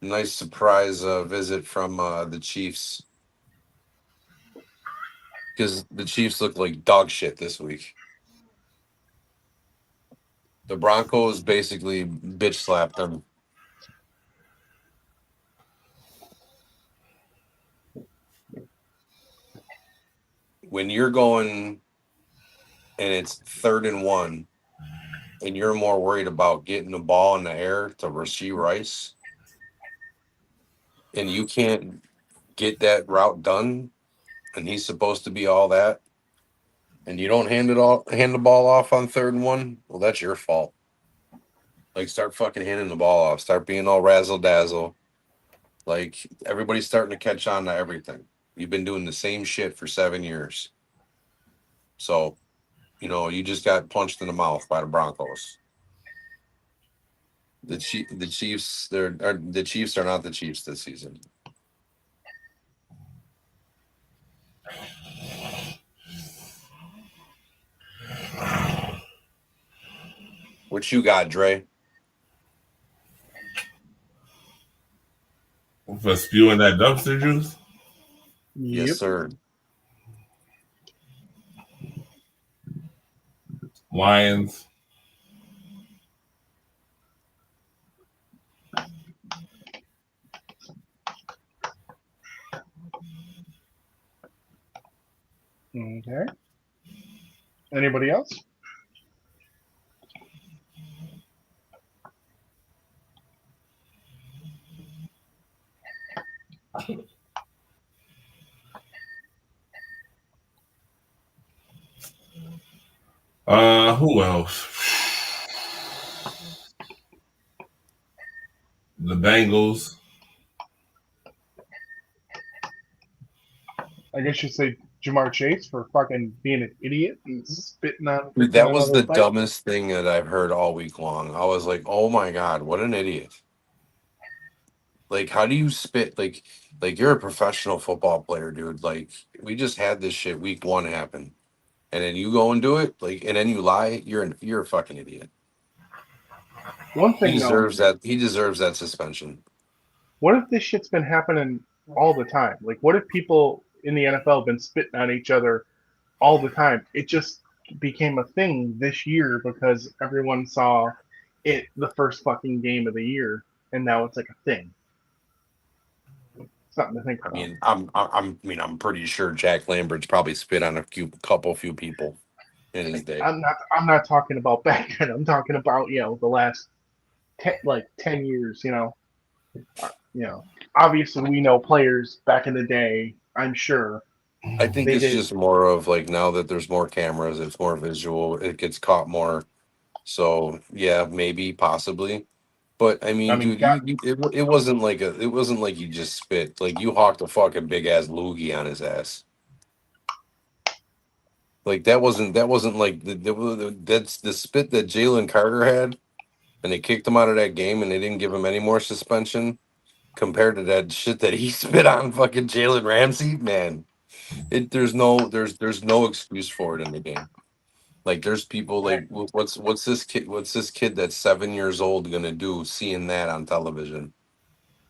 nice surprise visit from the Chiefs because the Chiefs look like dog shit this week. The Broncos basically bitch slapped them. When you're going and it's 3rd and 1 and you're more worried about getting the ball in the air to Rashee Rice and you can't get that route done and he's supposed to be all that and you don't hand the ball off on 3rd and 1, well, that's your fault. Like, start fucking handing the ball off. Start being all razzle dazzle. Like, everybody's starting to catch on to everything. You've been doing the same shit for 7 years. So, you just got punched in the mouth by the Broncos. The Chiefs, the Chiefs are not the Chiefs this season. What you got, Dre? For spewing that dumpster juice? Yes, sir. Lions. Okay. Anybody else? Who else? The Bengals. I guess you say Jamar Chase for fucking being an idiot and spitting on. Dude, that was other the fight. dumbest thing that I've heard all week long. I was like, oh my God, what an idiot. Like, how do you spit? Like you're a professional football player, dude. Like, we just had this shit week 1 happen. And then you go and do it, and then you lie, you're a fucking idiot. One He thing though, deserves that suspension. what if this shit's been happening all the time? Like, what if people in the NFL have been spitting on each other all the time? It just became a thing this year because everyone saw it the first fucking game of the year, and now it's like a thing. Something to think I about. mean, I'm pretty sure Jack Lambert's probably spit on a few people in his day. I'm not talking about back then. I'm talking about the last 10 years. Obviously we know players back in the day. I'm sure. I think it's just more of like now that there's more cameras, it's more visual, it gets caught more. So yeah, maybe possibly. But I mean, dude, it wasn't like you just spit. Like, you hawked a fucking big ass loogie on his ass. Like, that wasn't like that's the spit that Jalen Carter had, and they kicked him out of that game, and they didn't give him any more suspension compared to that shit that he spit on fucking Jalen Ramsey. Man, there's no excuse for it in the game. Like, there's people like, what's this kid that's 7 years old gonna do seeing that on television?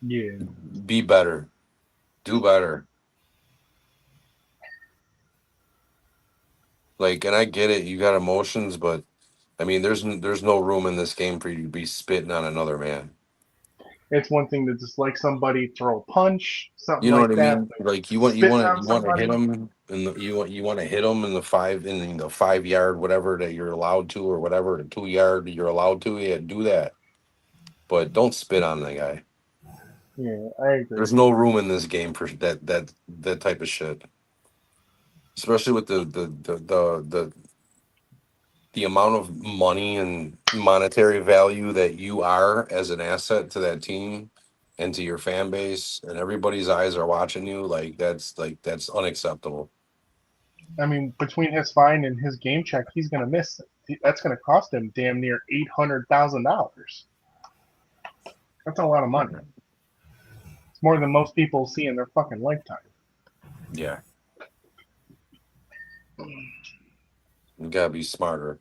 Yeah. Be better. Do better. Like, and I get it, you got emotions, but I mean, there's no room in this game for you to be spitting on another man. It's one thing to dislike somebody, throw a punch, something You know like what I that. mean? But Like spitting on you want to hit somebody, them, and you want to hit them in the 5 yard whatever that you're allowed to, or whatever the 2 yard you're allowed to. Yeah, do that, but don't spit on the guy. yeah, I agree. There's no room in this game for that type of shit, especially with the amount of money and monetary value that you are as an asset to that team and to your fan base, and everybody's eyes are watching you. That's unacceptable. I mean, between his fine and his game check, he's going to miss. That's going to cost him damn near $800,000. That's a lot of money. It's more than most people see in their fucking lifetime. Yeah, you gotta be smarter.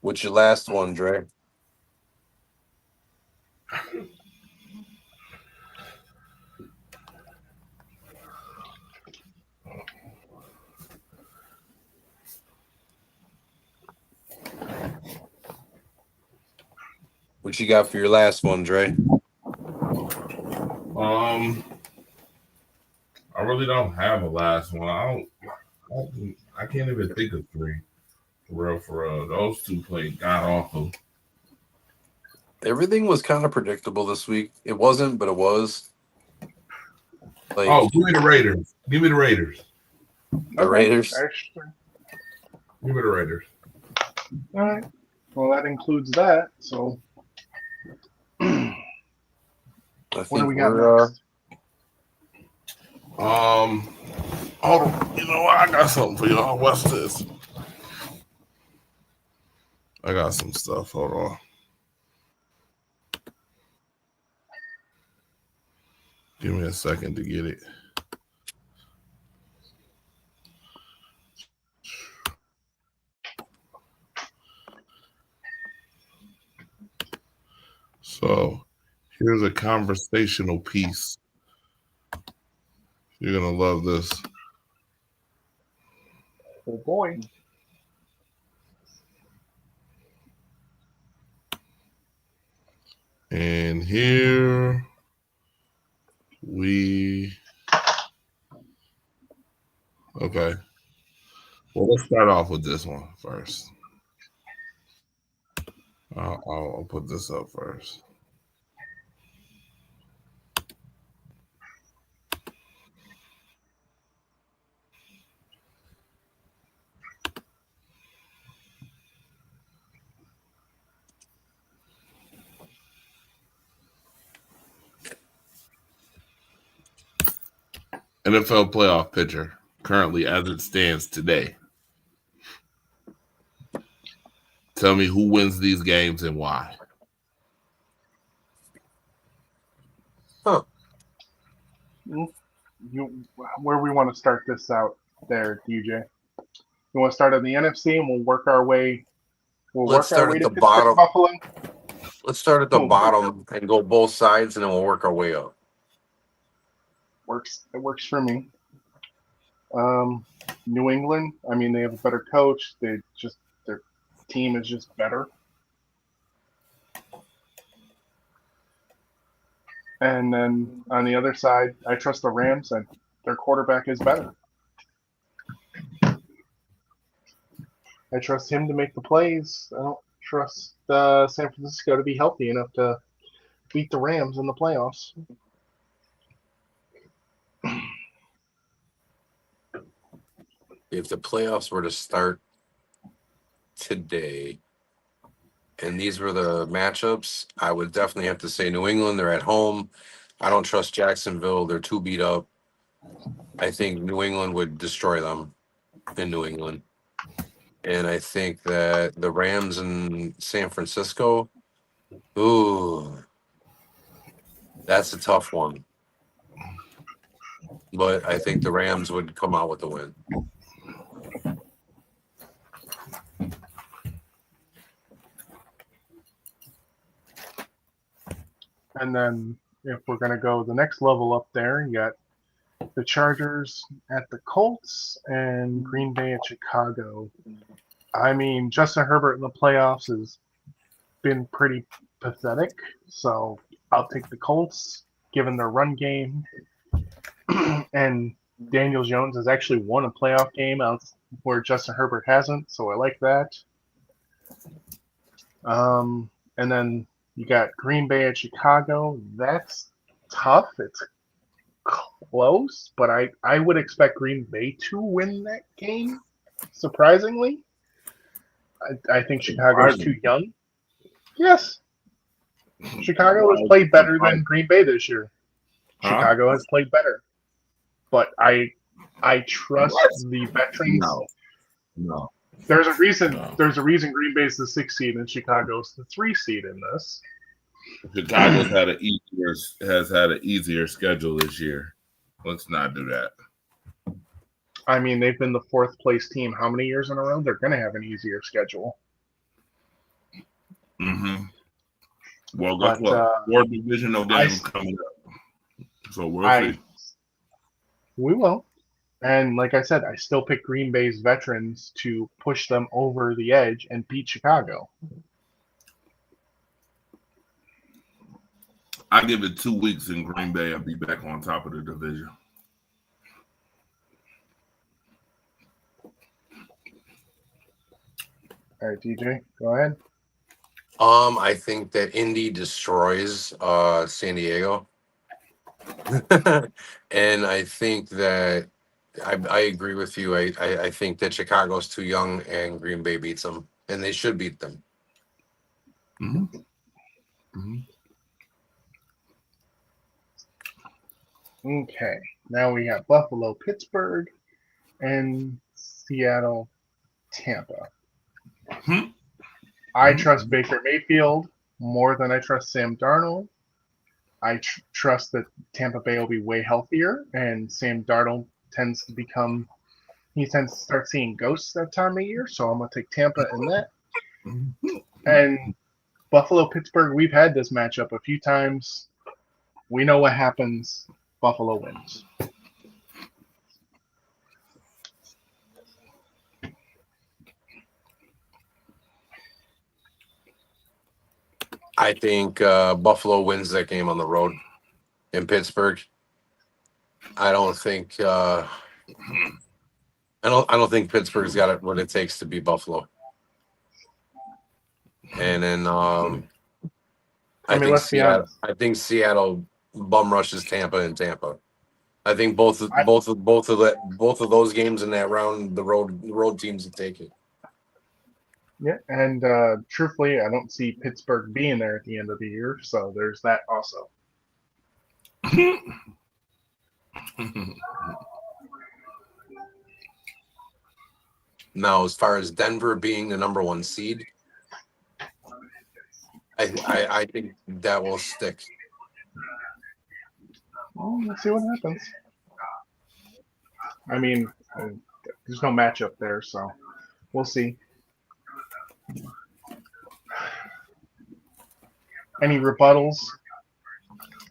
What's your last one, Dre? What you got for your last one, Dre? I really don't have a last one. I can't even think of three. For real. Those two played god awful. Everything was kind of predictable this week. It wasn't, but it was. Like, Oh, give me the Raiders. the Raiders. Actually, Give me the Raiders. all right. Well, that includes that. So, I what do think we got we're next? Hold on. You know what? I got something for y'all. What's this? I got some stuff. Hold on. Give me a second to get it. So here's a conversational piece. You're going to love this. Oh boy. And here we. Okay. Well, let's start off with this one first. I'll put this up first. NFL playoff picture currently as it stands today. Tell me who wins these games and why. Huh. Where we want to start this out there, DJ? You want to start on the NFC and we'll work our way. Let's start at to the Pittsburgh, bottom. Buffalo. Let's start at the Cool. bottom and go both sides, and then we'll work our way up. It works for me. New England. I mean, they have a better coach. Their team is just better. And then on the other side, I trust the Rams, and their quarterback is better. I trust him to make the plays. I don't trust San Francisco to be healthy enough to beat the Rams in the playoffs. If the playoffs were to start today and these were the matchups, I would definitely have to say New England. They're at home. I don't trust Jacksonville. They're too beat up. I think New England would destroy them in New England. And I think that the Rams in San Francisco, ooh, that's a tough one. But I think the Rams would come out with the win. And then if we're going to go the next level up there, you got the Chargers at the Colts, and Green Bay at Chicago. I mean, Justin Herbert in the playoffs has been pretty pathetic, so I'll take the Colts, given their run game. And Daniel Jones has actually won a playoff game out where Justin Herbert hasn't, so I like that. And then you got Green Bay at Chicago. That's tough. It's close, but I would expect Green Bay to win that game, surprisingly. I think Chicago's too young. Yes. Chicago has played better than Green Bay this year. Chicago has played better. But I trust the veterans. No. There's a reason Green Bay's the 6th seed and Chicago's the 3 seed in this. Chicago's has had an easier schedule this year. Let's not do that. I mean, they've been the 4th place team how many years in a row? They're going to have an easier schedule. Mm-hmm. Well, guess what? Fourth divisional game coming up. So we'll see. We will. And like I said, I still pick Green Bay's veterans to push them over the edge and beat Chicago. I give it 2 weeks in Green Bay. I'll be back on top of the division. All right, DJ, go ahead. I think that Indy destroys San Diego. And I think that I agree with you. I think that Chicago's too young and Green Bay beats them, and they should beat them. Mm-hmm. Mm-hmm. Okay, now we have Buffalo, Pittsburgh, and Seattle, Tampa. Mm-hmm. I trust Baker Mayfield more than I trust Sam Darnold. I trust that Tampa Bay will be way healthier, and Sam Darnold tends to start seeing ghosts that time of year, so I'm going to take Tampa in that. And Buffalo, Pittsburgh, we've had this matchup a few times. We know what happens. Buffalo wins. I think Buffalo wins that game on the road in Pittsburgh. I don't think I don't think Pittsburgh's got it what it takes to beat Buffalo. And then I think Seattle bum rushes Tampa in Tampa. I think both of those games in that round, the road teams will take it. Yeah, and truthfully, I don't see Pittsburgh being there at the end of the year, so there's that also. Now, as far as Denver being the number 1 seed, I think that will stick. Well, let's see what happens. I mean, there's no matchup there, so we'll see. Any rebuttals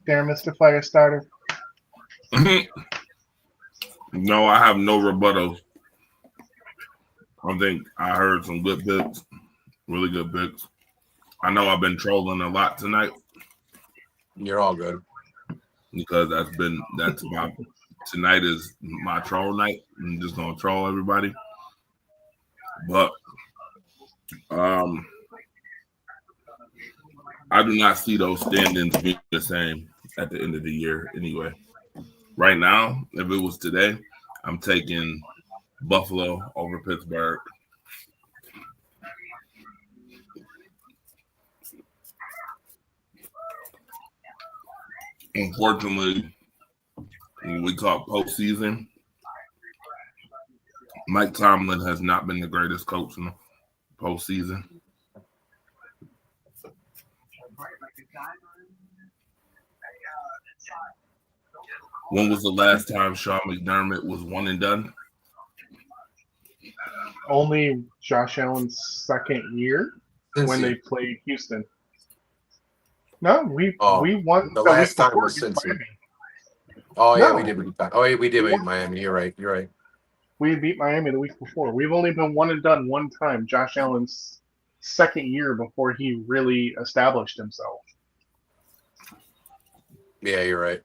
there, Mr. Fire Starter? No, I have no rebuttals. I think I heard some good picks, really good picks. I know I've been trolling a lot tonight. You're all good. Because tonight is my troll night. I'm just gonna troll everybody. But I do not see those standings being the same at the end of the year anyway. Right now, if it was today, I'm taking Buffalo over Pittsburgh. Unfortunately, when we talk postseason, Mike Tomlin has not been the greatest coach in the postseason. When was the last time Sean McDermott was one and done? Only Josh Allen's second year when they played Houston. No, we won the last time was against Cincy. Miami. Oh yeah, No. we did beat that. Oh, yeah, we did beat Miami. You're right. You're right. We beat Miami the week before. We've only been one and done one time. Josh Allen's second year before he really established himself. Yeah, you're right.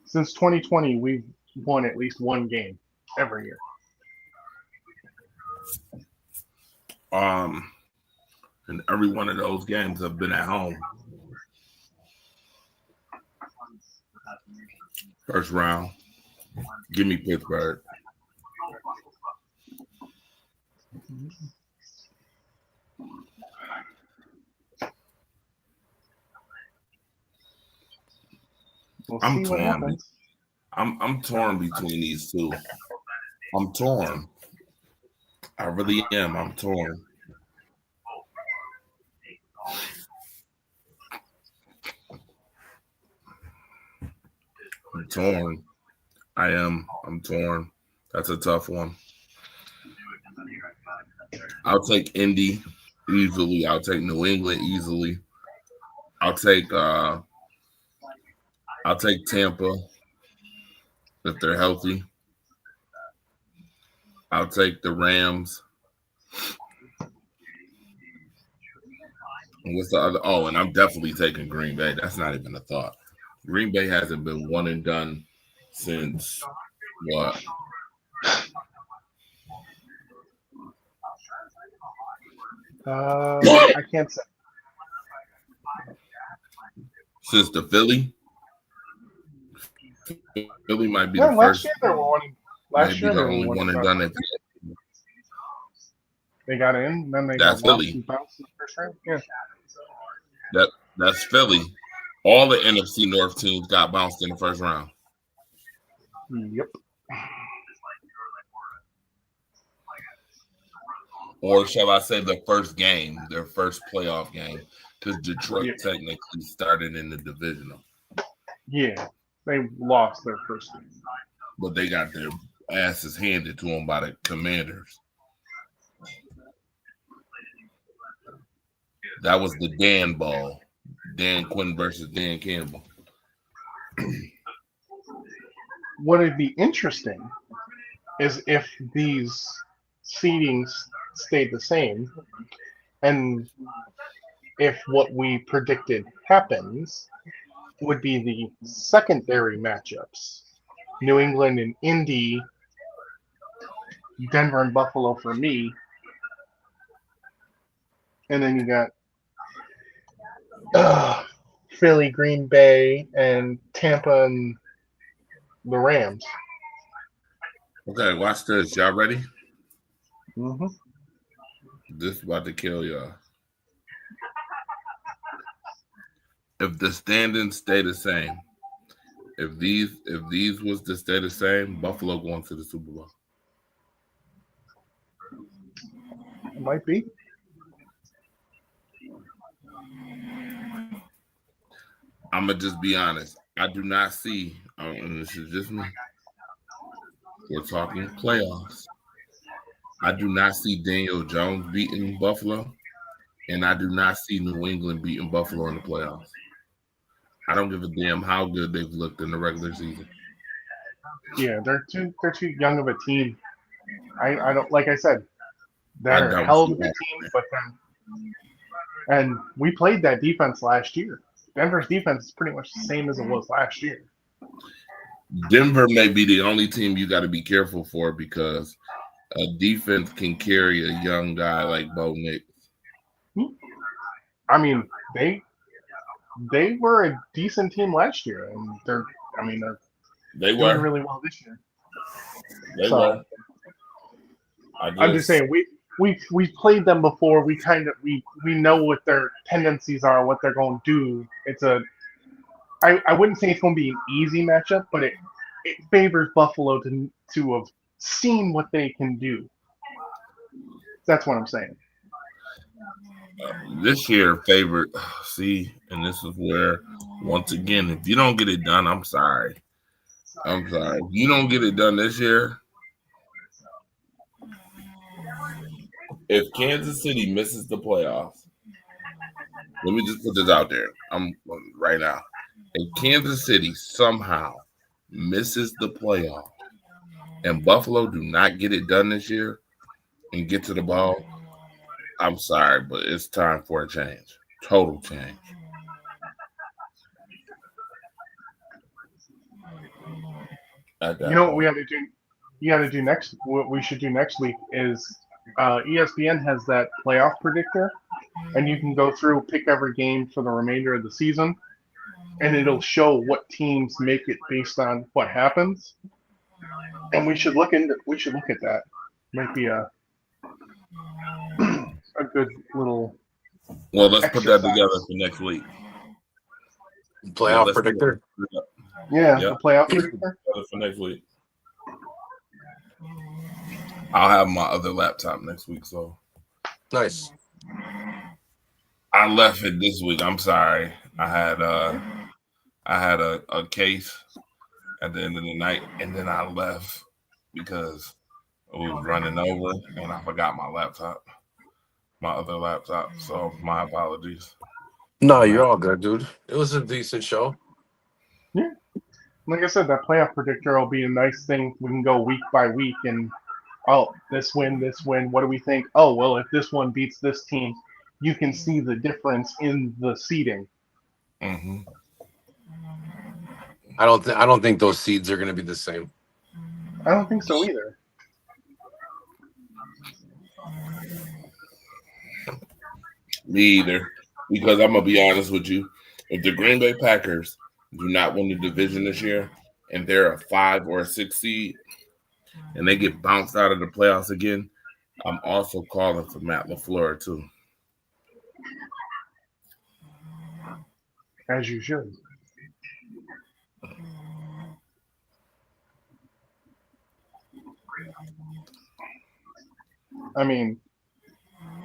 Since 2020, we've won at least one game every year. And every one of those games have been at home. First round. Give me Pittsburgh. We'll I'm see what torn. happens. I'm torn between these two. I'm torn. I really am. I'm torn. I'm torn. I am. I'm torn. That's a tough one. I'll take Indy easily. I'll take New England easily. I'll take Tampa if they're healthy. I'll take the Rams. And what's the other? Oh, and I'm definitely taking Green Bay. That's not even a thought. Green Bay hasn't been one and done since what? I can't say. Since the Philly? Philly might be Yeah, the last first. year they were one. Last year Maybe they the were only one and done it. They got in, then they That's got lost Philly. and bounced in the first round. Yeah. That's Philly. All the NFC North teams got bounced in the first round. Yep. Or shall I say the first game, their first playoff game, because Detroit technically started in the divisional. Yeah. They lost their first game. But they got their asses handed to them by the Commanders. That was the Dan Ball. Dan Quinn versus Dan Campbell. What would be interesting is if these seedings stayed the same and if what we predicted happens would be the secondary matchups. New England and Indy, Denver and Buffalo for me. And then you got Philly, Green Bay, and Tampa and the Rams. Okay, watch this. Y'all ready? Mm-hmm. This is about to kill y'all. If the standings stay the same, if these was to stay the same, Buffalo going to the Super Bowl. It might be. I'm gonna just be honest. I do not see, and this is just me. We're talking playoffs. I do not see Daniel Jones beating Buffalo, and I do not see New England beating Buffalo in the playoffs. I don't give a damn how good they've looked in the regular season. Yeah, they're too young of a team. I don't, like I said, they're a hell of a good team, but and we played that defense last year. Denver's defense is pretty much the same as it was last year. Denver may be the only team you got to be careful for because a defense can carry a young guy like Bo Nix. I mean, they were a decent team last year, and they're doing really well this year. They were. I'm just saying we played them before. We know what their tendencies are, what they're going to do. I wouldn't say it's going to be an easy matchup, but it favors Buffalo to have seen what they can do. That's what I'm saying. This year favored. See, and this is where once again, if you don't get it done, I'm sorry. If you don't get it done this year. If Kansas City misses the playoffs, let me just put this out there. I'm right now. If Kansas City somehow misses the playoff and Buffalo do not get it done this year and get to the ball, I'm sorry, but it's time for a change. Total change. At that You know what point. we got to do? You got to do next. What we should do next week is ESPN has that playoff predictor, and you can go through, pick every game for the remainder of the season, and it'll show what teams make it based on what happens. And we should look at that. Might be a good little Well, let's put that exercise. together for next week. Playoff let's predictor. Yeah, Yeah. the playoff predictor. For next week. I'll have my other laptop next week, so Nice. I left it this week. I'm sorry. I had a case at the end of the night, and then I left because it was running over, and I forgot my other laptop. So my apologies. No, you're all good, dude. It was a decent show. Like I said, that playoff predictor will be a nice thing. We can go week by week and, oh, this win. What do we think? Oh, well, if this one beats this team, you can see the difference in the seeding. Mm-hmm. I don't think those seeds are going to be the same. I don't think so either. Me either. Because I'm gonna be honest with you, if the Green Bay Packers do not win the division this year, and they're a 5 or a 6 seed, and they get bounced out of the playoffs again, I'm also calling for Matt LaFleur too. As you should. I mean,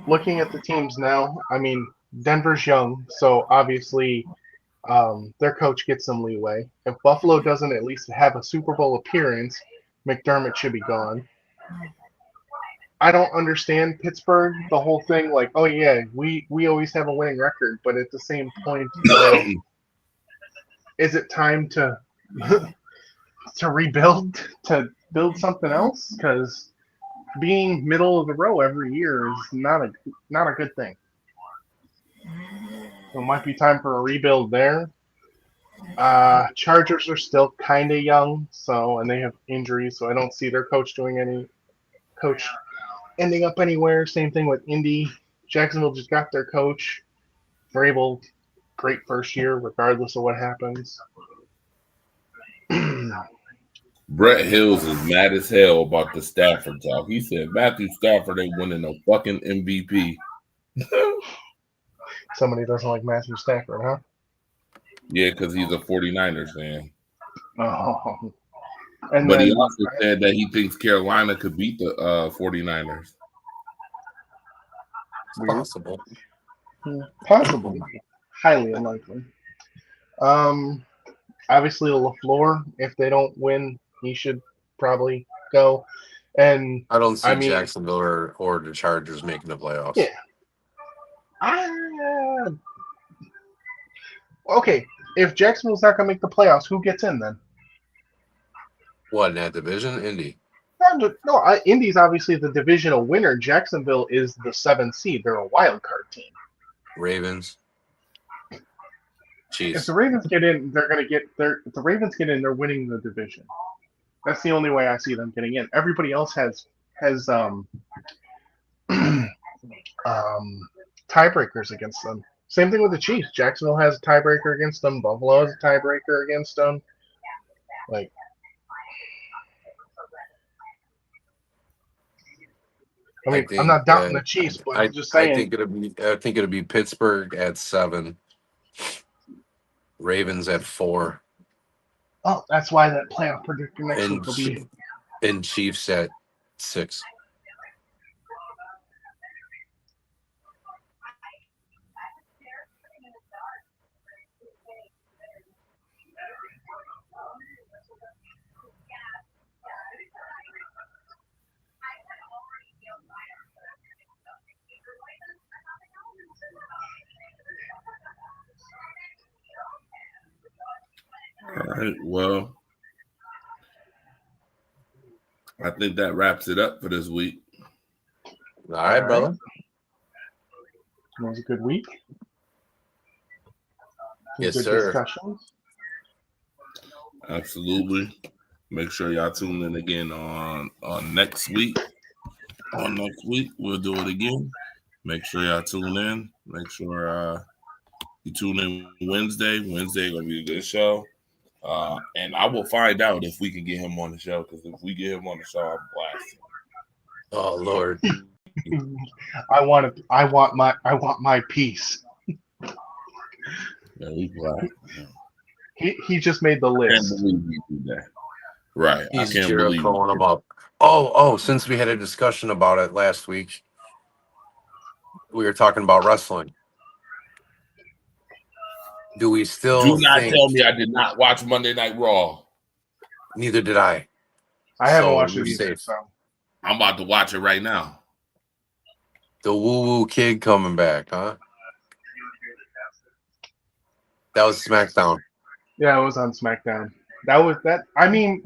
looking at the teams now, I mean, Denver's young, so obviously their coach gets some leeway. If Buffalo doesn't at least have a Super Bowl appearance, McDermott should be gone. I don't understand Pittsburgh, the whole thing, like, oh yeah, we always have a winning record, but at the same point, is it time to to rebuild, to build something else? Because being middle of the row every year is not a good thing. So it might be time for a rebuild there. Chargers are still kind of young, and they have injuries, so I don't see their coach ending up anywhere. Same thing with Indy. Jacksonville just got their coach. Vrabel, great first year, regardless of what happens. Brett Hills is mad as hell about the Stafford talk. He said Matthew Stafford ain't winning no fucking MVP. Somebody doesn't like Matthew Stafford, huh? Yeah, because he's a 49ers fan. Oh. And But then, he also said that he thinks Carolina could beat the 49ers. Possible. Possible. Highly unlikely. Obviously, LaFleur, if they don't win, he should probably go. And I don't see I mean, Jacksonville or the Chargers making the playoffs. yeah. Okay, if Jacksonville's not going to make the playoffs, who gets in then? What, in that division? Indy. No, Indy's obviously the divisional winner. Jacksonville is the 7th seed. They're a wild card team. Ravens. If Chiefs. the Ravens get in, they're going to get their. If the Ravens get in, they're winning the division. That's the only way I see them getting in. Everybody else has tiebreakers against them. Same thing with the Chiefs. Jacksonville has a tiebreaker against them. Buffalo has a tiebreaker against them. Like, I mean, I'm not doubting the Chiefs, but I'm just saying. I think it'll be Pittsburgh at 7, Ravens at 4, Oh, that's why that playoff predictor next week will be. and Chiefs at 6. All right. Well, I think that wraps it up for this week. All right, brother. It was a good week. Yes, Good sir. discussions. Absolutely. Make sure y'all tune in again on next week. On next week, we'll do it again. Make sure y'all tune in. Make sure you tune in Wednesday. Wednesday gonna be a good show. And I will find out if we can get him on the show, because if we get him on the show, I'm blasting. Oh Lord. I want my piece. Yeah, we blast. He just made the I can't list. believe we did that. Right. He's I can't believe calling him up. Oh, since we had a discussion about it last week, we were talking about wrestling. Do we still Do not think? tell me I did not watch Monday Night Raw. Neither did I. I haven't So watched you're it either. safe. So I'm about to watch it right now. The Woo Woo Kid coming back, huh? That was SmackDown. yeah, it was on SmackDown. I mean,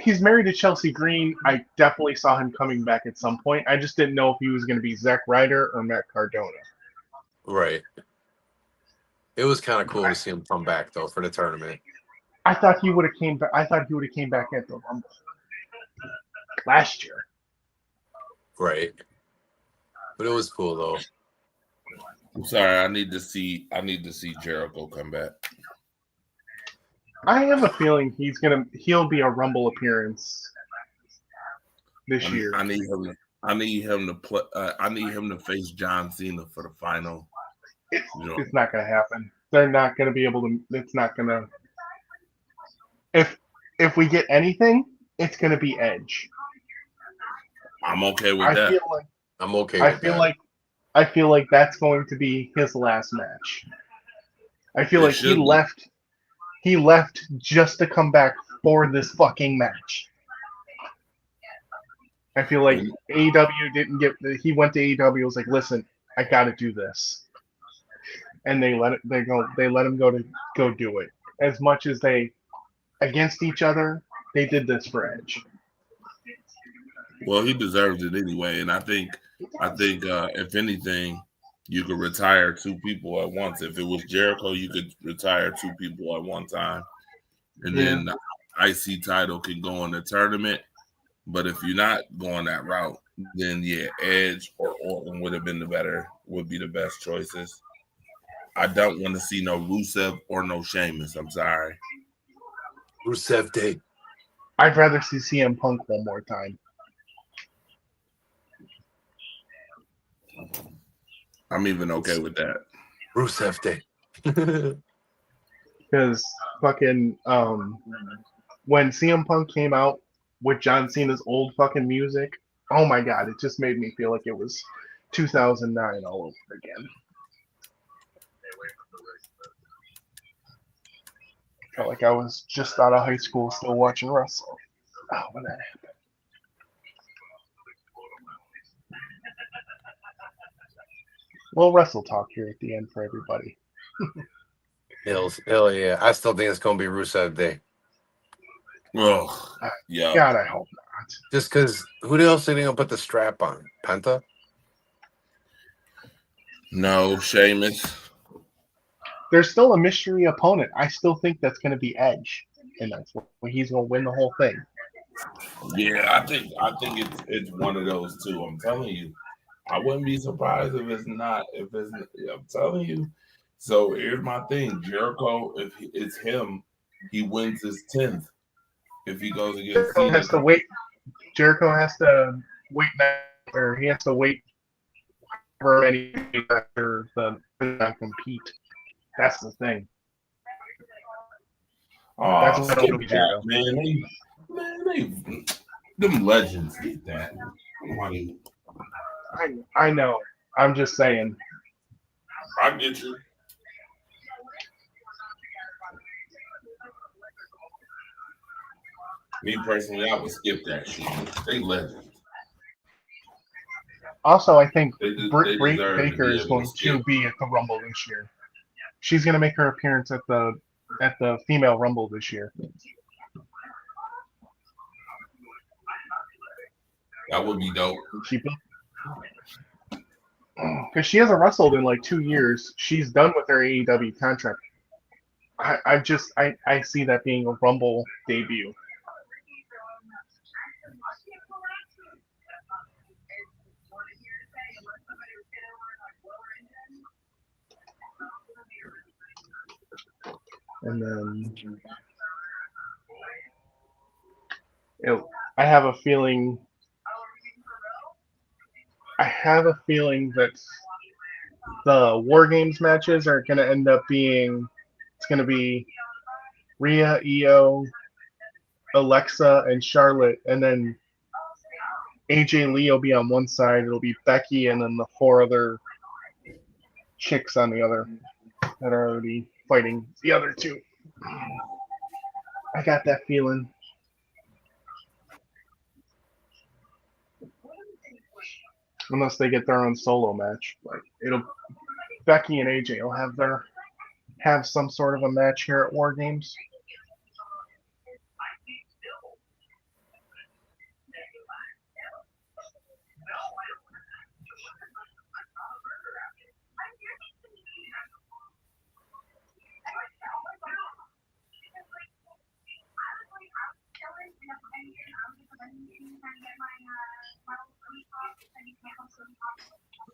he's married to Chelsea Green. I definitely saw him coming back at some point. I just didn't know if he was going to be Zack Ryder or Matt Cardona. Right. It was kind of cool to see him come back though for the tournament. I thought he would have came back. I thought he would have came back at the Rumble last year. Right. But it was cool though. I'm sorry. I need to see Jericho come back. I have a feeling he'll be a Rumble appearance this year. I need him to play. I need him to face John Cena for the final. It's not going to happen. They're not going to be able to. It's not going to. If we get anything, it's going to be Edge. I'm okay with that. I'm okay I with feel that. like I feel like that's going to be his last match. I feel like should be. he left just to come back for this fucking match. I feel like AEW didn't get. He went to AEW. Was like, listen, I got to do this, and they let him go do it. As much as they against each other, they did this for Edge. Well, he deserves it anyway, and I think if anything, you could retire two people at once. If it was Jericho, you could retire two people at one time, and then the IC title can go in the tournament. But if you're not going that route, then yeah, Edge or Orton would be the best choices. I don't want to see no Rusev or no Sheamus. I'm sorry. Rusev Day. I'd rather see CM Punk one more time. I'm even okay with that. Rusev Day. Because fucking when CM Punk came out with John Cena's old fucking music, oh my god, it just made me feel like it was 2009 all over again. Felt like I was just out of high school still watching wrestling. Oh, when that happened. We'll wrestle talk here at the end for everybody. Hell yeah. I still think it's going to be Rusev Day. Oh, yeah. God, I hope not. Just because who else are they going to put the strap on? Penta? No, Sheamus. There's still a mystery opponent. I still think that's going to be Edge, and that's where he's going to win the whole thing. Yeah, I think it's one of those two. I'm telling you, I wouldn't be surprised if it's not. I'm telling you. So here's my thing: Jericho, if it's him, he wins his 10th. If he goes against Jericho has to wait. Jericho has to wait, or he has to wait for many after the compete. That's the thing. Oh, That's what it'll be, that, man. Them legends get that. I know. I'm just saying. I get you. Me personally, I would skip that shit. They legends. Also, I think They Britt deserve to Baker be is able going to skip. to be at the Rumble this year. She's going to make her appearance at the female Rumble this year. That would be dope. Because she hasn't wrestled in like 2 years. She's done with her AEW contract. I see that being a Rumble debut. And then I have a feeling that the War Games matches are going to end up being, it's going to be Rhea, Io, Alexa, and Charlotte, and then AJ Lee will be on one side, it'll be Becky, and then the 4 other chicks on the other that are already fighting the other 2. I got that feeling. Unless they get their own solo match, but Becky and AJ will have some sort of a match here at War Games.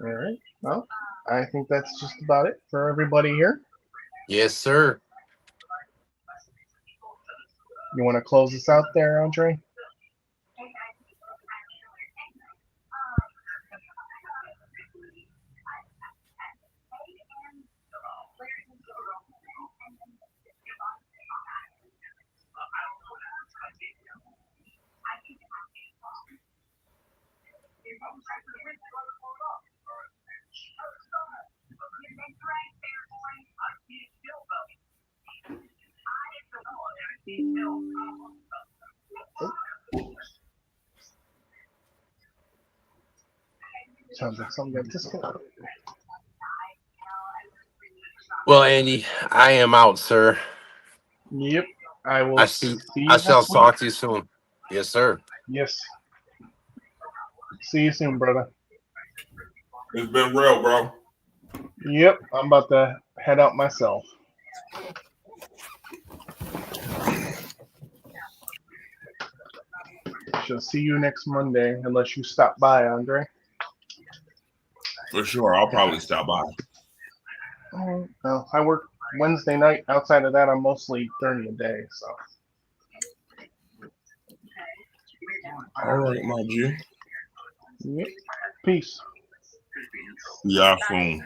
All right. Well, I think that's just about it for everybody here. Yes, sir. You want to close this out there, Andre? Sounds like something got disconnected. Well, Andy, I am out, sir. Yep. I will I see you I shall next week. talk to you soon. Yes, sir. Yes. See you soon, brother. It's been real, bro. Yep. I'm about to head out myself. Shall see you next Monday, unless you stop by, Andre. For sure. I'll probably stop by. No, I work Wednesday night. Outside of that, I'm mostly during the day. So. All right, my G. Yep. Peace. Yeah, soon.